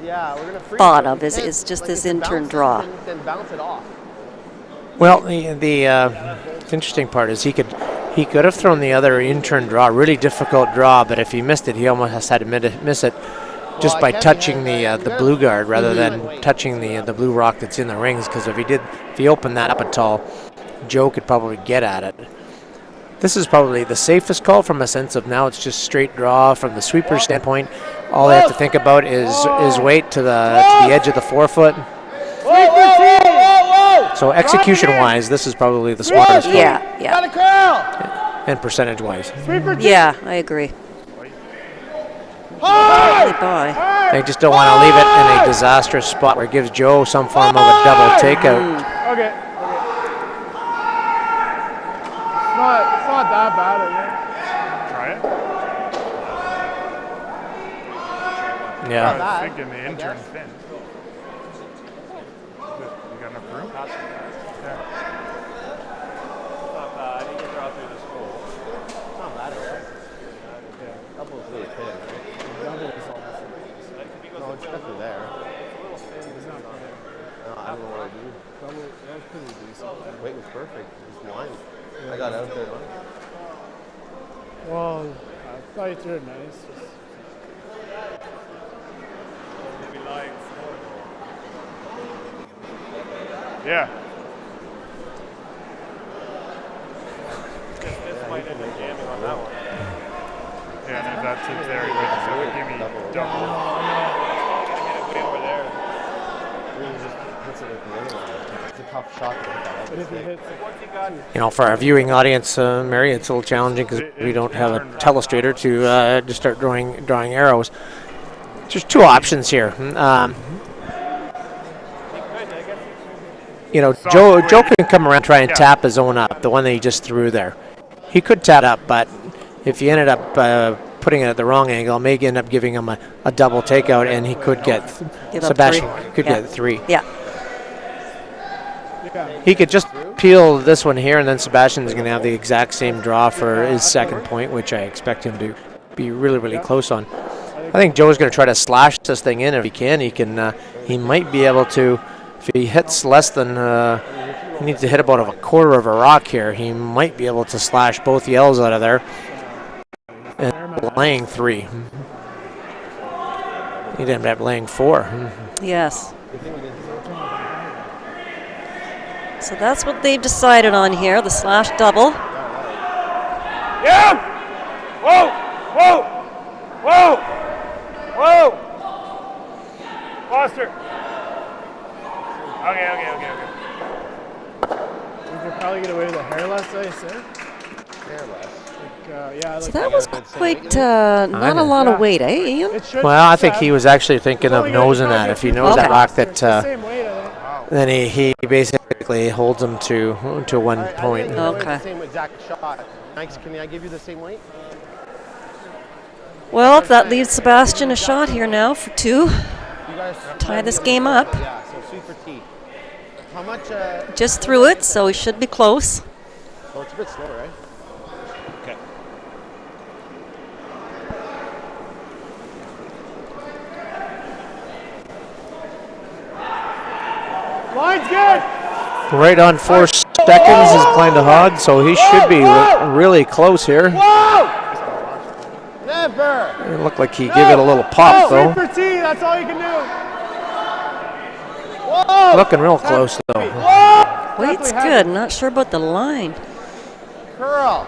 Yeah, we're gonna freeze thought it. of You is can't- just like, this if it in-turn bounces, draw. Then bounce it off. Well, the interesting part is he could have thrown the other in-turn draw, really difficult draw, but if he missed it, he almost had to miss it just by touching the blue guard rather than touching the blue rock that's in the rings. Because if he opened that up at all, Joe could probably get at it. This is probably the safest call from a sense of now it's just straight draw from the sweeper standpoint. All they have to think about is weight to the edge of the forefoot. So execution-wise, this is probably the smartest one. Yeah, Got yeah. a curl. And percentage-wise. Yeah, I agree. Bye. They just don't want to leave it in a disastrous spot where it gives Joe some form of a double takeout. Okay. It's not that bad, I think. Try it. Yeah. I was thinking the intern thin. You got enough room? Not bad. You can draw through this hole. It's not bad, right? Double is really thin, right? Double is almost. No, it's definitely there. No, I don't know what I do. Double, that's pretty decent. Weight was perfect. Just line. I got out there. Well, I thought you threw it nice. Yeah. This might end up jamming on that one. Yeah, and if that sits there, you might give me double. Get it way over there. Really just hits it with the other one. It's a tough shot to hit that But other if he stick. hits You know, for our viewing audience, Mary, it's a little challenging because we don't have a telestrator to start drawing arrows. There's two options here. you know, Joe can come around and try and tap his own up, the one that he just threw there. He could tap up, but if he ended up putting it at the wrong angle, may end up giving him a double takeout, and he could get Sebastian could get 3. Yeah. He could just peel this one here, and then Sebastian's going to have the exact same draw for his second point, which I expect him to be really, really close on. I think Joe's going to try to slash this thing in if he can. He might be able to. If he hits less than, he needs to hit about a quarter of a rock here. He might be able to slash both yells out of there. And laying 3. He'd end up laying 4. Yes. So that's what they've decided on here, the slash double. Yeah! Whoa! Whoa! Whoa! Whoa! Foster. Okay. We could probably get away with a hairless, I say. Hairless. So that was quite not a lot of weight, eh, Ian? Well, I think he was actually thinking of nosing that. If he knows that rock, that then he basically holds him to 1 point. Okay. Same exact shot. Thanks. Can I give you the same weight? Well, that leaves Sebastian a shot here now for 2. You guys Tie this game up. Yeah. So sweet for tea. How much? Just threw it, so he should be close. Oh, it's a bit slower, right? Okay. Line's good. Right on 4 seconds is Klein to Hog, so he should be really close here. Whoa! Never. It looked like he gave it a little pop, though. Sweet for tea, that's all you can do. Whoa! Looking real close, though. Whoa! Weight's good. Not sure about the line. Curl.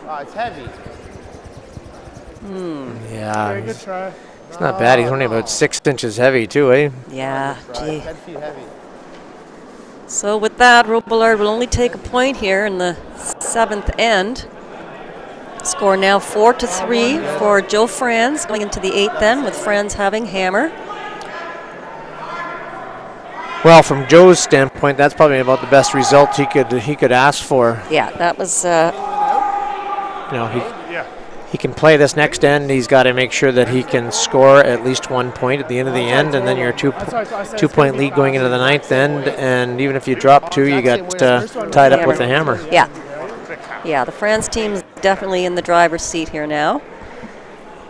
Oh, it's heavy. Yeah, Very good try. it's not bad. He's only about 6 inches heavy, too, eh? Yeah, gee. 10 feet heavy. So with that, Robillard will only take a point here in the 7th end. Score now 4-3 for Joe FRANS, going into the 8th end with FRANS having hammer. Well, from Joe's standpoint, that's probably about the best result he could ask for. Yeah, that was. You know, he can play this next end. He's got to make sure that he can score at least 1 point at the end of the end, and then you're a 2-point lead going into the 9th end. And even if you drop 2, you got tied up with the hammer. Yeah. Yeah, the FRANS team's definitely in the driver's seat here now.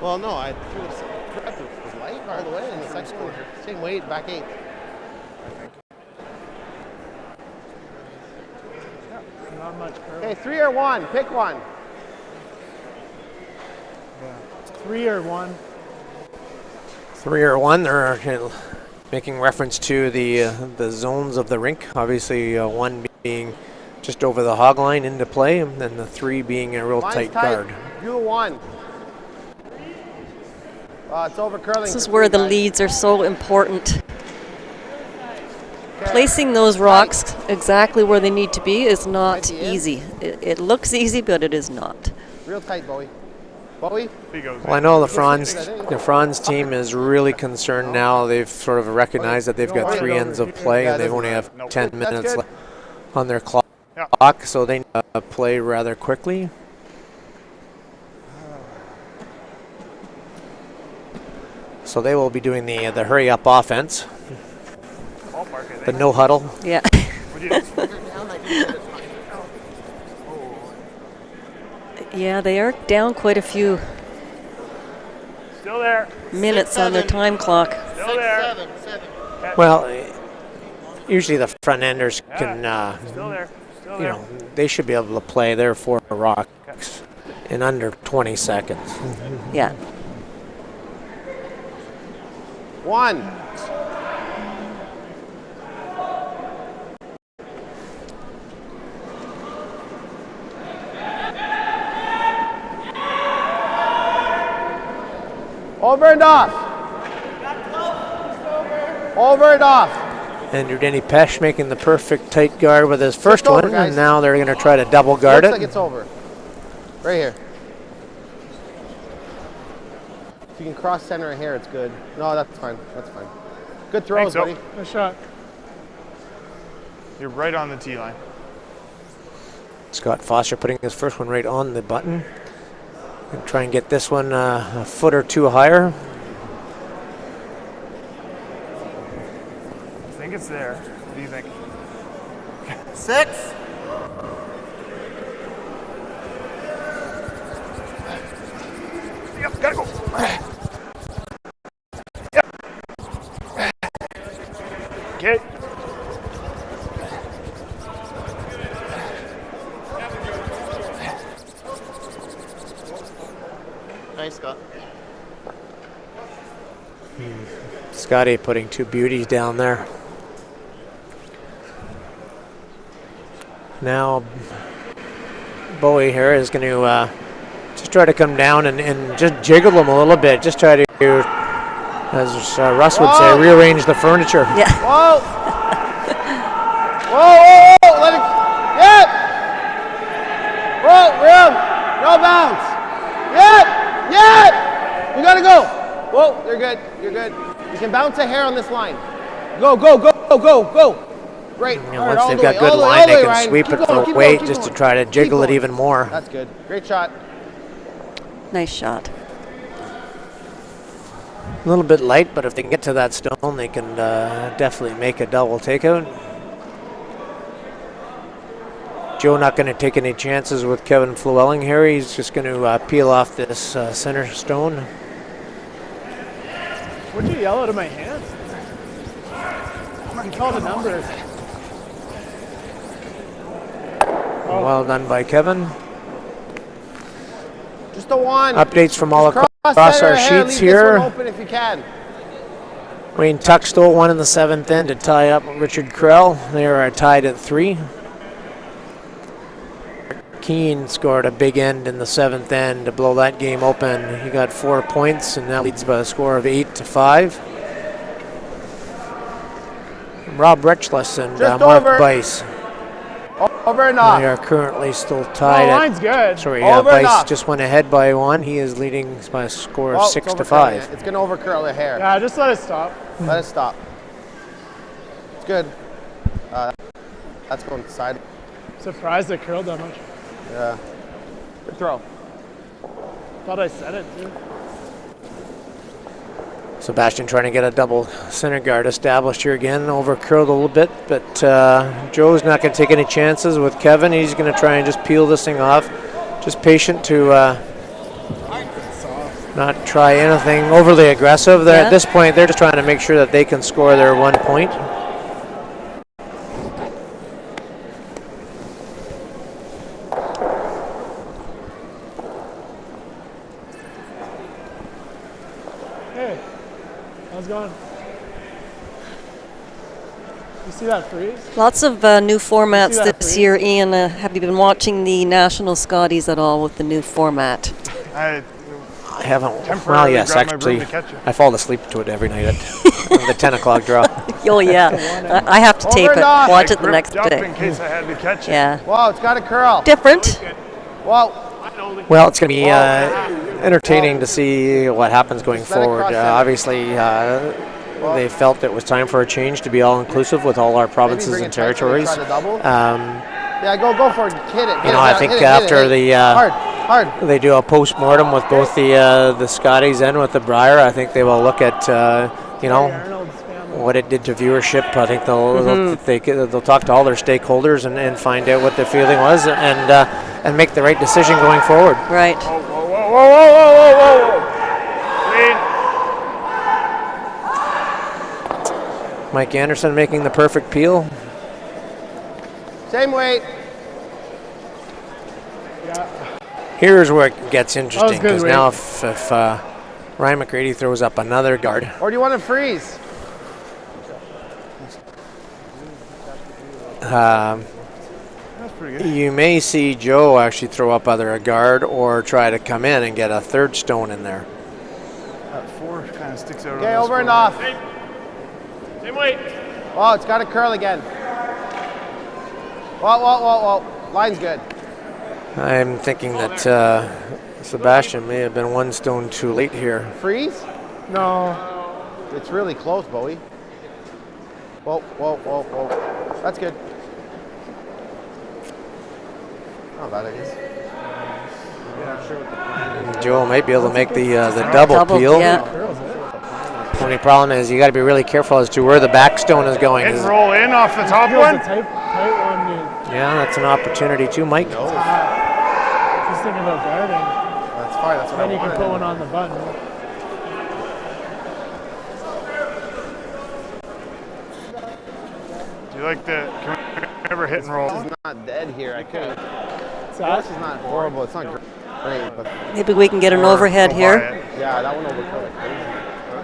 Well, no, I threw it was light all the way, and the second one was the same weight, back 8. Not much curve. Okay, 3 or 1, pick one. 3 or 1. 3 or 1, they're making reference to the zones of the rink. Obviously, 1 being just over the hog line into play, and then the 3 being a real tight guard. You 1. It's over curling. This is where the leads are so important. Placing those rocks exactly where they need to be is not easy. It looks easy, but it is not. Real tight, Bowie. Bowie? Well, I know the FRANS team is really concerned now. They've sort of recognized that they've got 3 ends of play, and they only have 10 minutes left on their clock, so they play rather quickly. So they will be doing the hurry-up offense, the no huddle. Yeah. Yeah, they are down quite a few Still there. minutes on their time clock. Still there. Well, usually the front enders can, Still there. Still you there. know, they should be able to play their 4 rocks in under 20 seconds. Yeah. 1. Over and off. Over and off. Andrew Denny Pesh making the perfect tight guard with his first over, one, guys. and now they're going to try to double guard Looks like it. it's over. Right here. If you can cross center here, it's good. No, that's fine. That's fine. Good throws, so. buddy. Good shot. You're right on the tee line. Scott Foster putting his first one right on the button. And try and get this one a foot or two higher. I think it's there. What do you think? 6. Yep, gotta go. Yep. Okay. Nice, Scott. Scotty putting two beauties down there. Now Bowie here is going to just try to come down and just jiggle them a little bit. Just try to, as Russ would say, rearrange the furniture. Yeah. Whoa! Whoa, whoa, whoa! Let it. Yep! Whoa, rim! No bounce! Yep! Yep! You gotta go! Whoa, you're good. You're good. You can bounce a hair on this line. Go, go, go, go, go, go! Great. You know, once they've got good line, they can sweep it for weight just to try to jiggle it even more. That's good. Great shot. Nice shot. A little bit light, but if they can get to that stone, they can definitely make a double takeout. Joe not going to take any chances with Kevin Flewelling here. He's just going to peel off this center stone. What'd you yell out of my hands? You called the numbers. Well done by Kevin. Just a one. Updates from all Cross across our hair, sheets leave this one here. open if you can. Wayne Tuck stole one in the 7th end to tie up Richard Krell. They are tied at 3. Keane scored a big end in the 7th end to blow that game open. He got 4 points, and that leads by a score of 8-5. Rob Retchless and Mark Bice. Over and off. They are currently still tied. Line's good. Sorry, Over and Bice off. just went ahead by 1. He is leading by a score of Oh, 6-5. It's going to overcurl the hair. Yeah, just let it stop. Let it stop. It's good. That's going side. Surprised it curled that much. Yeah. Good throw. Thought I said it too. Sebastian trying to get a double center guard established here again. Overcurled a little bit, but Joe's not going to take any chances with Kevin. He's going to try and just peel this thing off. Just patient to not try anything overly aggressive. They're, at this point, they're just trying to make sure that they can score their 1 point. How's it going? You see that freeze? Lots of new formats this year, Ian. Have you been watching the National Scotties at all with the new format? I haven't. Well, yes, actually, I fall asleep to it every night at the 10 o'clock draw. Oh, yeah. I have to tape it, watch it the next day. In case I had to catch it. Yeah. Wow, it's got a curl. Different. Wow. Well, it's going to be entertaining to see what happens going forward. Obviously, they felt it was time for a change to be all-inclusive with all our provinces and territories. Yeah, go for it. Hit it. You know, I think after they do a post-mortem with both the Scotties and with the Brier, I think they will look at, what it did to viewership. I think they'll talk to all their stakeholders and find out what the feeling was and make the right decision going forward. Right. Whoa, whoa, whoa, whoa, whoa, whoa, whoa. Mike Anderson making the perfect peel. Same weight. Here's where it gets interesting, because now weight. if Ryan McCready throws up another guard. Or do you want to freeze? You may see Joe actually throw up either a guard or try to come in and get a third stone in there. That 4 kind of sticks out. Okay, over and off. Same weight. Oh, it's got a curl again. Whoa, whoa, whoa, whoa. Line's good. I'm thinking that Sebastian may have been 1 stone too late here. Freeze? No. It's really close, Bowie. Whoa, whoa, whoa, whoa. That's good. not bad, I guess. Yeah, I'm sure what the plan is. Joel might be able to make the double peel. Yeah. Only problem is you got to be really careful as to where the backstone is going. And roll in off the top Feels one. a tight one, dude. Yeah, that's an opportunity too, Mike. Just thinking about guarding. That's fine. That's what Then I you can wanted. put one on the button. Do you like the? Can we ever hit and roll? This is not dead here. I couldn't. So This is not horrible. It's not great, but Maybe we can get an overhead here. yeah, that one overcut like crazy.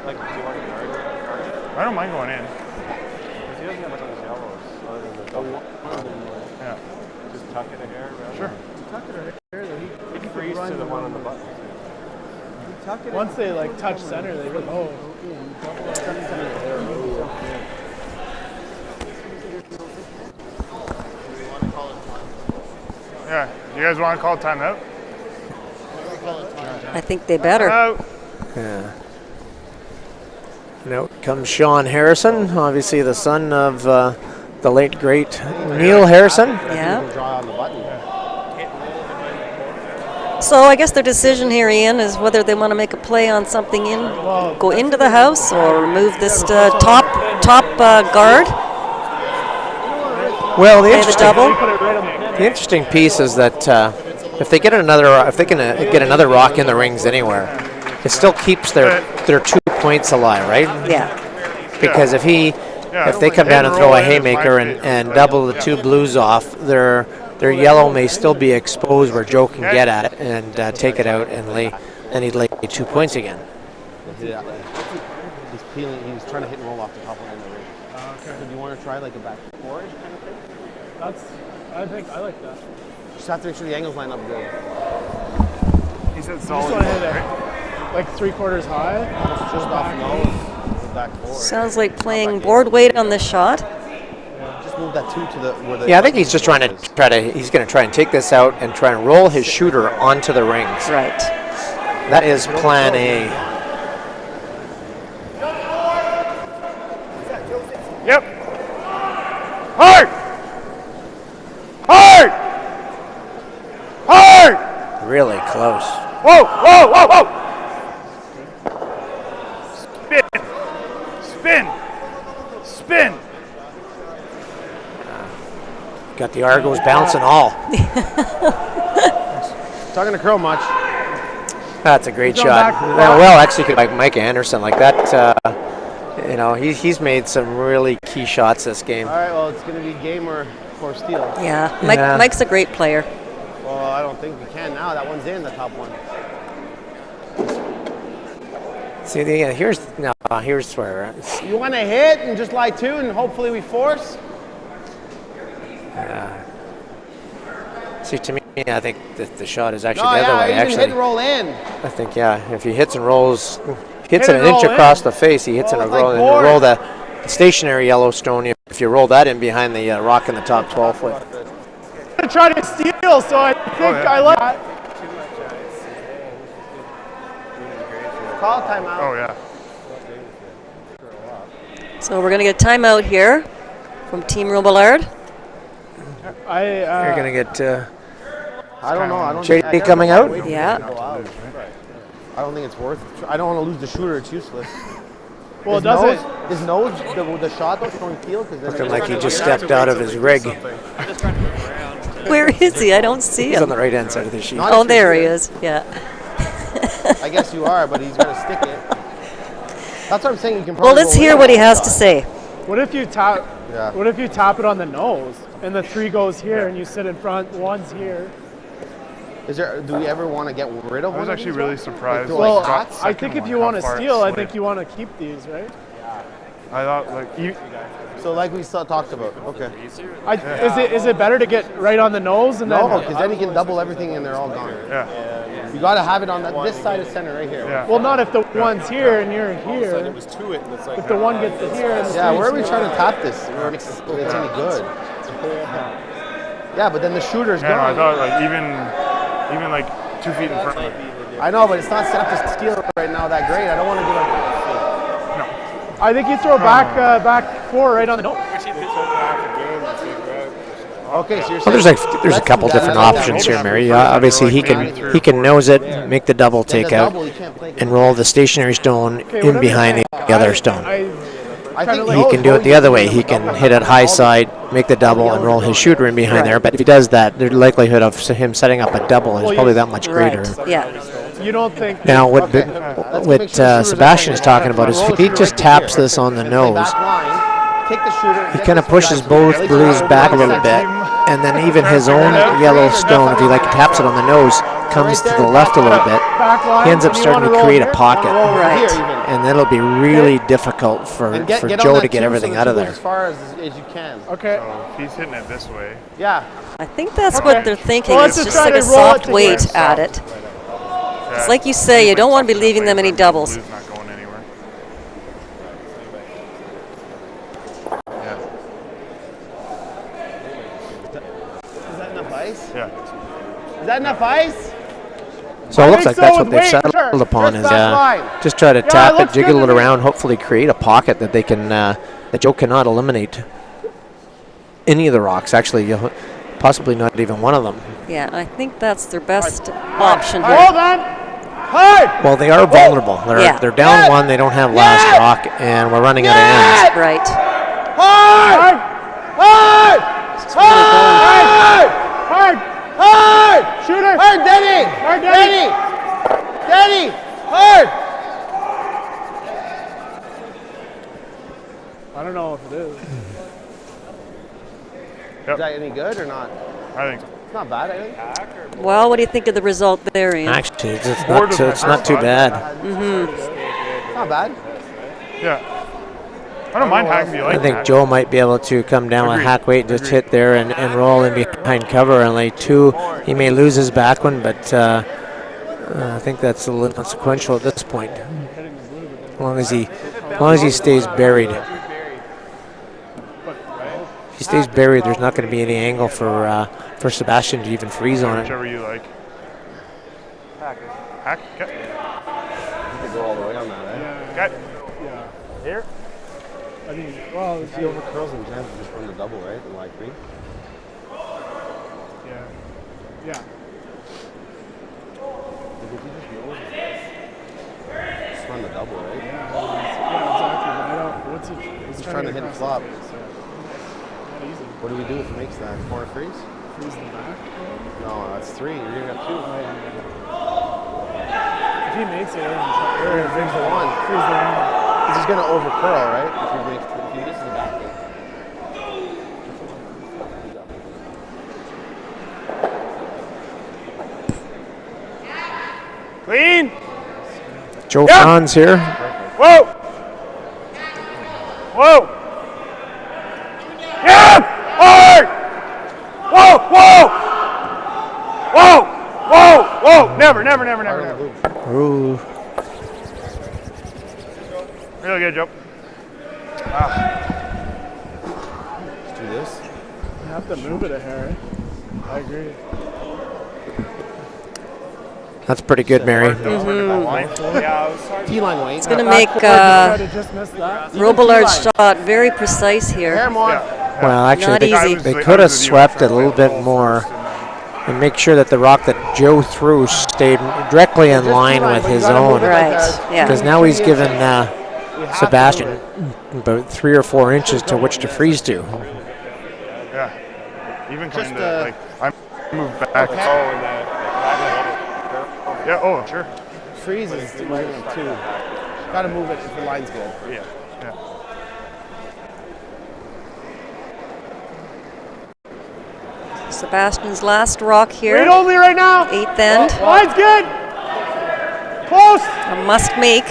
Like, do you want to guard? I don't mind going in. Because he doesn't have much on his yellows other than the double. Yeah. Just tuck it a hair. Sure. He frees to the one on the button. once they like touch center, they go, oh. Yeah. You guys want to call timeout? I think they better. Out. Yeah. And out comes Sean Harrison, obviously the son of the late great Neil Harrison. Yeah. Draw on the button. So I guess their decision here, Ian, is whether they want to make a play on something go into the house or remove this top guard. Well, Play the double. the interesting piece is that if they get another rock in the rings anywhere, it still keeps their 2 points alive, right? Yeah. Because if they come down and throw a haymaker and double the 2 blues off, their yellow may still be exposed where Joe can get at it and take it out and he'd lay 2 points again. Yeah. He's peeling. He was trying to hit and roll off the top one in the ring. Okay. So do you want to try like a back four-ish kind of thing? I like that. Just have to make sure the angles line up good. He said Just solid. want to hit it like 3/4 high. Just off nose, back four. Sounds like playing board weight on this shot. Just move that 2 to the where the. Yeah, I think he's just he's going to try and take this out and try and roll his shooter onto the rings. Right. That is plan A. Yep. Hard. Hard. Hard. Really close. Whoa, whoa, whoa, whoa. Spin. Spin. Spin. Got the Argos bouncing all. Talking to Curl much. That's a great He's on shot. back. Well, actually, could like Mike Anderson like that. He's made some really key shots this game. All right. Well, it's going to be game or steal. Yeah. Yeah. Mike's a great player. Well, I don't think we can now. That one's in the top one. See, here's where. You want to hit and just lie 2 and hopefully we force. See, to me, I think that the shot is actually No, the other way. you can Actually, hit and roll in. I think if he hits and rolls, hits Hit it and an inch roll across in. the face, he hits Oh, it it's and roll, like and you board. roll the stationary Yellowstone. If you roll that in behind the rock in the top 12 foot. I'm trying to steal, so I think I like that. Call timeout. Oh yeah. So we're going to get timeout here from Team Robillard. You're gonna get. I don't know. I don't JD think- I guess coming I'll out? wait for Yeah. it to go out. I don't think it's worth it. I don't want to lose the shooter. It's useless. Well, His does nose, it? his nose, the shot though, throwing field because Looking like he just stepped out of his rig. Where is he? I don't see He's on him. the right hand side of the sheet. Not Oh, if there he you're- is. Yeah. I guess you are, but he's got to stick it. That's what I'm saying. You can. Well, probably let's roll hear in what he that has shot. to say. What if you tap? Yeah. What if you tap it on the nose and the 3 goes here and you sit in front? 1's here. Do we ever want to get rid of I was one of actually these really ones? surprised. Like, Well, hot I think if you want to steal, I think you. you want to keep these, right? I thought like So like we talked about. Okay. Is it better to get right on the nose and No, then? because then you can double everything and they're all gone. yeah. You got to have it on this side of center right here. Yeah. Well, not if the one's here and you're here. to it, and it's like If the one gets to here and the Yeah, where are we three's trying to here. tap this? Where it's any good. Yeah, but then the shooter's Yeah, I gone. thought like even like 2 feet in front of me. I know, but it's not set up to steal right now that great. I don't want to do like. I think you throw back 4 right on the nose. Okay, so you're Well, there's a couple different options here, Mary. Obviously, he can nose it, make the double take out, and roll the stationary stone in behind the other stone. He can do it the other way. He can hit it high side, make the double, and roll his shooter in behind there. But if he does that, the likelihood of him setting up a double is probably that much greater. Right. Yeah. You don't think Now, what Sebastian is talking about is if he just taps this on the nose, he kind of pushes both blues back a little bit, and then even his own yellow stone, if he taps it on the nose, comes to the left a little bit. He ends up starting to create a pocket, Right. and then it'll be really difficult for Joe to get everything out of there. As far as you can. Okay. So if he's hitting it this way. Yeah. I think that's what they're thinking. Well, It's let's just just like try a to roll it soft weight together. at it. It's like you say, you don't want to be leaving them any doubles. Blue's not going anywhere. Yeah. Is that enough ice? Yeah. Is that enough ice? So it looks think like that's so, what they've wait, settled sure. upon Just is back line. just try to it tap it, looks jiggle good it to me. around, hopefully create a pocket that they can that Joe cannot eliminate any of the rocks. Actually, possibly not even one of them. Yeah, I think that's their best option here. Hold on. Hard. Well, they are vulnerable. Yeah. They're down one. They don't have last rock, and we're running out of ends. Right. Hard. Hard. Hard. Hard. Hard. Shooter. Hard, Denny! Hard, Denny. Denny! Hard! I don't know if it is. Is that any good or not? I think so. It's not bad, I think. Well, what do you think of the result there, Ian? Actually, it's not too bad. It's not bad. Yeah. I don't mind hacking if you like I think that. Joe might be able to come down with Agreed. hack weight, just hit there and roll in behind cover and lay two. He may lose his back one, but I think that's a little consequential at this point. As long as he stays buried. If he stays buried, there's not going to be any angle for Sebastian to even freeze on it. Whichever you like. Hack. Okay. You could go all the way on that, eh? Okay. Yeah. Here. I mean, well, If he over curls and jams, just run the double, right? And like three. yeah. Yeah. Like if he just noses this, just run the double, right? Yeah, exactly. But I don't. What's he? He's He's trying to hit a flop. Not easy. What do we do if he makes that? Corner freeze? Freeze the back. No, that's three. You're gonna have two. If he makes it, You're gonna freeze the one. freeze the one. He's just gonna over curl, right? If he misses the back. Clean. Joe Franz here. Whoa. Whoa. Yeah. Hard. Whoa. Whoa. Whoa. Whoa. Whoa. Never. Ooh. Really good, Joe. Let's do this. You have to move it a hair. I agree. That's pretty good, Mary. T-line weight. It's going to make Just missed that. Robillard's shot very precise here. Hair more. Well, actually, Not easy. they could have swept it a little bit more and make sure that the rock that Joe threw stayed directly in line with his own. Right, yeah. Because now he's given Sebastian about 3 or 4 inches to which to freeze to. Yeah. Even Just, kind of I move back. Yeah. Oh, sure. Freeze is two. Gotta move it if the line's good. Yeah. Sebastian's last rock Read here. only right now. 8th end. Line's good. Close. A must make.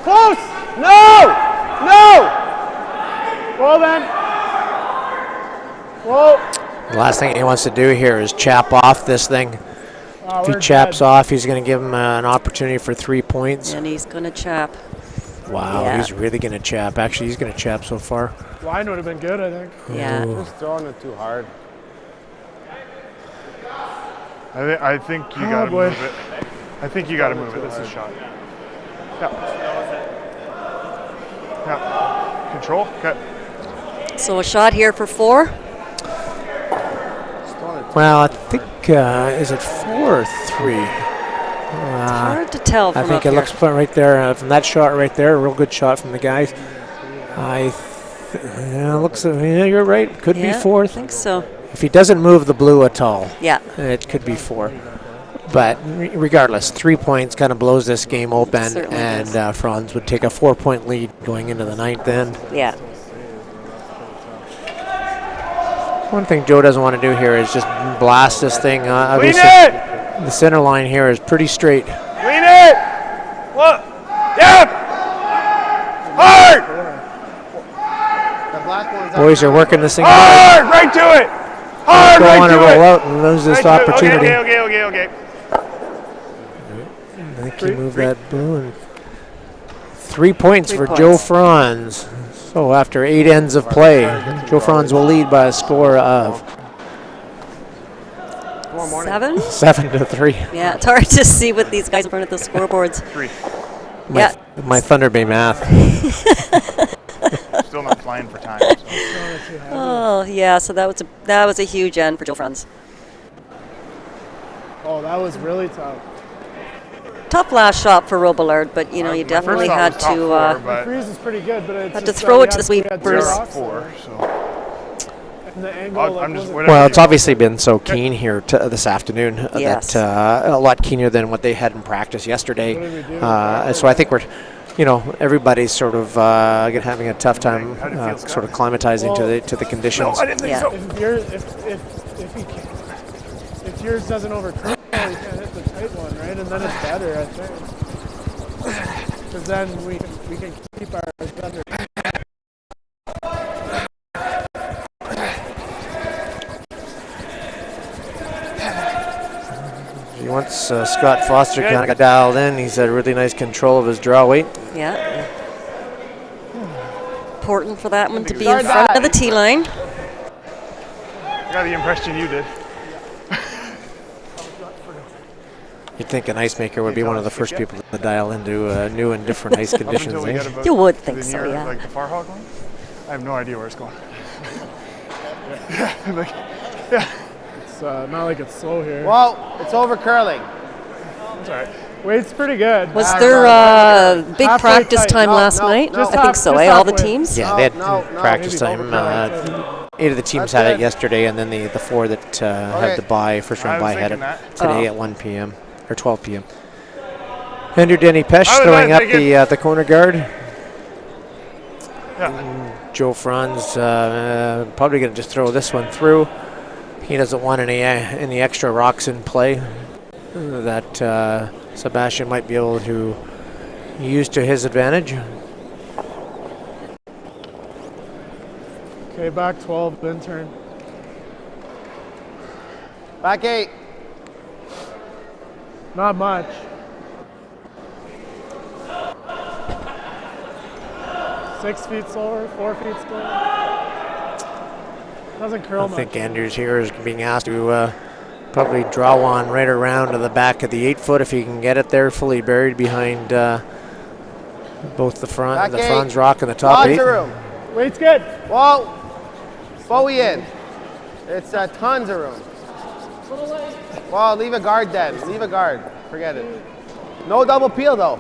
Close. No. Well then. Whoa. The last thing he wants to do here is chap off this thing. If he chaps off, he's going to give him an opportunity for 3 points. And he's going to chap. Wow, Yeah. he's really going to chap. Actually, he's going to chap so far. Line would have been good, I think. Yeah. Just throwing it too hard. I think you gotta move it. I think you gotta move it. This is a shot. Yeah. Control. Okay. So a shot here for 4. Well, I think, is it 4 or 3? Hard to tell I from think up it here. looks right there, from that shot right there, a real good shot from the guys. Yeah, looks, yeah, you're right, could be Yeah, 4th. I think so. If he doesn't move the blue at all, Yeah. it could be 4. But regardless, 3 points kind of blows this game open, Certainly and does. Franz would take a 4-point lead going into the 9th end. Yeah. One thing Joe doesn't want to do here is just blast this thing. Clean Obviously, it! the center line here is pretty straight. Clean it! What? Yep! Hard! The black one's Boys are working this thing hard. Hard! Right to it! Hard! Don't Right want to to roll it! out and lose this Right to it. opportunity. Okay. I think he moved that blue. And 3 points 3 for points. Joe Franz. So after 8 ends of play, Joe Franz will lead by a score of 7? 7-3. Yeah, it's hard to see with these guys in front of the scoreboards. 3. Yeah. My Thunder Bay math. Still not flying for time. So. Oh, yeah, so that was a huge end for Joe Franz. Oh, that was really tough. Tough last shot for Robillard, but you know, you definitely had to The freeze is pretty good, but it's had to just, throw we it to the we had sweepers. 0 4. So And the angle I'm just wasn't- whatever. Well, it's obviously been so keen here this afternoon Yes. that a lot keener than what they had in practice yesterday. What did we do? So I think we're, everybody's sort of having a tough time How did it feel, sort of Scott? climatising to the conditions. I didn't think Yeah. so. If yours doesn't overcurl, you can't hit the tight one, right? And then it's better, I think. Because then we can keep our thunder. Once Scott Foster kind of got dialed in, he's had really nice control of his draw weight. Yeah. Important for that one to be Start in front that. of the tee line. I got the impression you did. You'd think an ice maker would be one of the first people to dial into new and different ice conditions. Until we get Eh? about You would to think the so, near, yeah. Like the far hog line. I have no idea where it's going. It's not like it's slow here. Well, it's over curling. It's all right. Weight's pretty good. Was there big Halfway practice tight. time No, last no, night? no. I think so, Just All the halfway. teams? Yeah, they had No, practice maybe time. overcurling. 8 of the teams That's had good. it yesterday, and then the 4 that had the bye, first round I was bye, had it thinking that. today Oh. at 1 p.m. or 12 p.m. Andrew Denny Pesh I was throwing up thinking- the corner guard. Yeah. Joe Franz probably going to just throw this one through. He doesn't want any extra rocks in play that Sebastian might be able to use to his advantage. Okay, back 12, intern. Back 8. Not much. Six feet slower, 4 feet slower. Doesn't curl I much. think Andrews here is being asked to probably draw one right around to the back of the 8 foot if he can get it there, fully buried behind both the Back the 8. Franz rock and the top Lots 8. of room. Weight's good. Whoa. Bowie in. It's tons of room. Well, leave a guard then. Leave a guard. Forget it. No double peel though.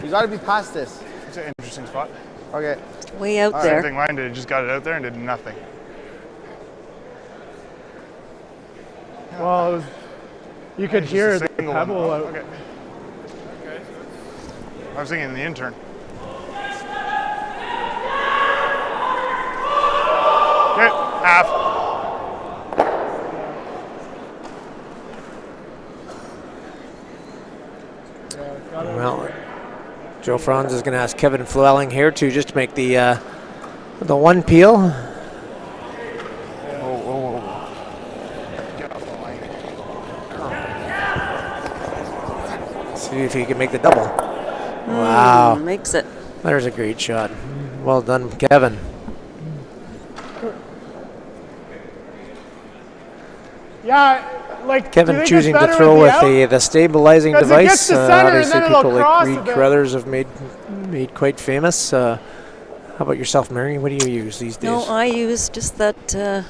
You got to be past this. It's an interesting spot. Okay. Way out Same there. thing mine did. Just got it out there and did nothing. Well, it was, you could Just a hear the single one. pebble Oh, out. okay. I was thinking the intern. Okay, half. Well, Joe Franz is going to ask Kevin Flewelling here to just make the one peel. Get off the line. See if he can make the double. Wow, Makes it. there's a great shot. Well done, Kevin. Yeah, like do Kevin you think choosing it's to better throw the with out? the stabilizing 'Cause it device. gets to center and Obviously, then it'll people like cross a Reed bit. Crothers have made quite famous. How about yourself, Mary? What do you use these days? No, I use just that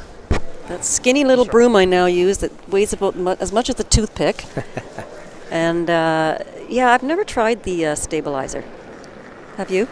That skinny little broom I now use that weighs about as much as a toothpick. And yeah, I've never tried the stabilizer. Have you?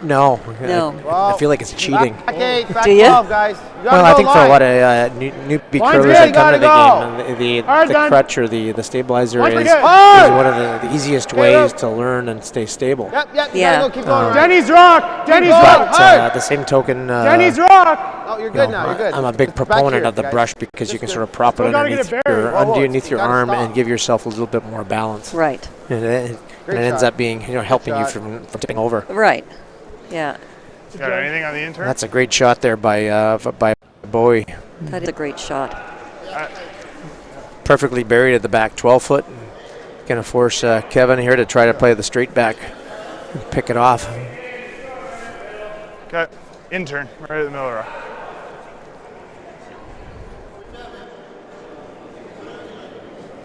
No. No. I feel like it's cheating. Back 8, back Do ya? 12, guys. You gotta Well, I go think for a line. lot of newbie Line's curlers good, that you come to the gotta game, Hard the done. crutch or the stabilizer Line's is good. one of the easiest ways to learn and stay stable. Yep, you Yeah. gotta go, keep going. Ryan. Denny's rock. Denny's going. rock. But the same token, Denny's rock. Oh, you're you good know, now, you're good. I'm a big Just back proponent here, of the guys. brush because you can sort of prop it Still gotta underneath get it buried. your, Whoa, whoa, underneath your you gotta arm stop. and give yourself a little bit more balance. Right. And it Great ends shot. up being helping you shot. from tipping over. Right. Yeah. Got anything on the intern? That's a great shot there by Bowie. That is a great shot. Perfectly buried at the back 12 foot. Going to force Kevin here to try to play the straight back and pick it off. Got intern right in the middle of the rock.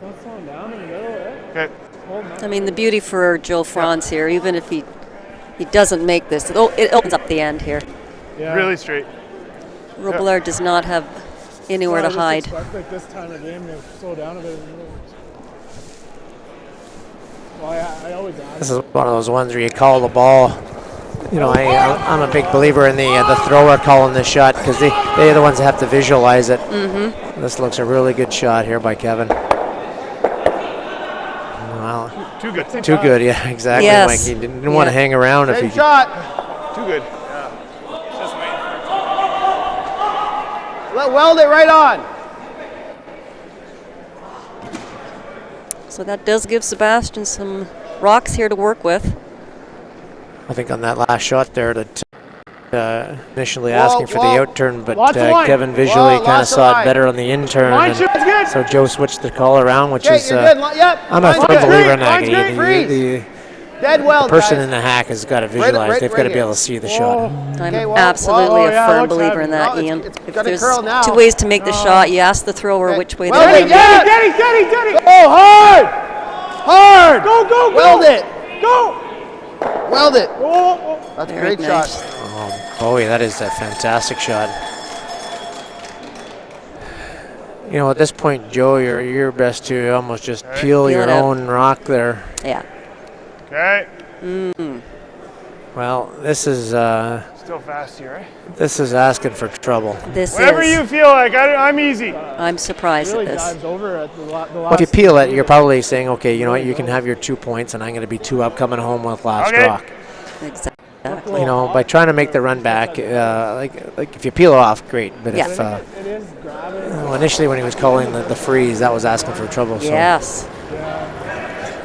Don't slow him down in the middle, eh? Okay. Hold him up. I mean, the beauty for Joe Franz here, even if he doesn't make this, it opens up the end here. Yeah. Really straight. Robillard does not have anywhere to I just hide. expect, like, this time of game to slow down a bit in the middle. Well, I always ask. This is one of those ones where you call the ball. You know, I'm a big believer in the thrower calling this shot because they're the ones that have to visualize it. Mm-hmm. This looks a really good shot here by Kevin. Wow. Too good. Too good, yeah, exactly, Yes. Mike. He didn't want to Yeah. hang around if Same he shot. Too good. Weld it right on. So that does give Sebastian some rocks here to work with. I think on that last shot there that initially Whoa, asking for whoa. the out turn, but Lots of line. Kevin visually Whoa, kind of lots of saw it line. better on the in turn. Line and shoot's good. so Joe switched the call around, which Okay, is you're good. Yep. I'm a line's firm good. believer in that. Line's good. Freeze. Dead well, The person guys. in the hack has got to visualize. right- They've right got to be here. able to see the Whoa. shot. I'm Okay, whoa, absolutely whoa, a yeah, firm looks believer in heavy. that, No, Ian. it's If gotta there's curl now. two ways to make the shot, you ask the thrower which way Well, they're yeah. going. Denny! Oh, hard! Hard! Go, go, go! Weld it! Go! Weld it! Oh. That's a Very great nice. shot. Bowie, that is a fantastic shot. You know, at this point, Joe, you're best to almost just peel Peel your it out. own rock there. Yeah. Okay. Well, this is Still fast here, right? this is asking for trouble. This Whatever is. you feel like. I'm easy. I'm surprised Really at this. dives over at the last. Well, if you peel it, you're probably saying, okay, you know what, you can have your 2 points, and I'm going to be 2 up coming home with last Okay. rock. Exactly. You know, by trying to make the run back, like if you peel it off, great. But Yeah. if It is grabbing. well, initially when he was calling the freeze, that was asking for trouble. So Yes.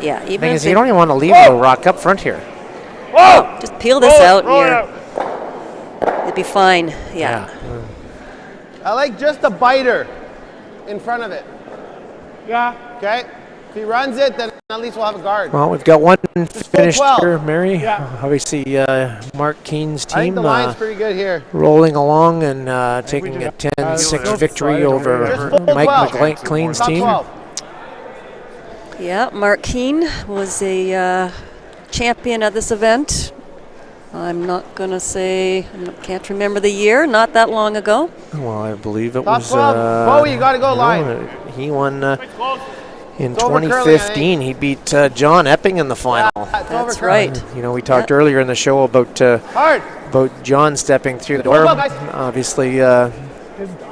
Yeah. the Even thing if is, they you don't even want to leave the rock up front here. Whoa! just peel this out, Roll it and out. it'd be fine. Yeah. I like just a biter in front of it. Yeah. Okay? If he runs it, then at least we'll have a guard. Well, we've got one finished 12. here, Mary. Yeah. Obviously, Mark Keene's I think team the line's pretty good here. rolling along and taking a 10-6 just victory fired over Just full Mike 12. McLean's Top team. 12. Yeah. Mark Keene was a champion at this event. I'm not going to say, can't remember the year, not that long ago. Well, I believe it Top was. 12. Bowie, you gotta go line. He won in It's over curling, I 2015. He beat John Epping in the final. It's That's over curling. right. You know, we talked earlier in the show about Hard. John stepping through the door. well, guys. Obviously,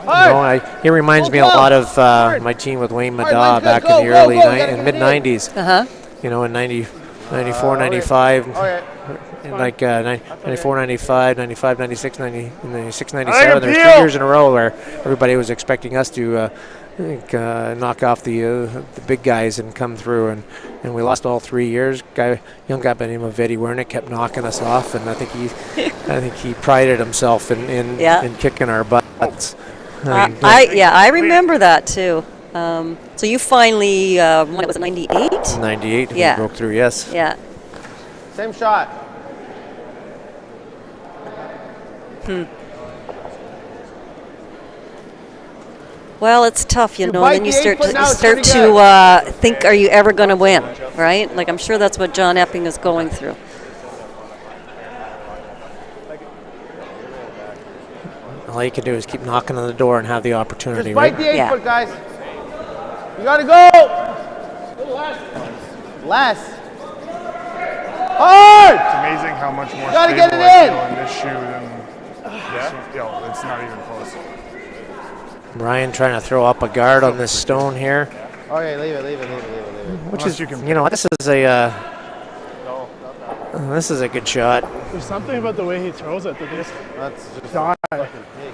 Hard. he reminds me a lot of my team with Wayne Hard, Madaw line's back good. in the Go, go, early go. You gotta and get it in. mid-90s. Uh-huh. You know, in 94, 95, Okay. and like 94, 95, 95, 96, 96, 97. I There were 3 appeal. years in a row where everybody was expecting us to knock off the big guys and come through, and we lost all 3 years. Young guy by the name of Eddie Wernick kept knocking us off, and I think he prided himself in kicking our butts. I remember that too. So you finally, what was it, 98? 98, Yeah. we broke through, yes. Yeah. Same shot. Well, it's tough, you You know. bite Then you the 8 start foot to now, it's pretty good. think, are you ever going to win, right? Like I'm sure that's what John Epping is going through. All you can do is keep knocking on the door and have the opportunity, Just bite right? the 8 Yeah. foot, guys. You gotta go. Less. Hard. It's amazing how much more Gotta stable get it I in. feel in this shoe than this one. Yo, it's not even close. Ryan trying to throw up a guard on this stone here, Okay, leave it. which Unless is, you can- this is a this is a good shot. There's something about the way he throws it that just That's just die. fucking pig.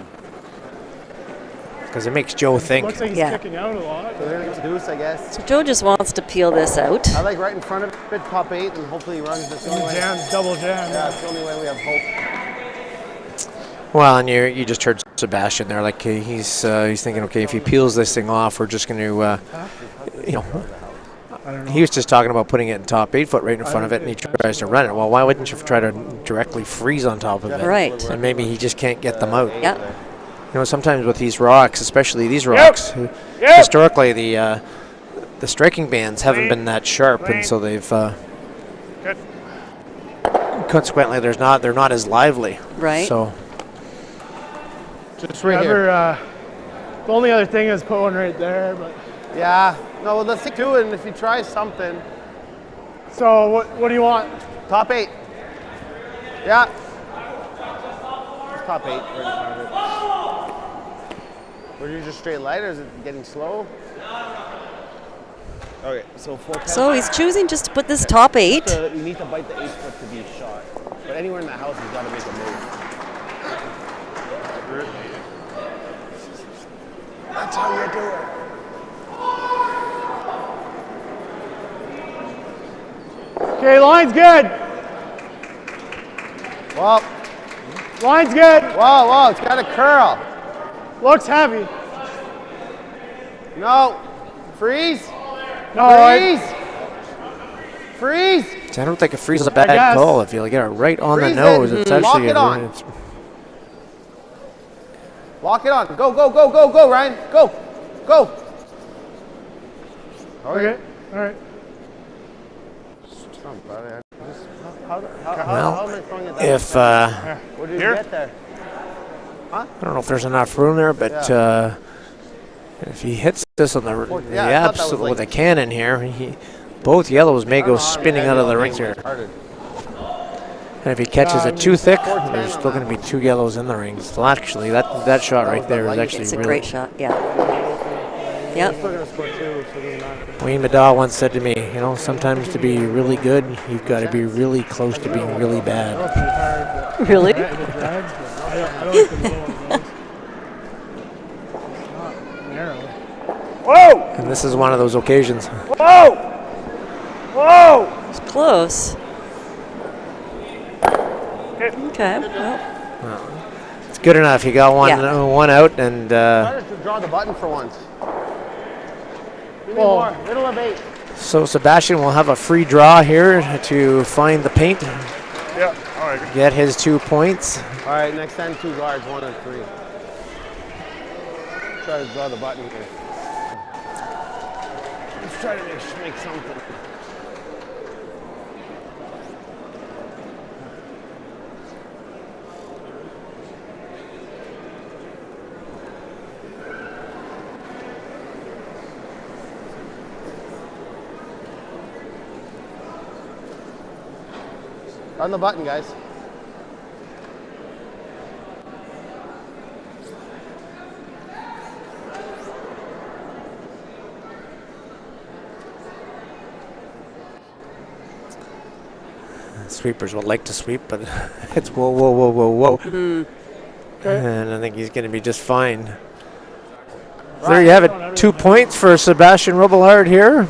Because it makes Joe think. Looks like he's Yeah. kicking out a lot. So they're deuce, I guess. So Joe just wants to peel this out. I like right in front of it, top 8, and hopefully he runs this only way. Jam, double jam. Yeah, it's the only way we have hope. Well, and you just heard Sebastian there, like he's thinking, okay, if he peels this thing off, we're just going to, he was just talking about putting it in top 8 foot right in front of it, and he tries to run it. Well, why wouldn't you try to directly freeze on top of it? Right. And maybe he just can't get them out. Yeah. Sometimes with these rocks, especially these rocks, historically the striking bands haven't been that sharp, and so they've Good. consequently they're not as lively. Right. So Just right here. The only other thing is put one right there. But Yeah. No, well, let's stick to it, and if he tries something. so what do you want? Top 8. Yeah. It's top 8 right in front of it. Were you just straight light, or is it getting slow? Okay, so 4 So he's choosing just to put this top 8. You need to bite the 8 foot to be shot. But anywhere in the house, you got to make a move. That's how you do it. Okay, line's good. Well, Line's good. whoa, it's got a curl. Looks heavy. No. Freeze. No, Freeze. I don't think a freeze is a guess. bad call. If you get it right on the Freeze nose, it. it's Lock actually it on. it's- Lock it on. Go, Ryan. Go. Okay. All right. How Well, am I throwing it that if Where did you Here? get there? I don't know if there's enough room there, but if he hits this on the Yeah, I thought that was absolute like- with a cannon here, both yellows may go spinning out of the ring here. Retarded. And if he catches it too thick, 410 there's on still that going to be 2 yellows in the ring. So actually, that shot right there is actually It's a really. great shot. Yeah. Yep. Still gonna score 2, so it doesn't matter. Wayne Maddaw once said to me, sometimes to be really good, you've got to be really close to being really bad. Really? It drags, but I don't like the middle one. It's not narrow. Whoa! And this is one of those occasions. Whoa! Whoa! It's close. Okay. Well, It's good enough. You got one Yeah. one out, and Try to draw the button for once. Give me more. Middle of 8. so Sebastian will have a free draw here to find the paint, Yeah, all right. get his 2 points. All right, next time 2 guards, 1 and 3. Try to draw the button here. Let's try to make something. On the button, guys. Sweepers would like to sweep, but it's whoa. And I think he's going to be just fine. So there you have it. 2 points for Sebastian Robillard here.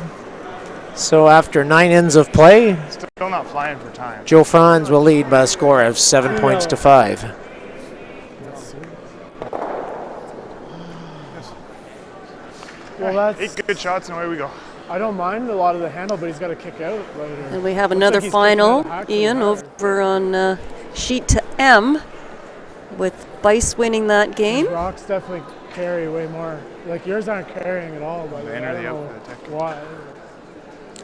So after 9 ends of play, Still not flying for time. Joe Franz will lead by a score of 7 points to 5. Well, that's. 8 good shots and away we go. I don't mind a lot of the handle, but he's got to kick out later. and we have another he's final, kicking out Hackney Ian, hard. over on sheet to M, with Bice winning that game. Rocks definitely carry way more. Like yours aren't carrying at all, but The I inner, don't the know outer, the tech. why.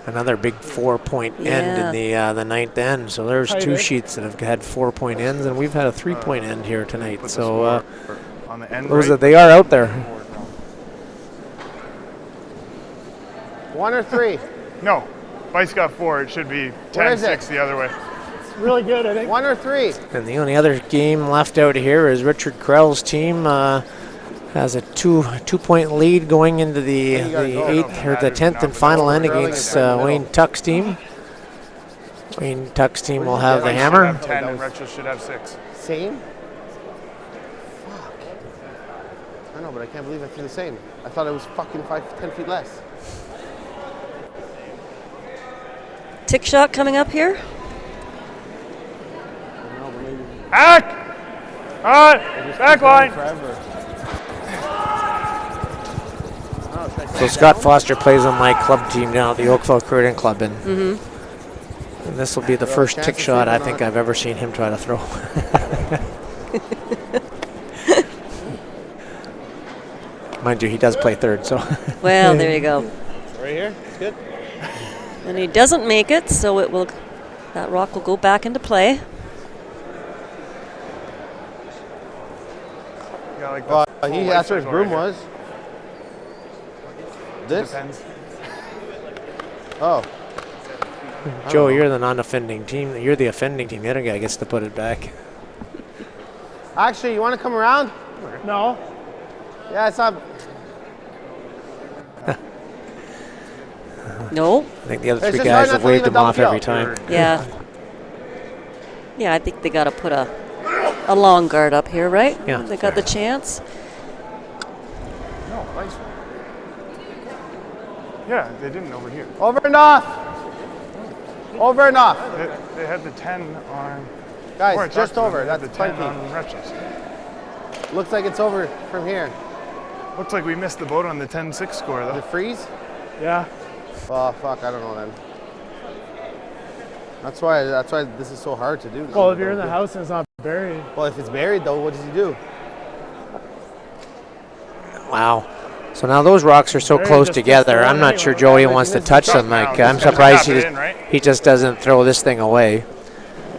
Another big 4-point end in the ninth end. So there's Tight 2 end. sheets that have had 4-point ends, and we've had a 3-point end here tonight. So On the end. Those right. they are out there. 1 or 3? No. Vice got 4. It should be Where is 10-6 the other way. It's really good, I think. 1 or 3? And the only other game left out here is Richard Krell's team has a two-point lead going into the eighth or the 10th and final end against Wayne Tuck's team. Wayne Tuck's team will have the Vice hammer. should have 10 and Retro should have 6. Same? Fuck. I know, but I can't believe I feel the same. I thought it was fucking 10 feet less. Tick shot coming up here. Back! Back line! So Scott Foster plays on my club team now at the Oakville Curling Club, and this will be the first tick shot I think I've ever seen him try to throw. Mind you, he does play third, so. Well, there you go. Right here? It's good. And he doesn't make it, so it will. That rock will go back into play. Yeah, like That's where his broom was. This? Depends. Oh. Joe, you're the non-offending team. You're the offending team. The other guy gets to put it back. Actually, you want to come around? No. Yeah, it's not. No. I think the other It's three just hard guys not have to leave waved a him off double every kill. time. Yeah. Yeah, I think they got to put a long guard up here, right? Yeah. They got the chance. No, Vice. Yeah, they didn't over here. Over and off. Over and off. They had the 10 on. Guys, Or I just talked to them, over. they had That's the 10 plenty. on Retros. Looks like it's over from here. Looks like we missed the boat on the 10-6 score, Did though. it freeze? Yeah. Oh, fuck. I don't know then. That's why this is so hard to do. Well, if you're in the house and it's not buried. Well, if it's buried, though, what does he do? Wow. So now those rocks are so There, close just together. throw I'm it not anyway. sure Joey Yeah, but wants to it's touch just them. now, Like, just I'm gotta surprised tap it in, right? he just doesn't throw this thing away.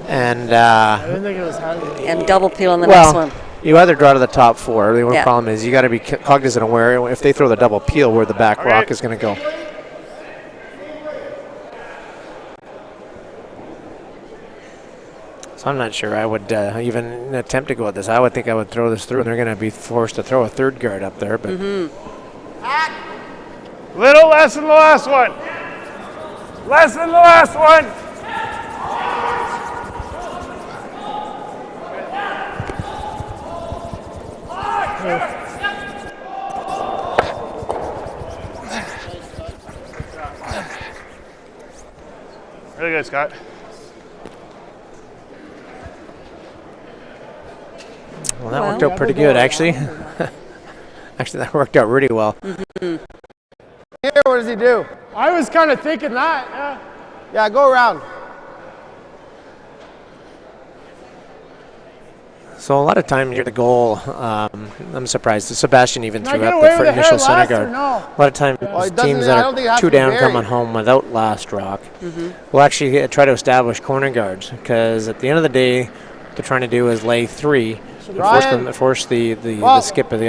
And I didn't think it was heavy. And double peel on the next well, one. you either draw to the top 4. The only Yeah. problem is you got to be cognizant of where, if they throw the double peel, where the back Okay. rock is going to go. So I'm not sure I would even attempt to go with this. I would think I would throw this through, and they're going to be forced to throw a third guard up there. But Little less than the last one. Less than the last one. Really good, Scott. well, that Well, worked out pretty good, actually. Actually, that worked out really well. Here, what does he do? I was kind of thinking that. Yeah. Yeah, go around. So a lot of times near the goal, I'm surprised that Sebastian even Can I threw get up away the with the initial head center last or guard. no? A lot of times Well, it doesn't- teams I that don't think it are has to 2 be down buried. coming home without last rock will actually try to establish corner guards, because at the end of the day, what they're trying to do is lay 3, Ryan. force the Well. skip of the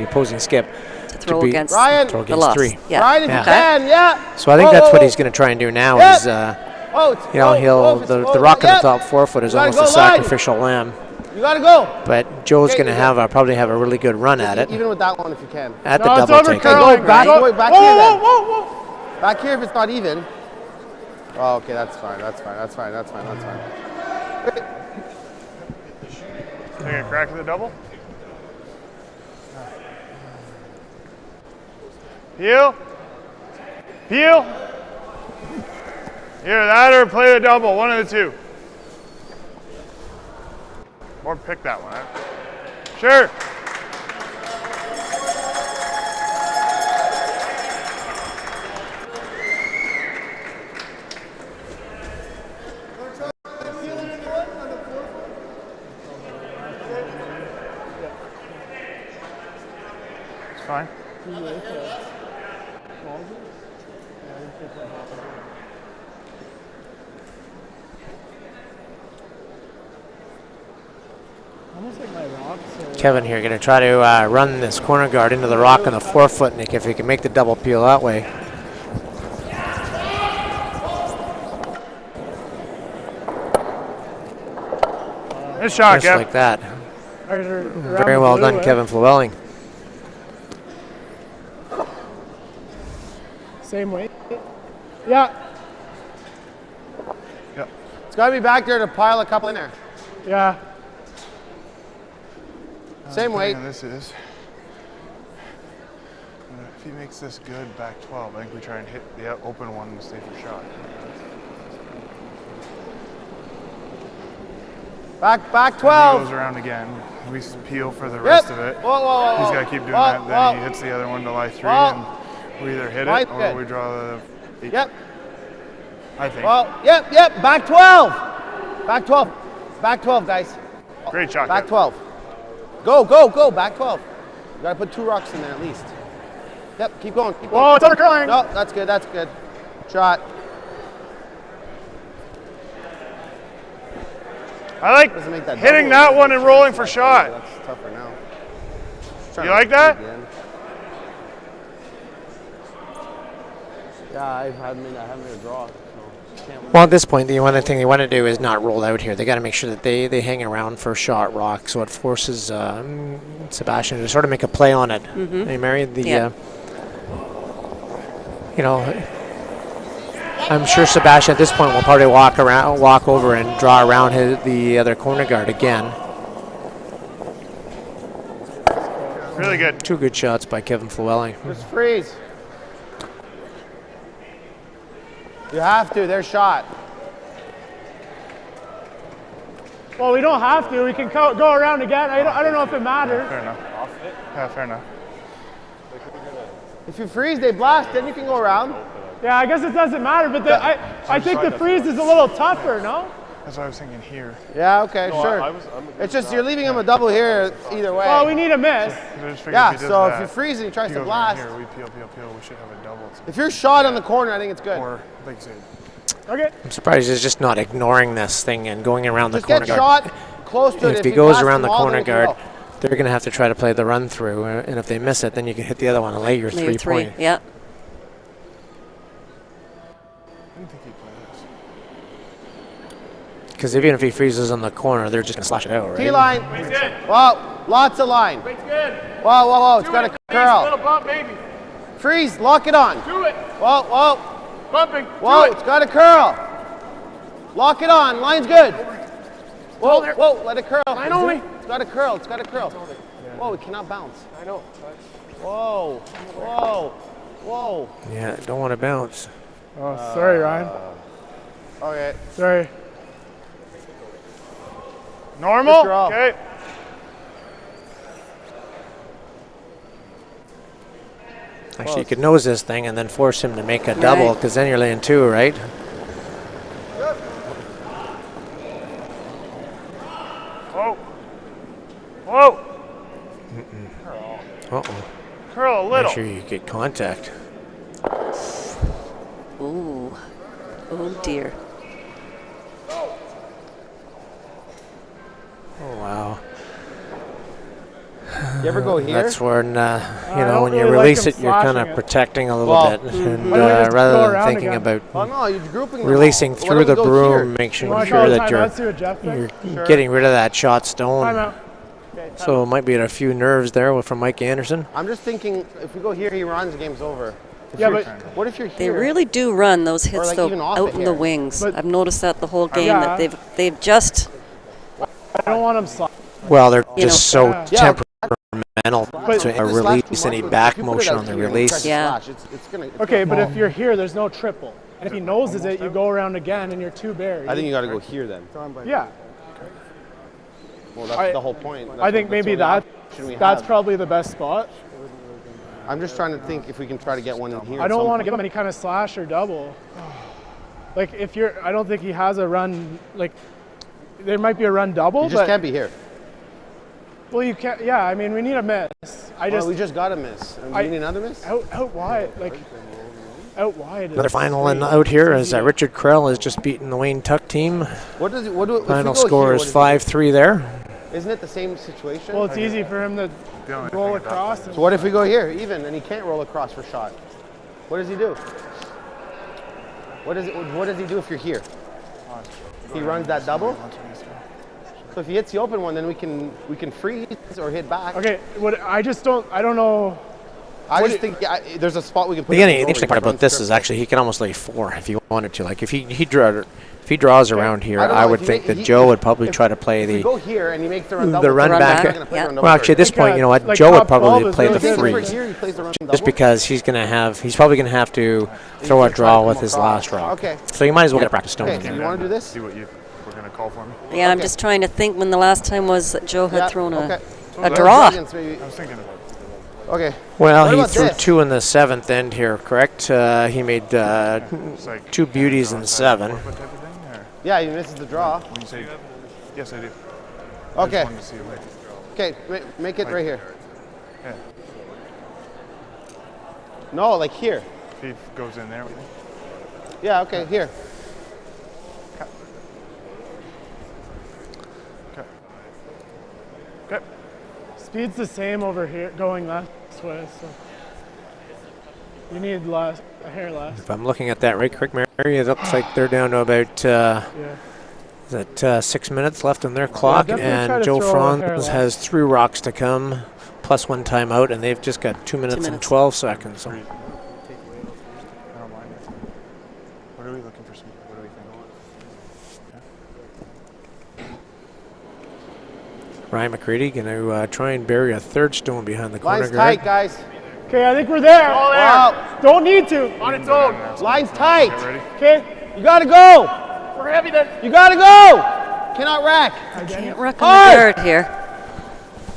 opposing skip To throw be- against Ryan. throw the against loss. 3. Yeah. Ryan, if Yeah. you can, yeah. So I think Whoa, that's whoa, what whoa. he's going to try and do now Yep. is, Oh, you know, the rock in the top 4 foot is You gotta almost a go line. sacrificial lamb. You gotta go. But Joe's Okay, going to probably have a really good run at it Even with that one, if you can. at the No, it's double over, take. Carl. Okay, go back, Right. go back Whoa, here whoa, then. whoa, whoa. Back here if it's not even. Oh, okay, that's fine. That's fine. That's fine. That's fine. That's fine. Take a crack at the double. Peel. Peel. Either that or play the double, one of the two. Or pick that one. Sure. It's fine. How Almost like my rocks. Kevin here going to try to run this corner guard into the rock on the forefoot, and if he can make the double peel that way. Good shot, Just Kev. like that. Very Very well done, Kevin Flewelling. Same weight. Yeah. It's got to be back there to pile a couple in there. Yeah. Same weight. This is. If he makes this good back 12, I think we try and hit the open one and stay for shot. Back He 12. goes around again. We peel for the rest of it. Whoa. He's got to keep doing that. Then he hits the other one to lie 3, and we either hit it or we draw the 8. Yep. I think. Well, yep. Back 12. Back 12. Back 12, guys. Great shot, Back Kev. 12. Go. Back 12. You got to put 2 rocks in there at least. Yep, keep going. Whoa, it's under curling. No, that's good. Shot. I like Doesn't make that hitting double. that one and rolling for shot. That's tougher now. You like that? Yeah, I haven't made a draw. So can't Well, at this point, the one thing they want to do is not roll out here. They got to make sure that they hang around for shot rock, so it forces Sebastian to sort of make a play on it. Hey, Mary, I'm sure Sebastian at this point will probably walk over and draw around the other corner guard again. Really good. 2 good shots by Kevin Flewelling. Just freeze. You have to. Their shot. Well, we don't have to. We can go around again. I don't know if it matters. Fair enough. Yeah, fair enough. If you freeze, they blast. Then you can go around. Yeah, I guess it doesn't matter, but I think the freeze is a little tougher, no? That's what I was thinking here. Yeah. Okay. Sure. It's just you're leaving him a double here either way. Well, we need a miss. I just figured Yeah. if he does So that, if you freeze and he tries he to goes around blast, here, we peel. We should have a double. if you're shot on the corner, I think it's good. Or, like you said, Okay. I'm surprised he's just not ignoring this thing and going around Just the corner get guard. shot close to it. If he goes blasts around the them all, corner then we can guard, go. they're going to have to try to play the run through, and if they miss it, then you can hit the other one and lay your Layer 3 point. Yeah. I didn't think he'd play this. Because even if he freezes on the corner, they're just going to slash it out, right? T-line. Weight's good. Well, lots of line. Weight's good. Whoa. It's got to Little curl. bump, maybe. Freeze. Lock it on. Do it. Whoa. Bumping. Whoa. Do it. It's got to curl. Lock it on. Line's good. Whoa. Let it curl. Line only. It's got to curl. Whoa. It cannot bounce. I know. Whoa. Yeah, don't want to bounce. Oh, sorry, Ryan. Okay. Sorry. Normal. Good draw. Okay. Actually, you could nose this thing and then force him to make a double, Right. because then you're laying 2, right? Whoa. Uh-oh. Curl a Make little. sure you get contact. Ooh. Oh dear. Oh, wow. You ever go here? That's when, when don't you really like release him it, you're kind of slashing it. protecting a little Well, bit. And Why don't we just go rather than around thinking again? about Oh no, you're grouping them releasing all. Why through don't the we go broom, here? making You want to sure call that timeout, see what Jeff you're thinks? getting rid of that shot stone. Timeout. So it might be at a few nerves there from Mike Anderson. I'm just thinking, if we go here, he runs, the game's over. Yeah, but What if you're here? They really do run those hits like though even off out of in the here. wings. But- I've noticed that the whole game Yeah. that they've just I don't want him sliding. Well, they're You just so know, Yeah. temperamental to release any back motion on the release. Yeah. It's Okay, but if you're here, there's no triple. And if he noses it, you go around again and you're 2 buried. I think you got to go here then. Yeah. Well, that's the whole point. I think maybe that's probably the best spot. I'm just trying to think if we can try to get one in here. I don't want to give him any kind of slash or double. Like I don't think he has a run, like there might be a run double, You just but can't be here. well you can't. Yeah, I mean we need a miss. We just got a miss. And we need another miss. Out wide, like out wide. Another final and out here as Richard Krell has just beaten the Wayne Tuck team. What does it? What do? Final score is 5-3 there. Isn't it the same situation? Well, it's easy for him to roll across. So what if we go here, even, and he can't roll across for shot? What does he do? What does he do if you're here? He runs that double. So if he hits the open one, then we can freeze or hit back. Okay, I don't know. I just think there's a spot we can put. The interesting part about this is actually he can almost lay 4 if he wanted to. Like if he draws around here, I would think that Joe would probably try to play the go here and he makes the run back. Well, actually, at this point, you know what? Joe would probably play the freeze, just because he's probably gonna have to throw a draw with his last rock. Okay. So you might as well get a practice stone. Okay, so you want to do this? See what you were going to call for me? Yeah, I'm just trying to think when the last time was that Joe had thrown a Well, draw. I was thinking about it. Okay. Well, What he about threw this? 2 in the 7th end here, correct? He made It's like 2 beauties in 7. what type of thing, or Yeah, he misses the draw. when you say, yes, I do. I Okay. just wanted to see if Okay, make it right here. Yeah. No, like here. If he goes in there. Yeah, okay, here. Okay. Okay. Speed's the same over here, going left way, so you need a hair less. If I'm looking at that right quick, Mary, it looks like they're down to about is it 6 minutes left on their clock, definitely try and to Joe throw a hair Franz less. has 3 rocks to come, plus 1 timeout, and they've just got 2 minutes and 12 seconds. So. I don't mind. What are we looking for? What do we think? Ryan McCready going to try and bury a 3rd stone behind the corner Line's guard. tight, guys. Okay, I think we're there. Wow. Don't need to. On its own. Line's tight. Get ready? Okay. You gotta go. We're heavy then. You gotta go. Cannot rack. Can't wreck on the guard here.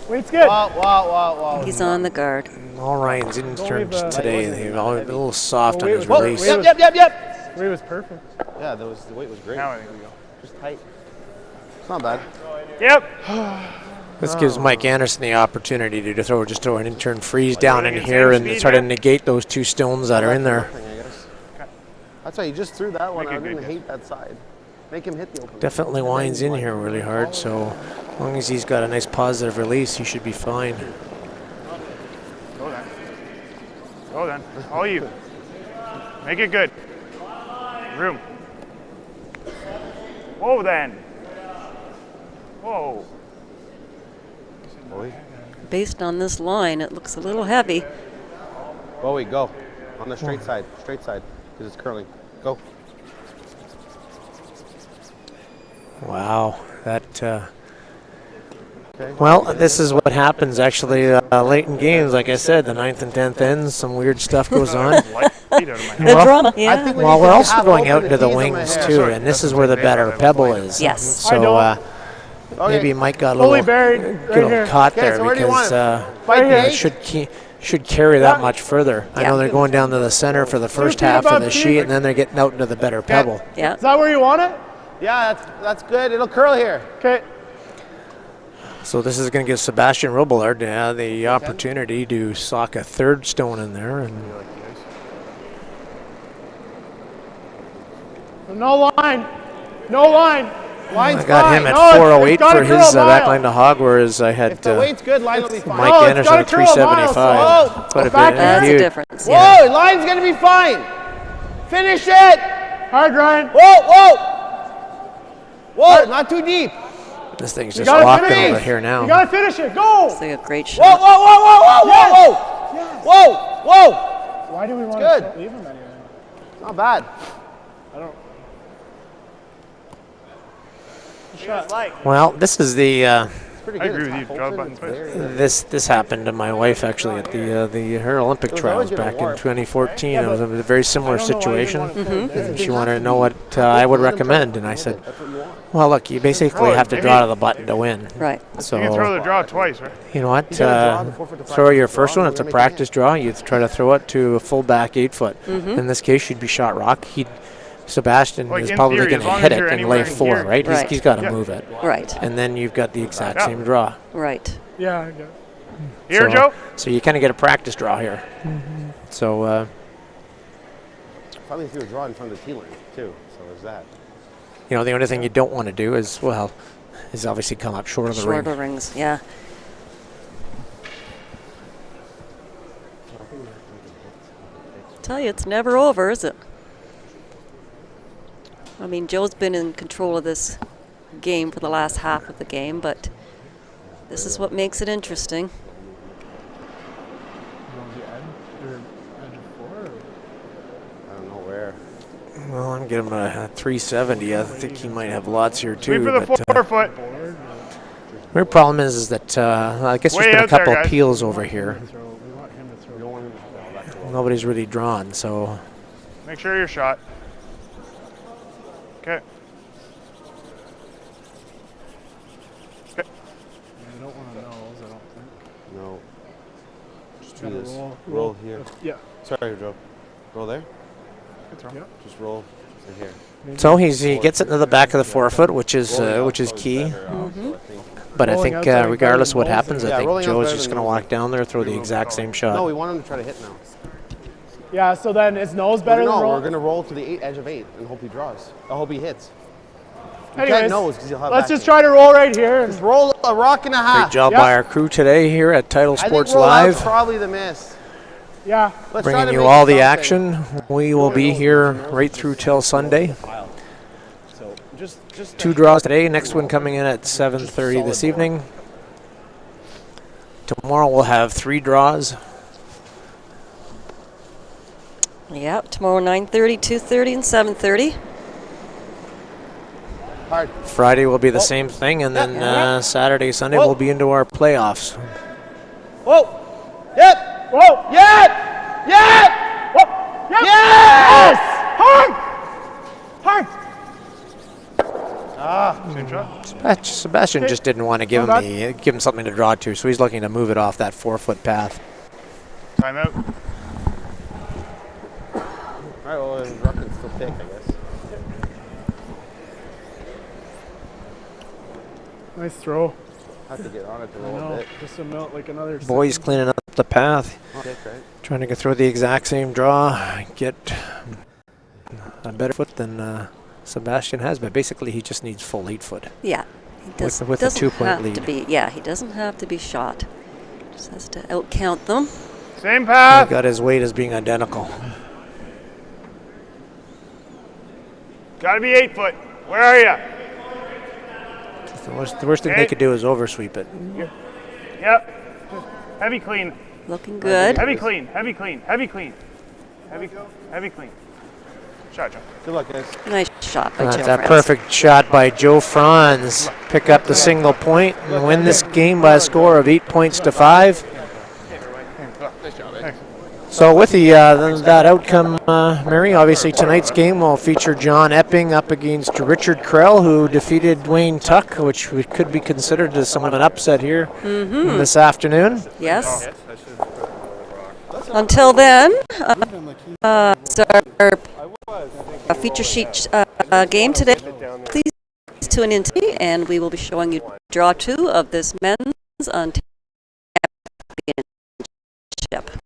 Weight's good. Wow. He's on the guard. All Ryan's interns leave, today, they're all a little soft on wait, his whoa, release. wait. Yep. Weight was perfect. Yeah, the weight was great. Now I think we go. Just tight. It's not bad. Yep. This gives Mike Anderson the opportunity to throw an intern freeze down in here and try to negate those 2 stones that are in there. Nothing, I guess. That's why you just threw that one. Make I it good, didn't guys. hate that side. Make him hit the open. Definitely winds in here really hard, so as long as he's got a nice positive release, he should be fine. Go then. Go then. All you. Make it good. Room. Whoa then. Whoa. Based on this line, it looks a little heavy. Bowie, go. On the straight side, because it's curling. Go. Wow, that. Okay. Well, this is what happens actually late in games. Like I said, the 9th and 10th ends, some weird stuff goes on. Light beat out of my The hand. drama, I yeah. think we Well, need we're to also have going open out into the tees on my wings hair. too, sorry, and this that's is what where the they better thought I pebble was is. Yes. So maybe Mike got a Fully little, buried right here. caught Okay, there so where do you want because it? Right here? should carry that much further. I Yeah. know they're going down to the center for the first feet half of above the tee. sheet, and then they're getting out into the better pebble. Yeah. Is that where you want it? Yeah, that's good. It'll curl here. Okay. So this is going to give Sebastian Robillard the opportunity to sock a 3rd stone in there. And No line. No line. Line's I got fine. him at No, it's 408 gotta for curl his a mile. backline to hog, whereas I had If the weight's good, line will be fine. Mike No, it's Anderson gotta at curl a mile, 375. so- Quite a back bit. That's a Huge. difference. Whoa, Yeah. line's gonna be fine. Finish it. Hard, Ryan. Whoa, not too deep. This thing's You just gotta walking finish. over here now. You gotta finish it. Go. It's like a great Whoa. shot. Why do we want good. to leave him anyway? Not bad. Well, this is the Pretty I good. agree It's with you. not Draw bolted, button it's twice. very- this happened to my wife actually at the her Olympic was trials always gonna back in warp. 2014. It was a very similar situation. Mm-hmm. And she wanted to know what I would recommend, and I said, That's what you want. well, look, you basically have to draw to the button to win. Right. So You can throw the draw twice, right? you know what? You gotta draw before for the Throw your practice first draw, one. and It's a we're gonna make it practice draw. You try to throw it to a full back 8-foot. In this case, she'd be shot rock. Sebastian Like is in probably theory, going as to long hit as it you're and anywhere lay in 4, here. right? Right. He's got to Yeah. move it. Right. And then you've got the exact Yeah. same draw. Right. Yeah, I got it. Here, so, Joe. So you kind of get a practice draw here. So, Finally threw a draw in front of the tee line, too. So there's that. you know, the only thing you don't want to do is, well, He's obviously come up short of the ring. Shorter rings, yeah. Tell you, it's never over, is it? I mean, Joe's been in control of this game for the last half of the game, but this is what makes it interesting. I don't know where. Well, I'm giving him a 370. I think he might have lots here too. Sweep for the 4 foot. Their problem is that I guess there's Way been a out there, couple of guys. peels over here. Nobody's really drawn, so Make sure you're shot. Okay. Okay. I don't want to nose, I don't think. No. Just do Gotta this. roll. Roll here. Yeah. Sorry, Joe. Roll there. Yep. Just roll to here. so he gets it into the back of the 4 foot, which is key. But I think regardless of what happens, I think Joe is just going to walk down there, throw the exact same shot. No, we want him to try to hit now. Yeah, so then is nose better than No, roll? we're going to roll to the edge of 8 and hope he draws. I hope he hits. You Anyways, can't nose because you'll have let's backing. just try to roll right here. And Just roll a rock and a half. Great job by our crew today here at Title I think Sports roll out's Live, probably the miss. yeah. Let's try bringing to you make all the something. action. We will be here right through till Sunday. So just 2 draws today. Next one coming in at 7:30 this evening. Tomorrow we'll have 3 draws. Yep, tomorrow 9:30, 2:30, and 7:30. hard. Friday will be the same thing, and then Saturday, Sunday we'll be into our playoffs. Whoa! Yep! Whoa! Yep! Yep! Whoa! Yep. Yes! Hard! Same shot. Sebastian just didn't want to give him something to draw to, so he's looking to move it off that 4 foot path. Timeout. All right, well, Ruck can still pick, I guess. Nice throw. Have to get on it to roll a No, bit. just a melt like another. Boys cleaning up the path, Pick, right? trying to throw the exact same draw, get a better foot than Sebastian has, but basically he just needs full 8 foot. Yeah, he With a doesn't 2-point have lead. to be. Yeah, he doesn't have to be shot. Just has to outcount them. Same He path. got his weight as being identical. Gotta be 8 foot. Where are you? The worst thing they could do is oversweep it. Yep. Heavy clean. Looking good. Heavy clean. Heavy clean. Heavy clean. Heavy clean. Shot, Joe. Good luck, guys. Nice shot by That's Joe a Franz. perfect shot by Joe Franz. Pick up the single point and win this game by a score of 8 points to 5. So with that outcome, Mary, obviously tonight's game will feature John Epping up against Richard Krell, who defeated Wayne Tuck, which could be considered as somewhat of an upset here this afternoon. Yes. Until then, it's our feature sheet game today. Please tune in to me, and we will be showing you draw 2 of this men's Ontario Championship.